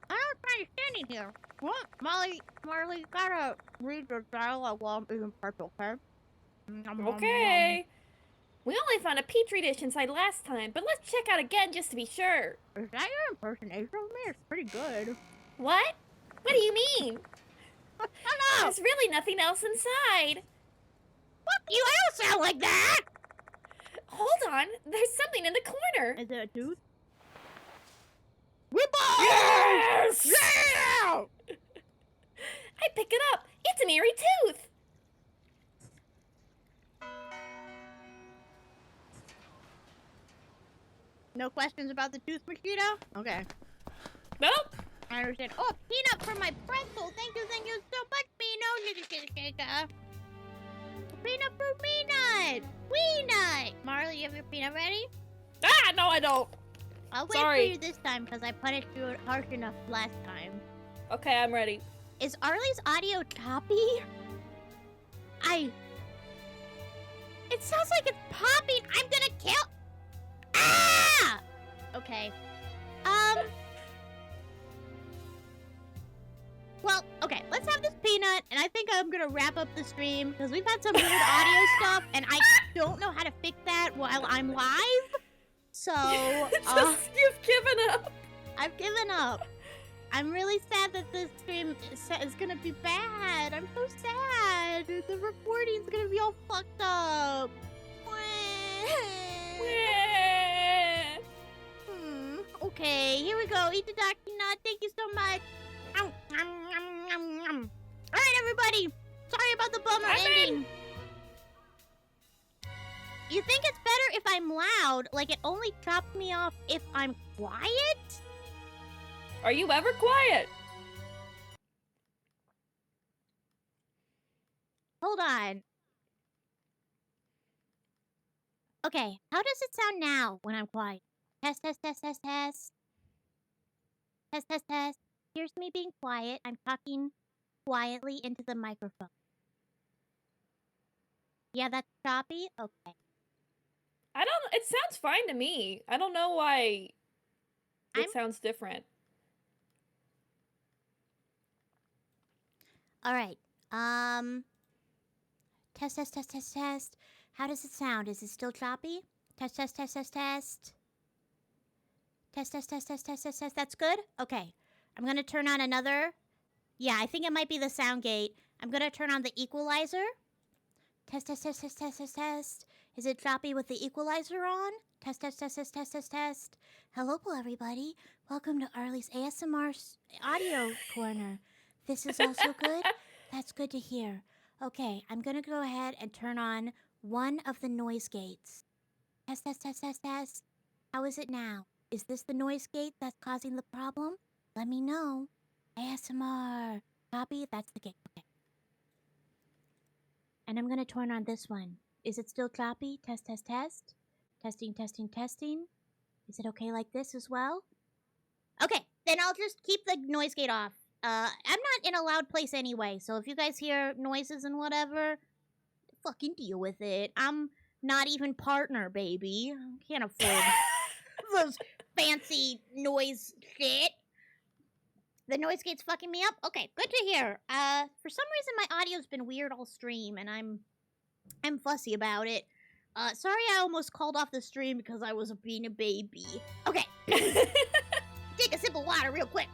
S2: don't find standing here.
S1: What? Marley, you gotta read the dialogue while I'm eating pretzel, okay?
S3: Okay. We only found a petri dish inside last time, but let's check out again just to be sure.
S1: Is that your impersonation of me? It's pretty good.
S3: What? What do you mean?
S1: Shut up!
S3: There's really nothing else inside.
S2: What? You don't sound like that!
S3: Hold on. There's something in the corner.
S1: Is it a tooth?
S3: Yes!
S1: Yeah!
S3: I pick it up. It's an eerie tooth.
S1: No questions about the tooth, mosquito? Okay.
S3: Nope.
S1: I understand.
S2: Oh, peanut for my pretzel. Thank you so much, Peanut. Peanut for peanut. Peanut. Marley, you have your peanut ready?
S3: Ah, no, I don't.
S2: I'll wait
S3: Sorry.
S2: for you this time because I punished you harsh enough last time.
S3: Okay, I'm ready.
S2: Is Arly's audio choppy? It sounds like it's popping. I'm gonna kill. Ah! Okay. Well, okay, let's have this peanut, and I think I'm gonna wrap up the stream because we've had some weird audio stuff, and I don't know how to fix that while I'm live. So,
S3: You've given up.
S2: I've given up. I'm really sad that this stream is gonna be bad. I'm so sad. The recording's gonna be all fucked up. Okay, here we go. Eat the Dr. Nut. Thank you so much. Alright, everybody. Sorry about the bummer ending. You think it's better if I'm loud? Like, it only chops me off if I'm quiet?
S3: Are you ever quiet?
S2: Hold on. Okay, how does it sound now when I'm quiet? Test, test, test, test, test. Test, test, test. Here's me being quiet. I'm talking quietly into the microphone. Yeah, that's choppy? Okay.
S3: It sounds fine to me. I don't know why it sounds different.
S2: Alright. Test, test, test, test, test. How does it sound? Is it still choppy? Test, test, test, test, test. Test, test, test, test, test, test, test. That's good? Okay. I'm gonna turn on another. Yeah, I think it might be the sound gate. I'm gonna turn on the equalizer. Test, test, test, test, test, test, test. Is it choppy with the equalizer on? Test, test, test, test, test, test, test. Hello, everybody. Welcome to Arly's ASMR audio corner. This is also good? That's good to hear. Okay, I'm gonna go ahead and turn on one of the noise gates. Test, test, test, test, test. How is it now? Is this the noise gate that's causing the problem? Let me know. ASMR. Copy? That's the gate. Okay. And I'm gonna turn on this one. Is it still choppy? Test, test, test. Testing, testing, testing. Is it okay like this as well? Okay, then I'll just keep the noise gate off. I'm not in a loud place anyway, so if you guys hear noises and whatever, fucking deal with it. I'm not even partner, baby. I can't afford those fancy noise shit. The noise gate's fucking me up? Okay, good to hear. For some reason my audio's been weird all stream, and I'm fussy about it. Sorry I almost called off the stream because I was being a baby. Okay. Take a sip of water real quick.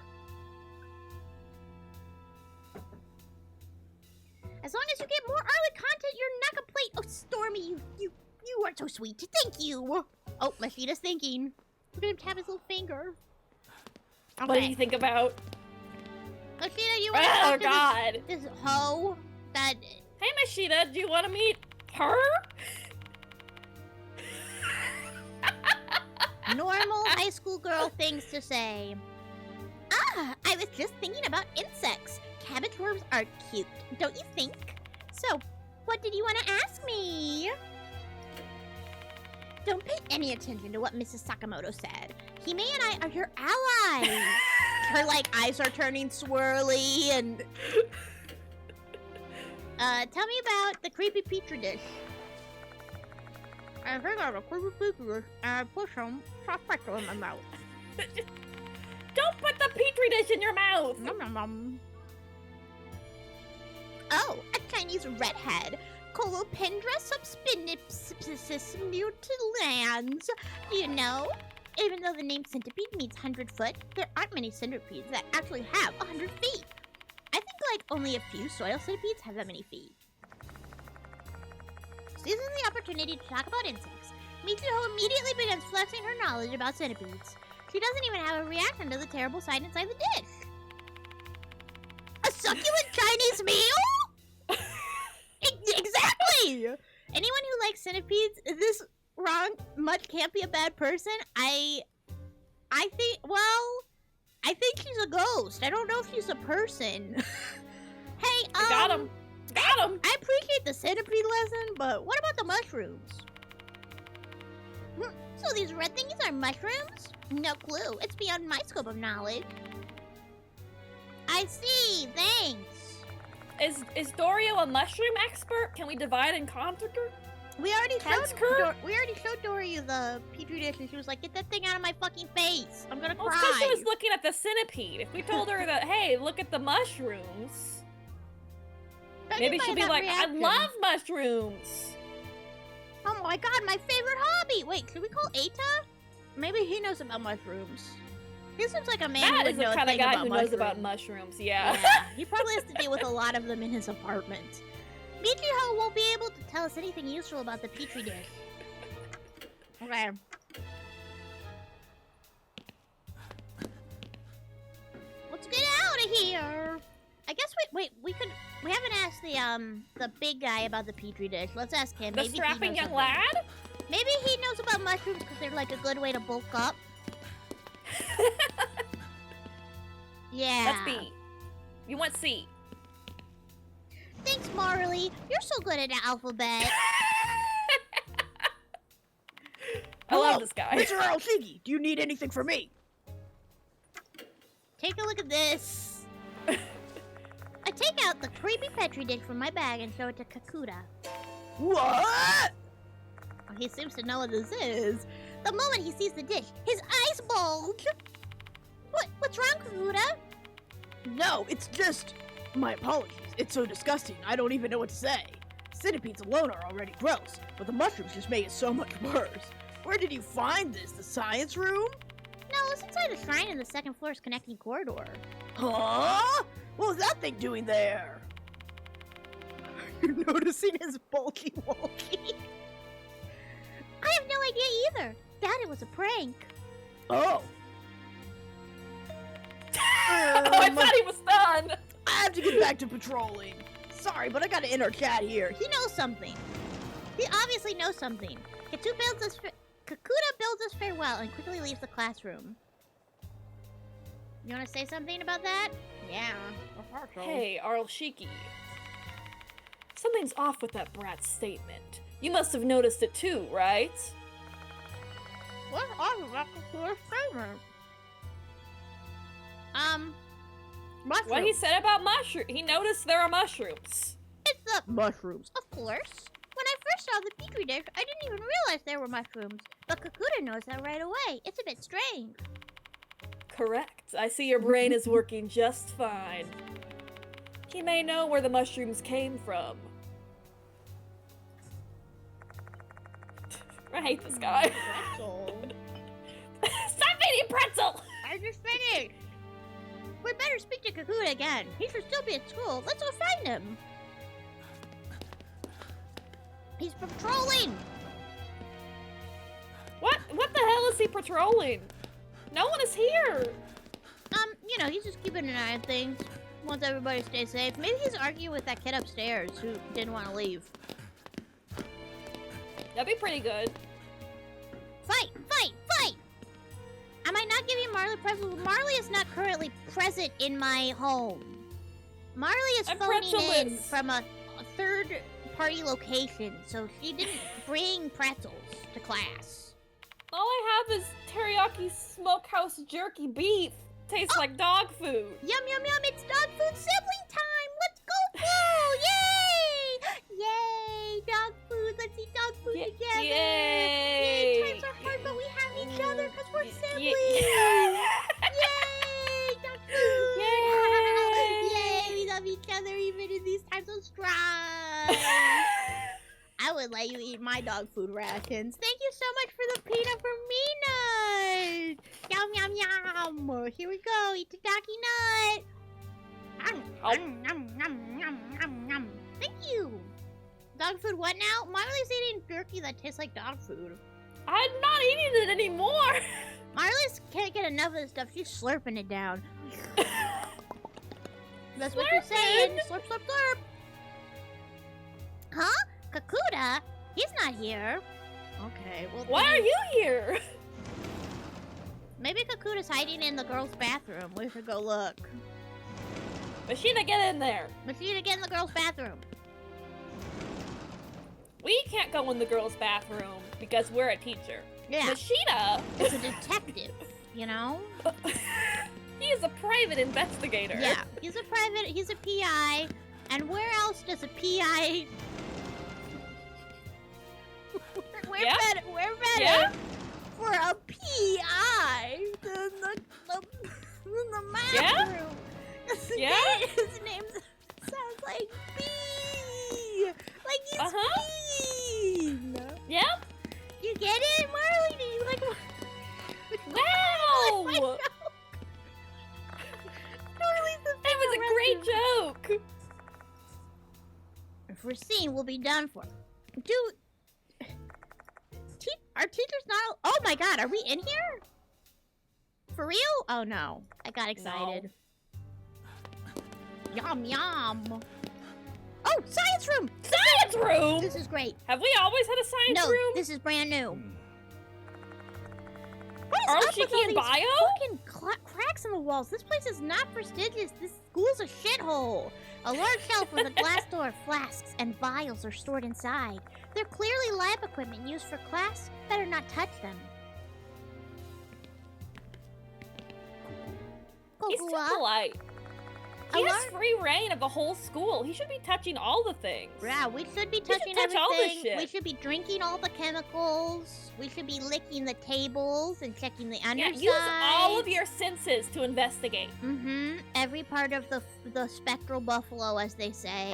S2: As long as you get more Arly content, you're not a plate. Oh, Stormy, you are so sweet. Thank you. Oh, Machina's thinking. Look at him tap his little finger. Okay.
S3: What do you think about?
S2: Machina, you want to talk to
S3: God.
S2: this hoe that...
S3: Hey, Machina, do you want to meet her?
S2: Normal high school girl things to say. Ah, I was just thinking about insects. Cabbage worms are cute, don't you think? So, what did you want to ask me? Don't pay any attention to what Mrs. Sakamoto said. Hime and I are your allies. Her, eyes are turning swirly and... tell me about the creepy petri dish. I think I have a creepy petri dish, and I push some soft pretzel in my mouth.
S3: Don't put the petri dish in your mouth!
S2: Nom nom nom. Oh, a Chinese redhead. Colopendra subspinipsis mutilans. Do you know? Even though the name centipede means 100-foot, there aren't many centipedes that actually have 100 feet. I think only a few soil centipedes have that many feet. Seizing the opportunity to talk about insects, Michiho immediately begins flexing her knowledge about centipedes. She doesn't even have a reaction to the terrible sight inside the dish. A succulent Chinese meal? Exactly! Anyone who likes centipedes, is this wrong? Much can't be a bad person. I think she's a ghost. I don't know if she's a person. Hey,
S3: Got him.
S2: I appreciate the centipede lesson, but what about the mushrooms? So these red thingies are mushrooms? No clue. It's beyond my scope of knowledge. I see. Thanks.
S3: Is Dorio a mushroom expert? Can we divide and conquer?
S2: We already showed Dory the petri dish, and she was like, "Get that thing out of my fucking face! I'm gonna cry."
S3: Well, because she was looking at the centipede. If we told her that, hey, look at the mushrooms, maybe she'd be like, "I love mushrooms."
S2: Oh my god, my favorite hobby! Wait, should we call Eita? Maybe he knows about mushrooms. He seems like a man
S5: Matt
S2: who
S5: is
S2: would
S5: the
S2: know a
S5: kind of
S2: thing
S5: guy
S2: about
S5: who knows about
S2: mushrooms.
S5: mushrooms. Yeah.
S2: Yeah, he probably has to deal with a lot of them in his apartment. Michiho won't be able to tell us anything useful about the petri dish. Okay. Let's get out of here. I guess we haven't asked the big guy about the petri dish. Let's ask him.
S5: The
S2: Maybe he
S5: strapping
S2: knows
S5: young
S2: something.
S5: lad?
S2: Maybe he knows about mushrooms because they're like a good way to bulk up. Yeah.
S5: That's B. You want C.
S2: Thanks, Marley. You're so good at the alphabet.
S5: I love this guy.
S6: Mr. Arly, do you need anything from me?
S2: Take a look at this. I take out the creepy petri dish from my bag and show it to Kakuta.
S6: What?
S2: Oh, he seems to know what this is. The moment he sees the dish, his eyes bulge. What's wrong, Kakuta?
S6: No, it's just... My apologies. It's so disgusting, I don't even know what to say. Centipedes alone are already gross, but the mushrooms just make it so much worse. Where did you find this? The science room?
S2: No, it's inside a shrine in the second floor's connecting corridor.
S6: Huh? What was that thing doing there? You're noticing his bulky wulky?
S2: I have no idea either. Thought it was a prank.
S6: Oh.
S5: I thought he was done.
S6: I have to get back to patrolling. Sorry, but I gotta enter chat here.
S2: He knows something. He obviously knows something. Kakuta builds us farewell and quickly leaves the classroom. You want to say something about that?
S4: Yeah.
S5: Hey, Arlshiki. Something's off with that brat's statement. You must have noticed it too, right?
S4: What's off about the statement?
S2: Mushrooms.
S5: What he said about mushrooms. He noticed there are mushrooms.
S2: It's the
S6: Mushrooms.
S2: Of course. When I first saw the petri dish, I didn't even realize there were mushrooms. But Kakuta knows that right away. It's a bit strange.
S5: Correct. I see your brain is working just fine. He may know where the mushrooms came from. I hate this guy.
S2: Pretzel.
S5: Stop eating pretzel!
S2: I just finished. We better speak to Kakuta again. He should still be at school. Let's go find him. He's patrolling.
S5: What the hell is he patrolling? No one is here.
S2: You know, he's just keeping an eye on things. Wants everybody to stay safe. Maybe he's arguing with that kid upstairs who didn't want to leave.
S5: That'd be pretty good.
S2: Fight! Fight! Fight! I might not give you Marley presents, but Marley is not currently present in my home. Marley is phoning in from a third-party location, so she didn't bring pretzels to class.
S5: All I have is teriyaki smokehouse jerky beef. Tastes like dog food.
S2: Yum, yum, yum, it's dog food sibling time! Let's go, Boo! Yay! Yay! Dog food, let's eat dog food together!
S5: Yay!
S2: Times are hard, but we have each other because we're siblings!
S5: Yay!
S2: Yay! Dog food!
S5: Yay!
S2: Yay! We love each other even in these times of strife! I would let you eat my dog food rations. Thank you so much for the peanut for me nut! Yum, yum, yum! Here we go, eat the doggy nut! Thank you! Dog food what now? Marley's eating jerky that tastes like dog food.
S5: I'm not eating it anymore!
S2: Marley's can't get enough of this stuff. She's slurping it down. That's what you're saying. Slurp, slurp, slurp. Huh? Kakuta? He's not here. Okay, well...
S5: Why are you here?
S2: Maybe Kakuta's hiding in the girls' bathroom. We should go look.
S5: Machina, get in there.
S2: Machina, get in the girls' bathroom.
S5: We can't go in the girls' bathroom because we're a teacher.
S2: Yeah.
S5: Machina
S2: is a detective, you know?
S5: He is a private investigator.
S2: Yeah, he's a PI. And where else does a PI... We're better for a PI than the math room.
S5: Yeah?
S2: His name sounds like B. Like he's mean.
S5: Yep.
S2: You get it, Marley? Like,
S5: wow!
S2: seen will be done for. Are teachers not? Oh my god, are we in here? For real? Oh no, I got excited. No. Yum yum. Oh, science room!
S3: Science room?
S2: This is great.
S3: Have we always had a science room?
S2: No, this is brand new. What is up with
S3: Arshiki
S2: all
S3: and
S2: these
S3: bio?
S2: fucking cracks in the walls? This place is not prestigious. This school's a shithole. A large shelf with a glass door, flasks, and vials are stored inside. They're clearly lab equipment used for class. Better not touch them.
S3: He's too polite. He has free reign of the whole school. He should be touching all the things.
S2: Yeah, we should be touching
S3: touch
S2: everything.
S3: all this shit.
S2: We should be drinking all the chemicals. We should be licking the tables and checking the underside.
S3: Yeah, use all of your senses to investigate.
S2: Mm-hmm. Every part of the spectral buffalo, as they say.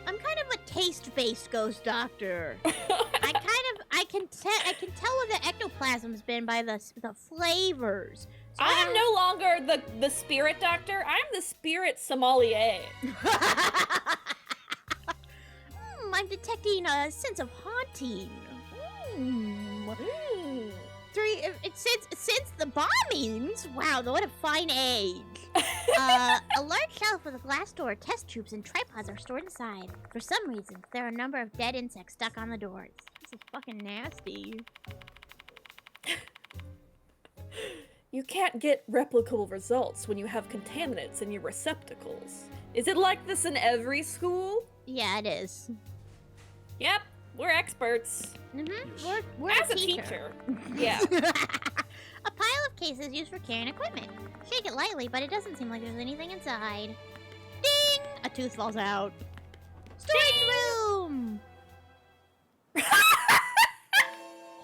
S2: I'm kind of a taste-based ghost doctor. I can tell where the ectoplasm's been by the flavors. So
S3: I'm no longer the spirit doctor. I'm the spirit sommelier.
S2: I'm detecting a sense of haunting. Since the bombings, wow, what a fine age. A large shelf with a glass door, test tubes, and tripods are stored inside. For some reason, there are a number of dead insects stuck on the doors. This is fucking nasty.
S3: You can't get replicable results when you have contaminants in your receptacles. Is it like this in every school?
S2: Yeah, it is.
S3: Yep, we're experts.
S2: Mm-hmm. We're
S3: As a teacher. Yeah.
S2: A pile of cases used for carrying equipment. Shake it lightly, but it doesn't seem like there's anything inside. Ding! A tooth falls out. Storage room!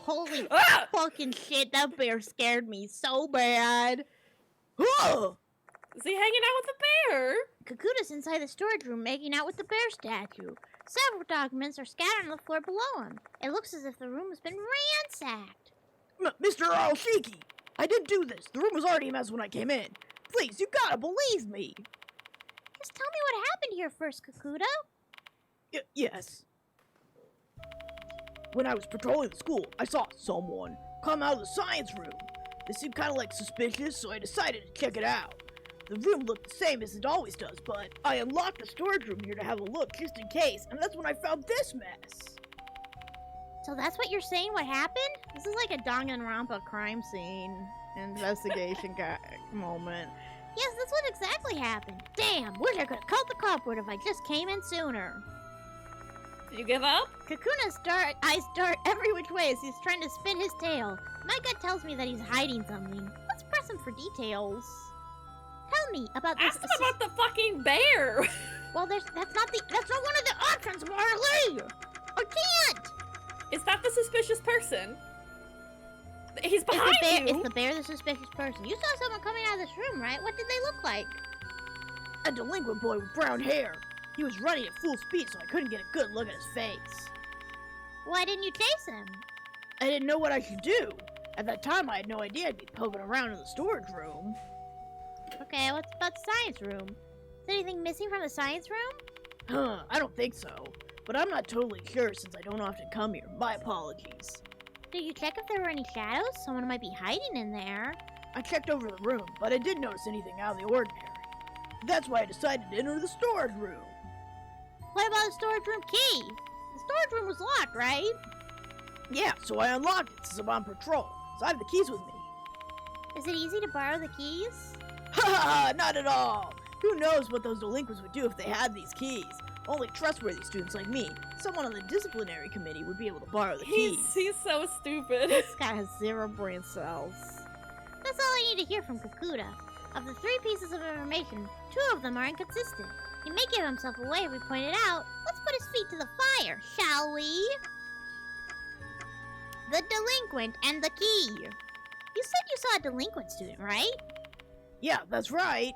S2: Holy fucking shit, that bear scared me so bad.
S3: Whoa! Is he hanging out with the bear?
S2: Kakuta's inside the storage room making out with the bear statue. Several documents are scattered on the floor below him. It looks as if the room has been ransacked.
S6: Mr. Arshiki, I didn't do this. The room was already a mess when I came in. Please, you gotta believe me.
S2: Just tell me what happened here first, Kakuta.
S6: Yes. When I was patrolling the school, I saw someone come out of the science room. They seemed kind of like suspicious, so I decided to check it out. The room looked the same as it always does, but I unlocked the storage room here to have a look just in case, and that's when I found this mess.
S2: So that's what you're saying? What happened? This is like a Danganronpa crime scene investigation moment. Yes, that's what exactly happened. Damn, wish I could have called the culprit if I just came in sooner.
S3: Did you give up?
S2: Kakuna's eyes dart every which way as he's trying to spin his tail. My gut tells me that he's hiding something. Let's press him for details. Tell me about this.
S3: Ask him about the fucking bear.
S2: Well, that's not one of the options, Marley. I can't.
S3: Is that the suspicious person? He's behind you.
S2: Is the bear the suspicious person? You saw someone coming out of this room, right? What did they look like?
S6: A delinquent boy with brown hair. He was running at full speed, so I couldn't get a good look at his face.
S2: Why didn't you chase him?
S6: I didn't know what I should do. At that time, I had no idea I'd be poking around in the storage room.
S2: Okay, what's about the science room? Is anything missing from the science room?
S6: I don't think so. But I'm not totally sure since I don't often come here. My apologies.
S2: Did you check if there were any shadows? Someone might be hiding in there.
S6: I checked over the room, but I didn't notice anything out of the ordinary. That's why I decided to enter the storage room.
S2: What about the storage room key? The storage room was locked, right?
S6: Yeah, so I unlocked it since I'm on patrol. So I have the keys with me.
S2: Is it easy to borrow the keys?
S6: Ha! Not at all! Who knows what those delinquents would do if they had these keys? Only trustworthy students like me, someone on the disciplinary committee, would be able to borrow the keys.
S3: He's so stupid.
S2: This guy has 0 brain cells. That's all I need to hear from Kakuta. Of the 3 pieces of information, 2 of them are inconsistent. He may give himself away if we point it out. Let's put his feet to the fire, shall we? The delinquent and the key. You said you saw a delinquent student, right?
S6: Yeah, that's right.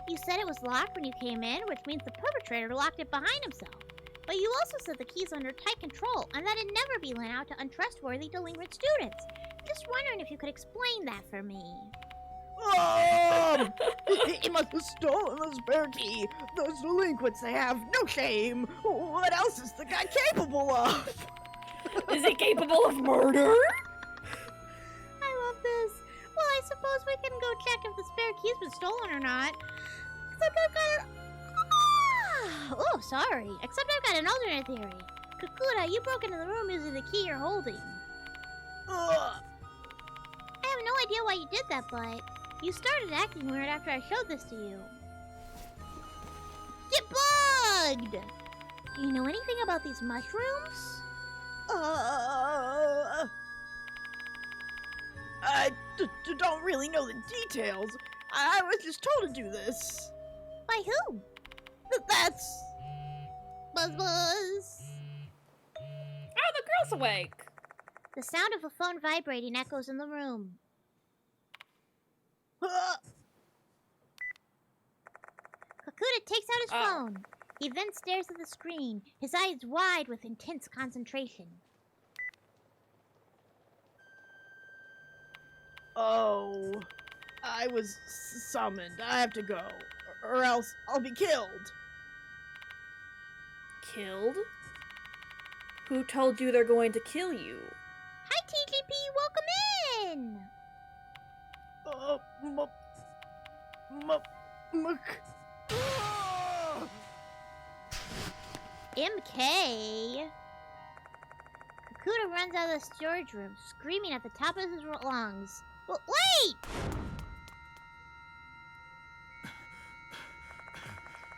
S2: You said it was locked when you came in, which means the perpetrator locked it behind himself. But you also said the keys under tight control, and that it'd never be lent out to untrustworthy delinquent students. Just wondering if you could explain that for me.
S6: He must have stolen the spare key. Those delinquents, they have no shame. What else is the guy capable of?
S3: Is he capable of murder?
S2: I love this. Well, I suppose we can go check if the spare key's been stolen or not. Except I've got an... Oh, sorry. Except I've got an alternate theory. Kakuta, you broke into the room using the key you're holding. I have no idea why you did that, but you started acting weird after I showed this to you. Get bugged! Do you know anything about these mushrooms?
S6: I don't really know the details. I was just told to do this.
S2: By who?
S6: That's...
S2: Buzz buzz.
S3: Oh, the girl's awake.
S2: The sound of a phone vibrating echoes in the room. Kakuta takes out his phone. He then stares at the screen, his eyes wide with intense concentration.
S6: Oh, I was summoned. I have to go, or else I'll be killed.
S3: Killed? Who told you they're going to kill you?
S2: Hi, TGP, welcome in! MK? Kakuta runs out of the storage room, screaming at the top of his lungs. Well, wait!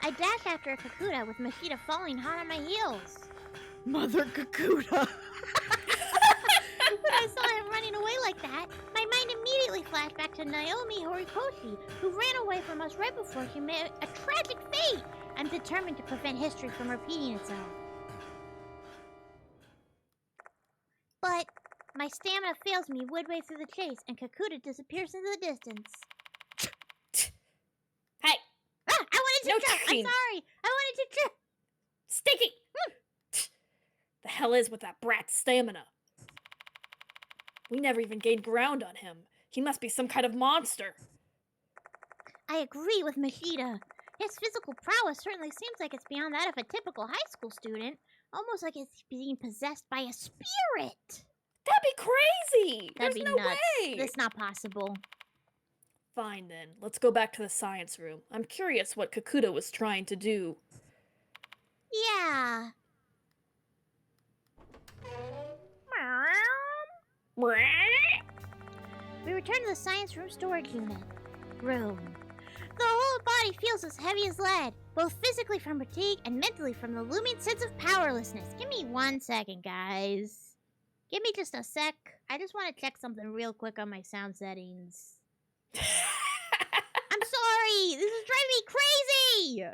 S2: I dash after Kakuta with Mashita falling hot on my heels.
S6: Mother Kakuta!
S2: When I saw him running away like that, my mind immediately flashed back to Naomi Horikoshi, who ran away from us right before she met a tragic fate. I'm determined to prevent history from repeating itself. But my stamina fails me midway through the chase, and Kakuta disappears into the distance.
S3: Hey!
S2: Ah, I wanted to trip!
S3: touching.
S2: I'm sorry! I wanted to trip!
S3: Sticky! The hell is with that brat's stamina? We never even gained ground on him. He must be some kind of monster.
S2: I agree with Mashita. His physical prowess certainly seems like it's beyond that of a typical high school student. Almost like it's being possessed by a spirit.
S3: That'd be crazy!
S2: That'd
S3: There's
S2: be
S3: no
S2: nuts.
S3: way!
S2: That's not possible.
S3: Fine then, let's go back to the science room. I'm curious what Kakuta was trying to do.
S2: Yeah. We return to the science room storage unit. Room. The whole body feels as heavy as lead, both physically from fatigue and mentally from the looming sense of powerlessness. Give me 1 second, guys. Give me just a sec. I just want to check something real quick on my sound settings. I'm sorry! This is driving me crazy!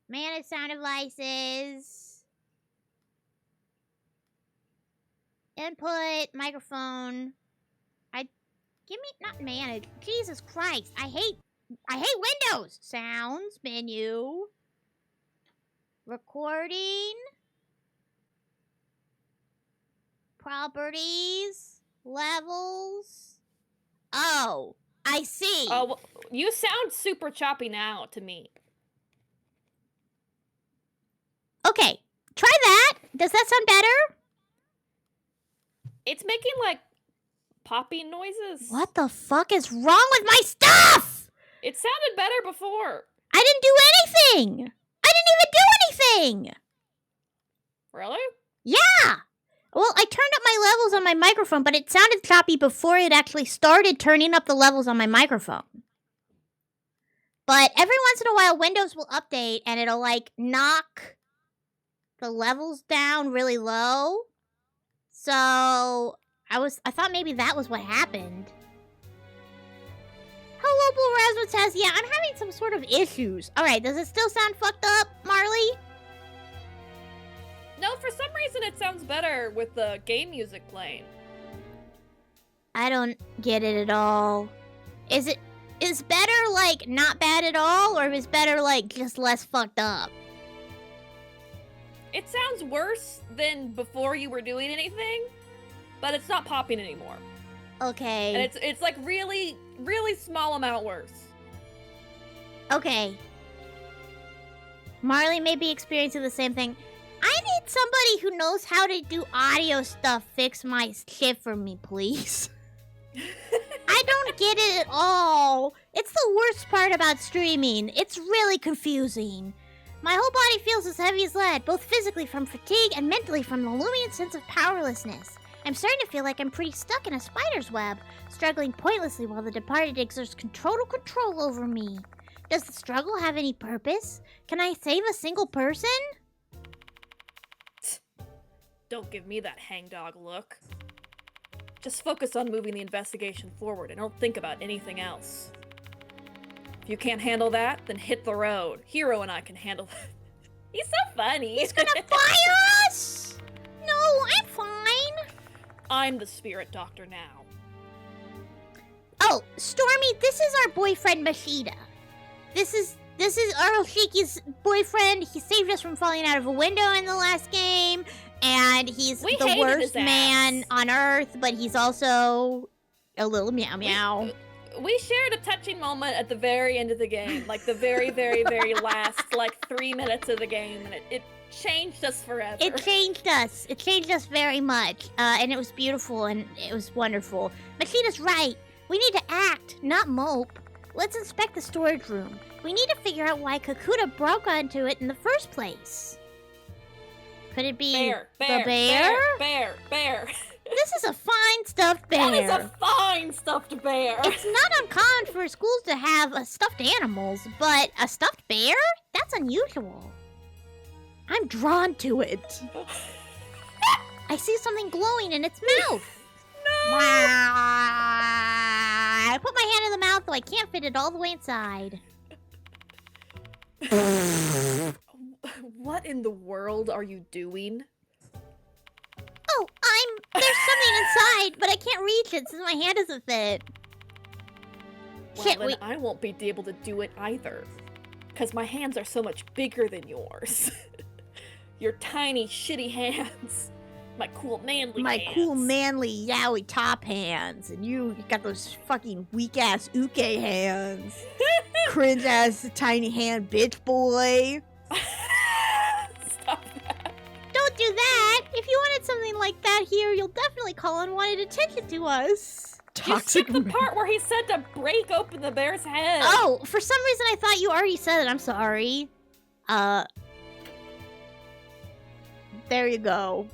S2: Manage sound devices. Input, microphone. Give me, not manage. Jesus Christ, I hate Windows. Sounds, menu. Recording. Properties. Levels. Oh, I see.
S3: Oh, well, you sound super choppy now to me.
S2: Okay, try that. Does that sound better?
S3: It's making, like, popping noises.
S2: What the fuck is wrong with my stuff?
S3: It sounded better before.
S2: I didn't do anything. I didn't even do anything.
S3: Really?
S2: Yeah. Well, I turned up my levels on my microphone, but it sounded choppy before it actually started turning up the levels on my microphone. But every once in a while, Windows will update and it'll, like, knock the levels down really low. So I thought maybe that was what happened. Hello, Blue Raspberry says, yeah, I'm having some sort of issues. Alright, does it still sound fucked up, Marley?
S3: No, for some reason it sounds better with the game music playing.
S2: I don't get it at all. Is better, like, not bad at all, or is better, like, just less fucked up?
S3: It sounds worse than before you were doing anything, but it's not popping anymore.
S2: Okay.
S3: And it's like really, really small amount worse.
S2: Okay. Marley may be experiencing the same thing. I need somebody who knows how to do audio stuff fix my shit for me, please. I don't get it at all. It's the worst part about streaming. It's really confusing. My whole body feels as heavy as lead, both physically from fatigue and mentally from the looming sense of powerlessness. I'm starting to feel like I'm pretty stuck in a spider's web, struggling pointlessly while the departed exerts total control over me. Does the struggle have any purpose? Can I save a single person?
S3: Don't give me that hangdog look. Just focus on moving the investigation forward and don't think about anything else. If you can't handle that, then hit the road. Hero and I can handle that. He's so funny.
S2: He's gonna fire us! No, I'm fine.
S3: I'm the spirit doctor now.
S2: Oh, Stormy, this is our boyfriend Mashida. This is Aroshiki's boyfriend. He saved us from falling out of a window in the last game. And he's the worst man on Earth, but he's also a little meow meow.
S3: We shared a touching moment at the very end of the game. Like the very, very, very last, 3 minutes of the game. And it changed us forever.
S2: It changed us. It changed us very much. And it was beautiful and it was wonderful. Mashida's right. We need to act, not mope. Let's inspect the storage room. We need to figure out why Kakuta broke onto it in the first place. Could it be the bear?
S3: Bear.
S2: This is a fine stuffed bear.
S3: That is a fine stuffed bear.
S2: It's not uncommon for schools to have stuffed animals, but a stuffed bear? That's unusual. I'm drawn to it. I see something glowing in its mouth.
S3: No!
S2: I put my hand in the mouth, though I can't fit it all the way inside.
S3: What in the world are you doing?
S2: Oh, there's something inside, but I can't reach it since my hand doesn't fit.
S3: Well, then I won't be able to do it either. Because my hands are so much bigger than yours. Your tiny, shitty hands. My cool, manly hands.
S1: My cool, manly, yaoi top hands. And you got those fucking weak-ass uke hands. Cringe-ass, tiny hand bitch boy.
S3: Stop that.
S2: Don't do that. If you wanted something like that here, you'll definitely call unwanted attention to us.
S1: Toxic.
S3: You skipped the part where he said to break open the bear's head.
S2: Oh, for some reason I thought you already said it. I'm sorry.
S1: There you go.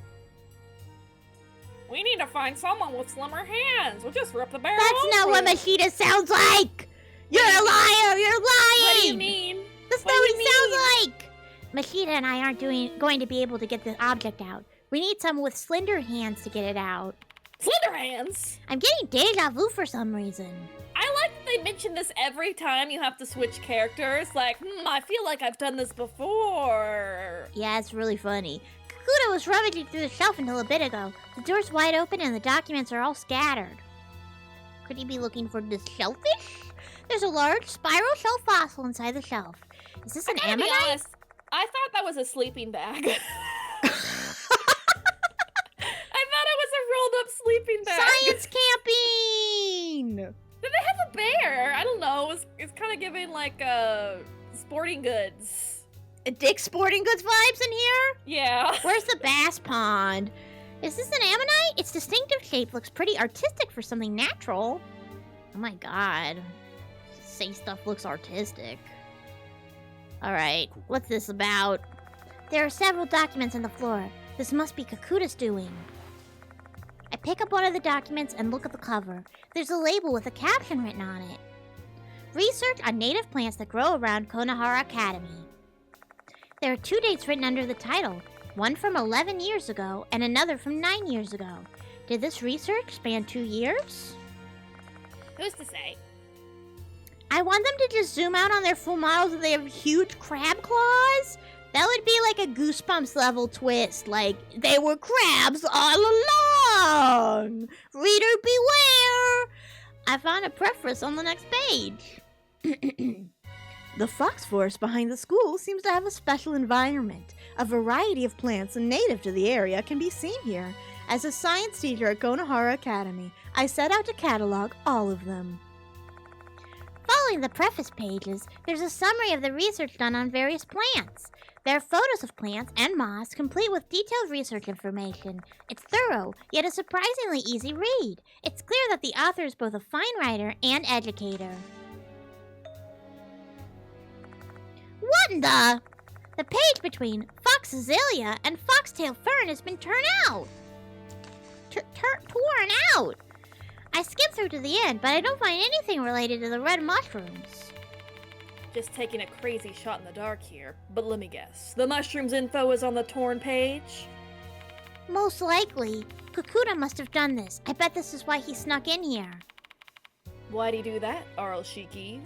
S3: We need to find someone with slimmer hands. We'll just rip the bear
S2: That's
S3: open.
S2: not what Mashida sounds like. You're a liar. You're lying.
S3: What do you mean?
S2: That's not what he sounds like. Mashida and I aren't going to be able to get the object out. We need someone with slender hands to get it out.
S3: Slender hands?
S2: I'm getting deja vu for some reason.
S3: I like that they mention this every time you have to switch characters. Like, I feel like I've done this before.
S2: Yeah, it's really funny. Kakuta was rummaging through the shelf until a bit ago. The door's wide open and the documents are all scattered. Could he be looking for this shellfish? There's a large spiral shell fossil inside the shelf. Is this an ammonite?
S3: Be honest, I thought that was a sleeping bag. I thought it was a rolled up sleeping bag.
S1: Science camping!
S3: Did they have a bear? I don't know. It's kind of giving like sporting goods.
S1: Dick's Sporting Goods vibes in here?
S3: Yeah.
S2: Where's the bass pond? Is this an ammonite? Its distinctive shape looks pretty artistic for something natural. Oh my god. Say stuff looks artistic. Alright, what's this about? There are several documents on the floor. This must be Kakuta's doing. I pick up one of the documents and look at the cover. There's a label with a caption written on it. Research on native plants that grow around Konohara Academy. There are 2 dates written under the title, one from 11 years ago and another from 9 years ago. Did this research span 2 years?
S3: Who's to say?
S2: I want them to just zoom out on their full models and they have huge crab claws. That would be like a Goosebumps level twist, like they were crabs all along. Reader beware. I found a preface on the next page.
S1: The fox forest behind the school seems to have a special environment. A variety of plants native to the area can be seen here. As a science teacher at Konohara Academy, I set out to catalog all of them.
S2: Following the preface pages, there's a summary of the research done on various plants. There are photos of plants and moss, complete with detailed research information. It's thorough, yet a surprisingly easy read. It's clear that the author is both a fine writer and educator. What in the? The page between Fox Azalea and Foxtail Fern has been torn out. Torn out. I skimmed through to the end, but I don't find anything related to the red mushrooms.
S5: Just taking a crazy shot in the dark here, but let me guess. The mushrooms info is on the torn page?
S2: Most likely. Kakuta must have done this. I bet this is why he snuck in here.
S5: Why'd he do that, Arlshiki?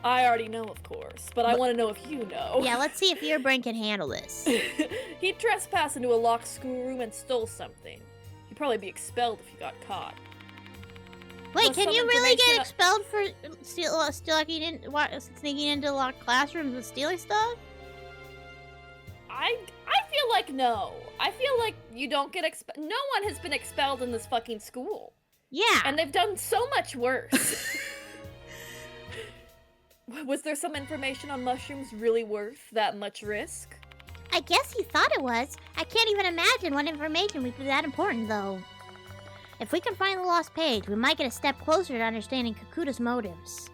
S5: I already know, of course, but I want to know if you know.
S2: Yeah, let's see if your brain can handle this.
S5: He trespassed into a locked schoolroom and stole something. He'd probably be expelled if he got caught.
S2: Wait,
S5: Plus
S2: can
S5: some
S2: you really get
S5: information-
S2: expelled for sneaking into locked classrooms and stealing stuff?
S5: I feel like no. I feel like you don't get expelled. No one has been expelled in this fucking school.
S2: Yeah.
S5: And they've done so much worse. Was there some information on mushrooms really worth that much risk?
S2: I guess he thought it was. I can't even imagine what information would be that important, though. If we can find the lost page, we might get a step closer to understanding Kakuta's motives.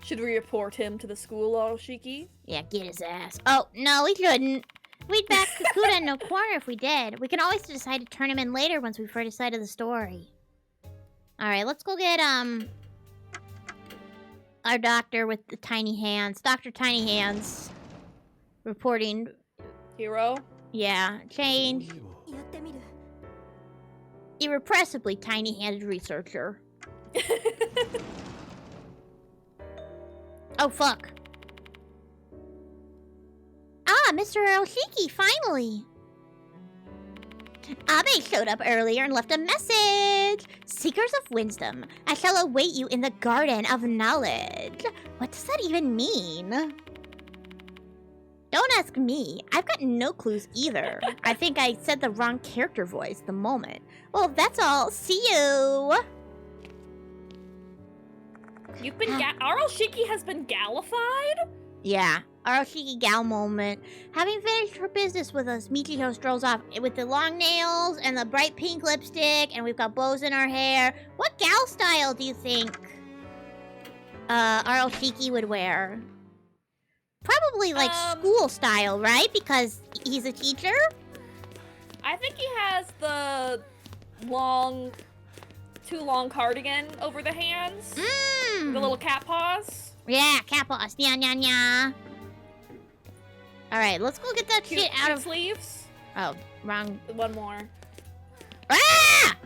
S5: Should we report him to the school, Arlshiki?
S2: Yeah, get his ass. Oh, no, we shouldn't. We'd back Kakuta in no corner if we did. We can always decide to turn him in later once we've heard his side of the story. Alright, let's go get, our doctor with the tiny hands. Dr. Tiny Hands. Reporting.
S5: Hero?
S2: Yeah, change. Irrepressibly tiny-handed researcher. Oh, fuck. Ah, Mr. Arlshiki, finally! Abe showed up earlier and left a message! Seekers of wisdom, I shall await you in the garden of knowledge. What does that even mean? Don't ask me. I've got no clues either. I think I said the wrong character voice the moment. Well, that's all. See you!
S5: You've been Arlshiki has been gallified?
S2: Yeah, Arlshiki gal moment. Having finished her business with us, Michiho strolls off with the long nails and the bright pink lipstick, and we've got bows in our hair. What gal style do you think Arlshiki would wear? Probably like school style, right? Because he's a teacher?
S5: I think he has the too long cardigan over the hands. The little cat paws.
S2: Yeah, cat paws. Nya, nya, nya. Alright, let's go get that shit out of
S5: sleeves.
S2: Oh, wrong.
S5: One more.
S2: Ah!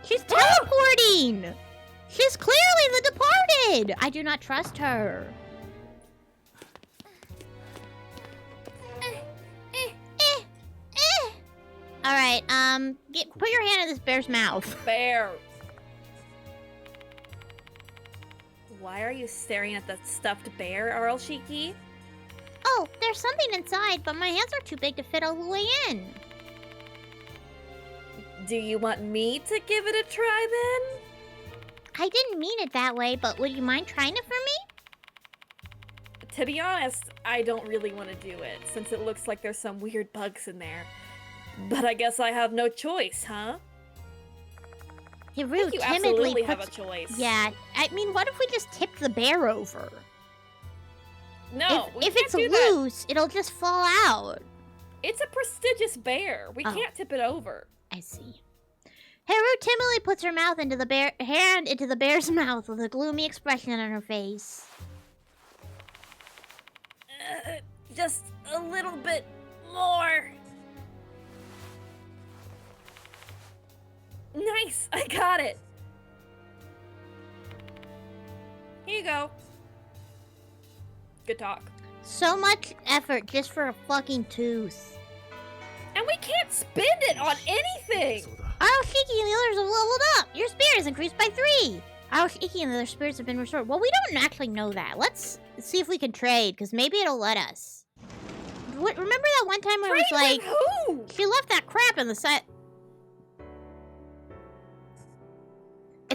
S2: She's teleporting! She's clearly the departed! I do not trust her. Alright, put your hand in this bear's mouth.
S5: Bear. Why are you staring at the stuffed bear, Arlshiki?
S2: Oh, there's something inside, but my hands are too big to fit all the way in.
S5: Do you want me to give it a try then?
S2: I didn't mean it that way, but would you mind trying it for me?
S5: To be honest, I don't really want to do it, since it looks like there's some weird bugs in there. But I guess I have no choice, huh?
S2: Hiru
S5: you
S2: timidly
S5: absolutely
S2: puts...
S5: have a choice.
S2: Yeah, I mean, what if we just tip the bear over?
S5: No,
S2: if it's loose, it'll just fall out.
S5: It's a prestigious bear. We can't tip it over.
S2: I see. Hiru timidly puts her hand into the bear's mouth with a gloomy expression on her face.
S5: Just a little bit more. Nice, I got it. Here you go. Good talk.
S2: So much effort just for a fucking tooth.
S5: And we can't spend it on anything.
S2: Arlshiki and the others have leveled up. Your spirit is increased by 3. Arlshiki and the other spirits have been restored. Well, we don't actually know that. Let's see if we can trade, because maybe it'll let us. Remember that one time where it was like...
S5: who?
S2: She left that crap in the side...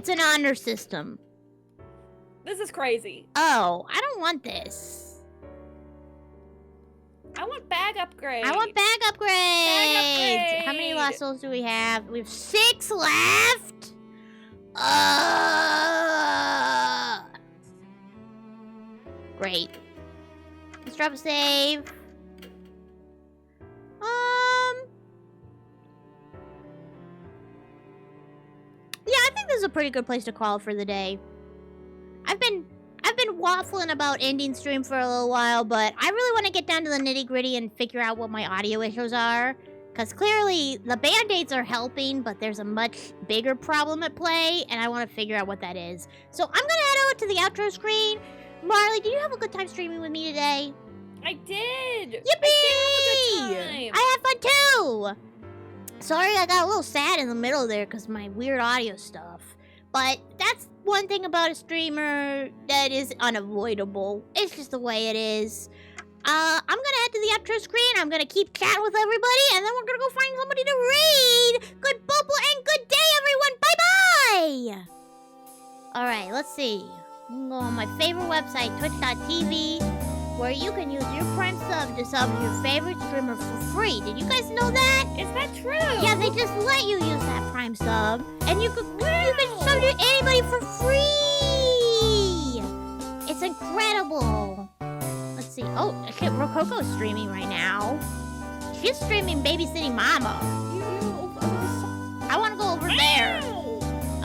S2: It's an honor system.
S5: This is crazy.
S2: Oh, I don't want this.
S5: I want bag upgrade.
S2: I want bag upgrades.
S5: Bag
S2: How many
S5: upgrade.
S2: lost souls do we have? We have 6 left. Great. Let's drop a save. Yeah, I think this is a pretty good place to call it for the day. I've been waffling about ending stream for a little while, but I really want to get down to the nitty-gritty and figure out what my audio issues are. Because clearly, the band-aids are helping, but there's a much bigger problem at play, and I want to figure out what that is. So I'm going to head over to the outro screen. Marley, did you have a good time streaming with me today?
S5: I did.
S2: Yippee!
S5: I did have a good time.
S2: I had fun too! Sorry I got a little sad in the middle there because my weird audio stuff. But that's one thing about a streamer that is unavoidable. It's just the way it is. I'm gonna head to the outro screen. I'm gonna keep chatting with everybody, and then we're gonna go find somebody to read. Good bubble and good day, everyone. Bye-bye! Alright, let's see. I'm gonna go on my favorite website, twitch.tv, where you can use your Prime sub to sub your favorite streamer for free. Did you guys know that?
S5: Is that true?
S2: Yeah, they just let you use that Prime sub, and you can sub to anybody for free. It's incredible. Let's see. Oh, shit, Rococo's streaming right now. She's streaming Babysitting Mama. I want to go over there.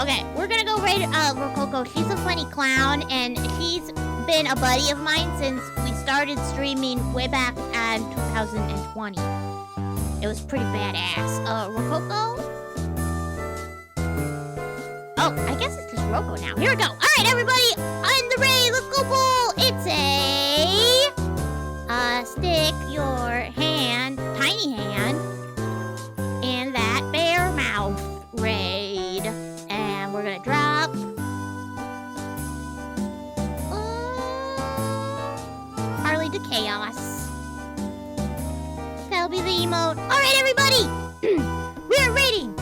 S2: Okay, we're gonna go raid Rococo. She's a funny clown, and she's been a buddy of mine since we started streaming way back in 2020. It was pretty badass. Rococo? Oh, I guess it's just Roco now. Here we go. All right, everybody, on the raid. Let's go, bull. It's stick your hand, tiny hand, in that bear mouth raid. And we're gonna drop Arly to Chaos. That'll be the emote. Alright, everybody! We're raiding